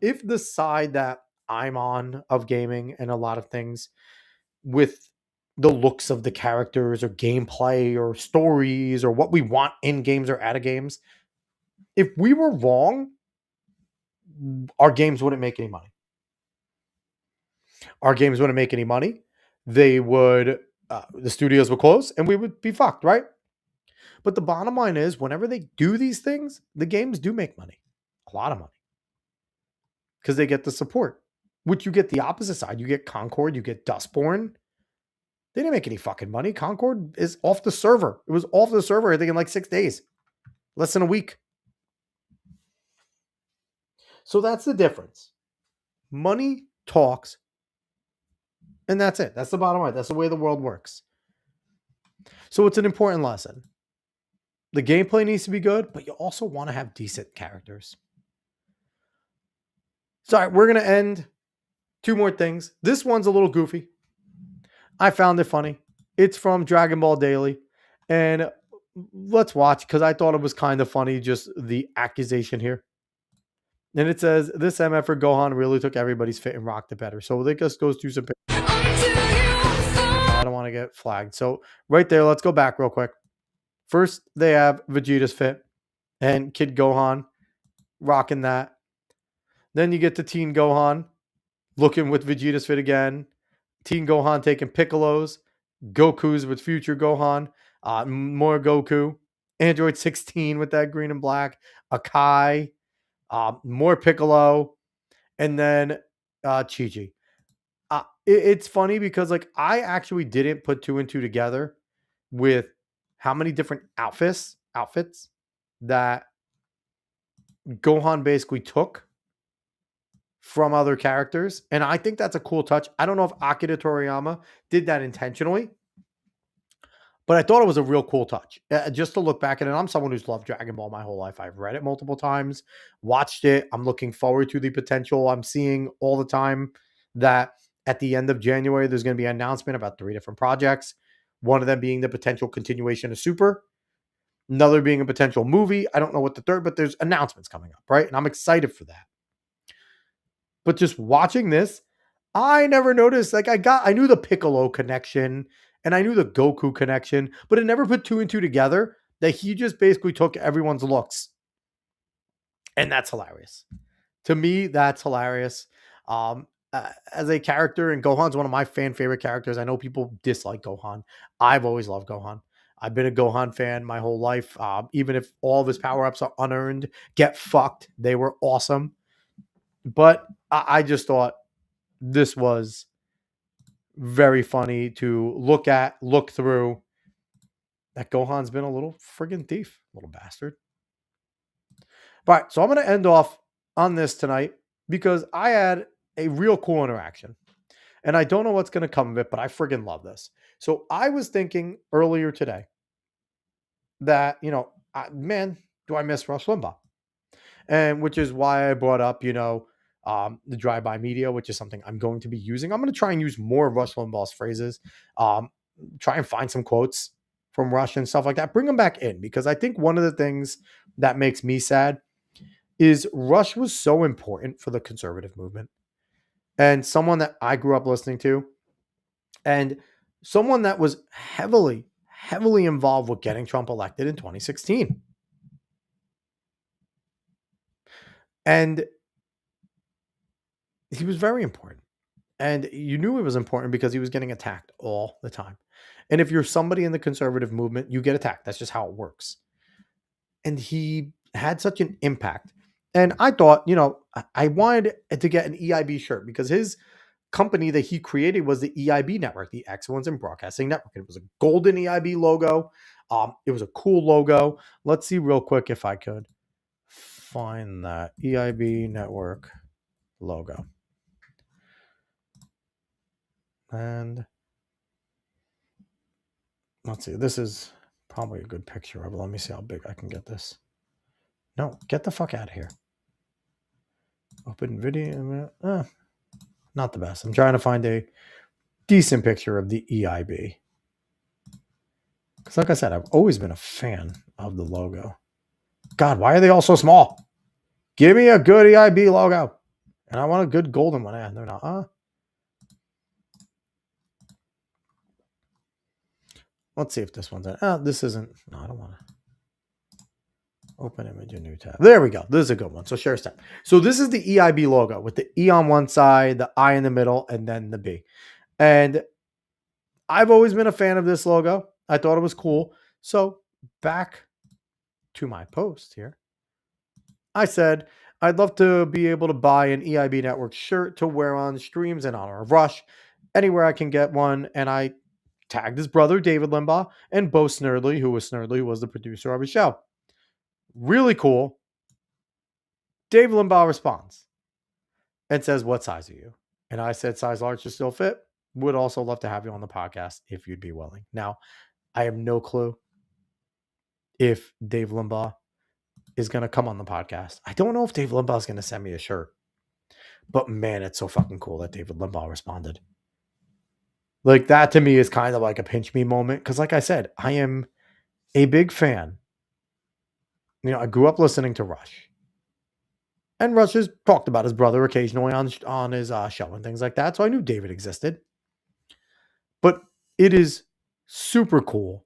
If the side that I'm on of gaming and a lot of things with the looks of the characters or gameplay or stories or what we want in games or out of games, if we were wrong, our games wouldn't make any money. Our games wouldn't make any money. They would, the studios would close and we would be fucked, right? But the bottom line is, whenever they do these things, the games do make money. A lot of money. Because they get the support. Which you get the opposite side. You get Concord, you get Dustborn. They didn't make any fucking money. Concord is off the server. It was off the server, I think, in like 6 days. Less than a week. So that's the difference. Money talks. And that's it. That's the bottom line. That's the way the world works. So it's an important lesson. The gameplay needs to be good, but you also want to have decent characters. Sorry, we're going to end. 2 more things. This one's a little goofy. I found it funny. It's from Dragon Ball Daily. And let's watch, because I thought it was kind of funny, just the accusation here. And it says, this MF for Gohan really took everybody's fit and rocked it better. So it just goes through some pictures. I don't want to get flagged. So right there, let's go back real quick. First, they have Vegeta's fit and Kid Gohan rocking that. Then you get to Teen Gohan looking with Vegeta's fit again. Teen Gohan taking Piccolo's. Goku's with Future Gohan. More Goku. Android 16 with that green and black. Akai. More Piccolo. And then Chi-Chi. It's funny because, like, I actually didn't put 2 and 2 together with how many different outfits that Gohan basically took from other characters. And I think that's a cool touch. I don't know if Akira Toriyama did that intentionally, but I thought it was a real cool touch. Just to look back at it, I'm someone who's loved Dragon Ball my whole life. I've read it multiple times, watched it. I'm looking forward to the potential. I'm seeing all the time that at the end of January, there's going to be an announcement about 3 different projects. One of them being the potential continuation of Super. Another being a potential movie. I don't know what the third, but there's announcements coming up, right? And I'm excited for that. But just watching this, I never noticed. Like, I knew the Piccolo connection and I knew the Goku connection, but it never put 2 and 2 together that he just basically took everyone's looks. And that's hilarious. To me, that's hilarious. As a character, and Gohan's one of my fan favorite characters. I know people dislike Gohan. I've always loved Gohan. I've been a Gohan fan my whole life. Even if all of his power-ups are unearned, get fucked. They were awesome. But I just thought this was very funny to look through. that Gohan's been a little friggin' thief, little bastard. All right, so I'm going to end off on this tonight because I had a real cool interaction. And I don't know what's going to come of it, but I friggin' love this. So I was thinking earlier today that, man, do I miss Rush Limbaugh? And which is why I brought up, the drive-by media, which is something I'm going to be using. I'm going to try and use more of Rush Limbaugh's phrases, try and find some quotes from Rush and stuff like that. Bring them back in, because I think one of the things that makes me sad is Rush was so important for the conservative movement, and someone that I grew up listening to, and someone that was heavily, heavily involved with getting Trump elected in 2016. And he was very important. And you knew he was important because he was getting attacked all the time. And if you're somebody in the conservative movement, you get attacked. That's just how it works. And he had such an impact. And I thought, I wanted to get an EIB shirt because his company that he created was the EIB network, the Excellence in Broadcasting Network. It was a golden EIB logo. It was a cool logo. Let's see real quick if I could find that EIB network logo. And let's see, this is probably a good picture of it. Let me see how big I can get this. No, get the fuck out of here. Open video. Not the best. I'm trying to find a decent picture of the EIB. Because like I said, I've always been a fan of the logo. God, why are they all so small? Give me a good EIB logo. And I want a good golden one. They're not. Let's see if this one's in. This isn't. No, I don't want to. Open image, a new tab. There we go. This is a good one. So share step. So this is the EIB logo with the E on one side, the I in the middle, and then the B. And I've always been a fan of this logo. I thought it was cool. So back to my post here. I said, I'd love to be able to buy an EIB Network shirt to wear on streams in honor of Rush. Anywhere I can get one. And I tagged his brother, David Limbaugh, and Bo Snerdley, who was the producer of his show. Really cool. Dave Limbaugh responds and says, what size are you? And I said, size large to still fit. Would also love to have you on the podcast if you'd be willing. Now, I have no clue if Dave Limbaugh is going to come on the podcast. I don't know if Dave Limbaugh is going to send me a shirt. But man, it's so fucking cool that David Limbaugh responded. Like, that to me is kind of like a pinch me moment. Because like I said, I am a big fan. I grew up listening to Rush. And Rush has talked about his brother occasionally on his show and things like that. So I knew David existed. But it is super cool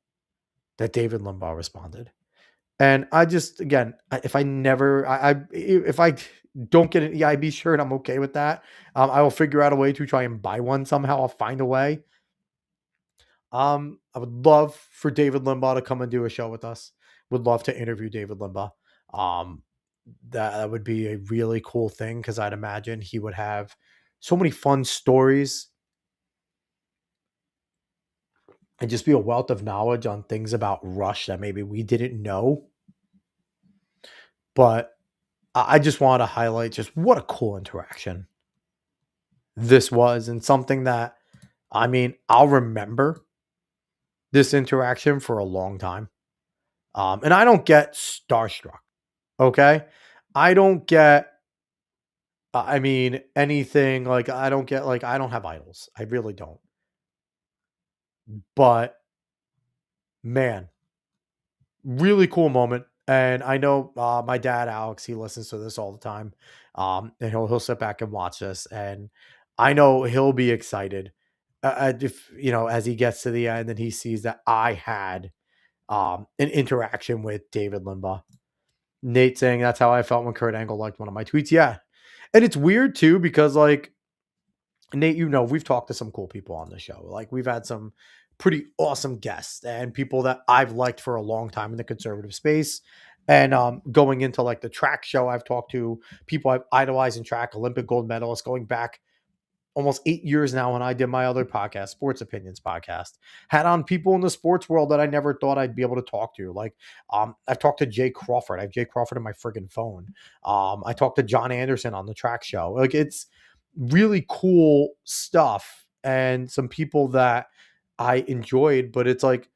that David Limbaugh responded. And I just, again, if I don't get an EIB shirt, I'm okay with that. I will figure out a way to try and buy one somehow. I'll find a way. I would love for David Limbaugh to come and do a show with us. Would love to interview David Limbaugh. That would be a really cool thing because I'd imagine he would have so many fun stories and just be a wealth of knowledge on things about Rush that maybe we didn't know. But I just want to highlight just what a cool interaction this was, and something that, I'll remember this interaction for a long time. And I don't get starstruck. Okay. I don't get, anything like, I don't have idols. I really don't. But man, really cool moment. And I know my dad, Alex, he listens to this all the time. And he'll sit back and watch this. And I know he'll be excited if, as he gets to the end and he sees that I had an interaction with David Limbaugh. Nate saying that's how I felt when Kurt Angle liked one of my tweets. Yeah. And it's weird too, because like Nate, we've talked to some cool people on the show. Like we've had some pretty awesome guests and people that I've liked for a long time in the conservative space. And going into like the track show, I've talked to people I've idolized in track, Olympic gold medalists, going back almost 8 years now when I did my other podcast, Sports Opinions podcast. Had on people in the sports world that I never thought I'd be able to talk to. Like, I've talked to Jay Crawford. I have Jay Crawford in my friggin' phone. I talked to John Anderson on the track show. Like, it's really cool stuff and some people that I enjoyed, but it's like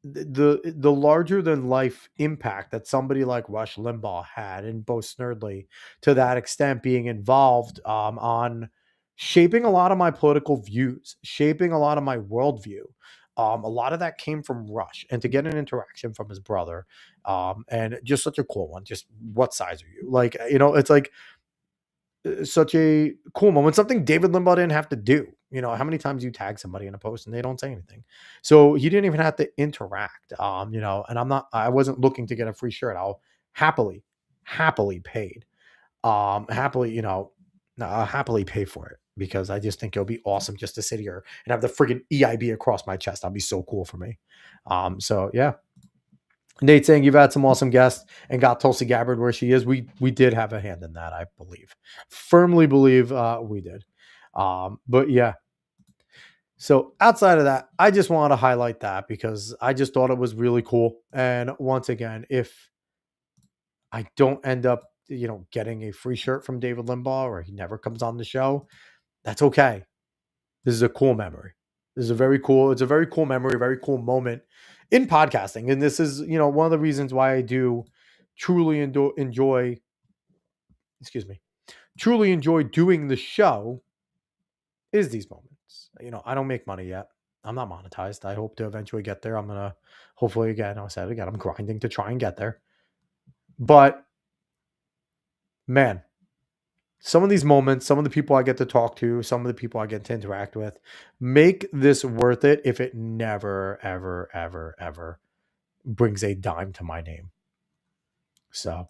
the larger than life impact that somebody like Rush Limbaugh had and Bo Snerdley to that extent being involved on shaping a lot of my political views, shaping a lot of my worldview. A lot of that came from Rush, and to get an interaction from his brother, and just such a cool one. Just what size are you? Like, it's like such a cool moment. Something David Limbaugh didn't have to do. How many times you tag somebody in a post and they don't say anything. So he didn't even have to interact. And I wasn't looking to get a free shirt. I'll happily paid. Happily pay for it because I just think it'll be awesome just to sit here and have the friggin' EIB across my chest. That'll be so cool for me. So yeah. Nate saying you've had some awesome guests and got Tulsi Gabbard where she is. We did have a hand in that, I believe. Firmly believe we did. But yeah. So outside of that, I just wanted to highlight that because I just thought it was really cool. And once again, if I don't end up, getting a free shirt from David Limbaugh or he never comes on the show, that's okay. This is a cool memory. It's a very cool memory, a very cool moment in podcasting. And this is, one of the reasons why I do truly enjoy doing the show is these moments. I don't make money yet. I'm not monetized. I hope to eventually get there. I'm going to hopefully, again, I said it again, I'm grinding to try and get there. But man, some of these moments, some of the people I get to talk to, some of the people I get to interact with make this worth it if it never, ever, ever, ever brings a dime to my name. So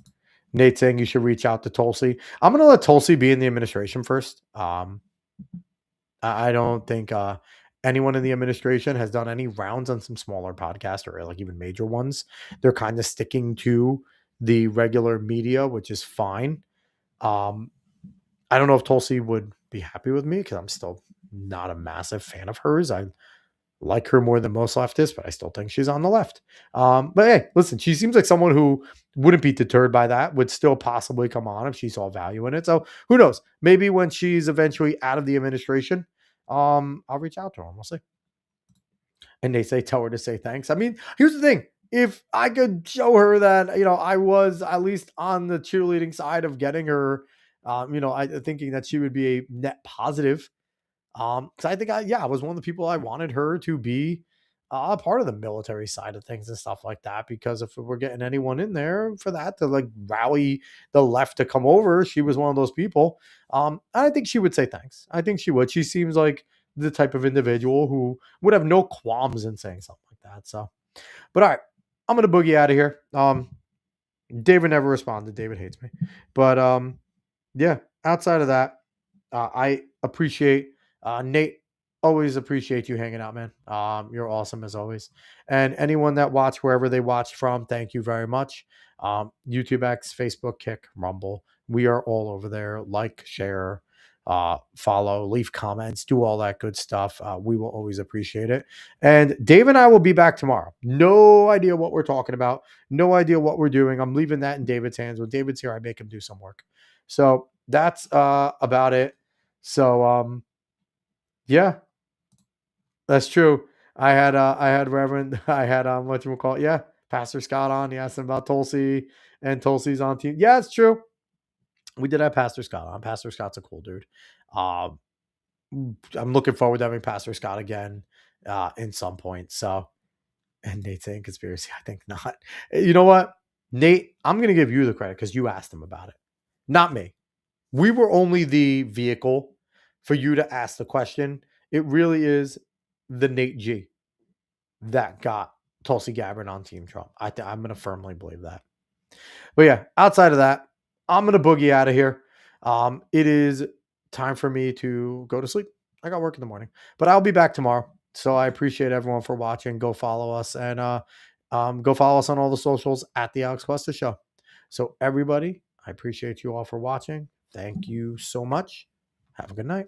Nate saying you should reach out to Tulsi. I'm going to let Tulsi be in the administration first. I don't think anyone in the administration has done any rounds on some smaller podcasts or like even major ones. They're kind of sticking to the regular media, which is fine. I don't know if Tulsi would be happy with me because I'm still not a massive fan of hers. I like her more than most leftists, but I still think she's on the left. But hey, listen, she seems like someone who wouldn't be deterred by that, would still possibly come on if she saw value in it. So who knows? Maybe when she's eventually out of the administration, I'll reach out to her and we'll see. And they say, tell her to say thanks. I mean, here's the thing. If I could show her that, I was at least on the cheerleading side of getting her, thinking that she would be a net positive. Because I think I was one of the people I wanted her to be a part of the military side of things and stuff like that. Because if we're getting anyone in there for that to like rally the left to come over, she was one of those people. I think she would say thanks. I think she would. She seems like the type of individual who would have no qualms in saying something like that. So, but all right, I'm gonna boogie out of here. David never responded. David hates me, but yeah. Outside of that, I appreciate. Nate, always appreciate you hanging out, man. You're awesome as always. And anyone that watched wherever they watched from, thank you very much. YouTube X, Facebook, Kick, Rumble. We are all over there. Like, share, follow, leave comments, do all that good stuff. We will always appreciate it. And Dave and I will be back tomorrow. No idea what we're talking about. No idea what we're doing. I'm leaving that in David's hands. When David's here, I make him do some work. So that's about it. So yeah, that's true. I had Pastor Scott on. He asked him about Tulsi, and Tulsi's on team. Yeah, it's true. We did have Pastor Scott on. Pastor Scott's a cool dude. I'm looking forward to having Pastor Scott again in some point. So, and Nate's saying conspiracy. I think not. You know what, Nate? I'm going to give you the credit because you asked him about it, not me. We were only the vehicle for you to ask the question. It really is the Nate G that got Tulsi Gabbard on Team Trump. I'm going to firmly believe that. But yeah, outside of that, I'm going to boogie out of here. It is time for me to go to sleep. I got work in the morning, but I'll be back tomorrow. So I appreciate everyone for watching. Go follow us and go follow us on all the socials at the Alex Cuesta Show. So everybody, I appreciate you all for watching. Thank you so much. Have a good night.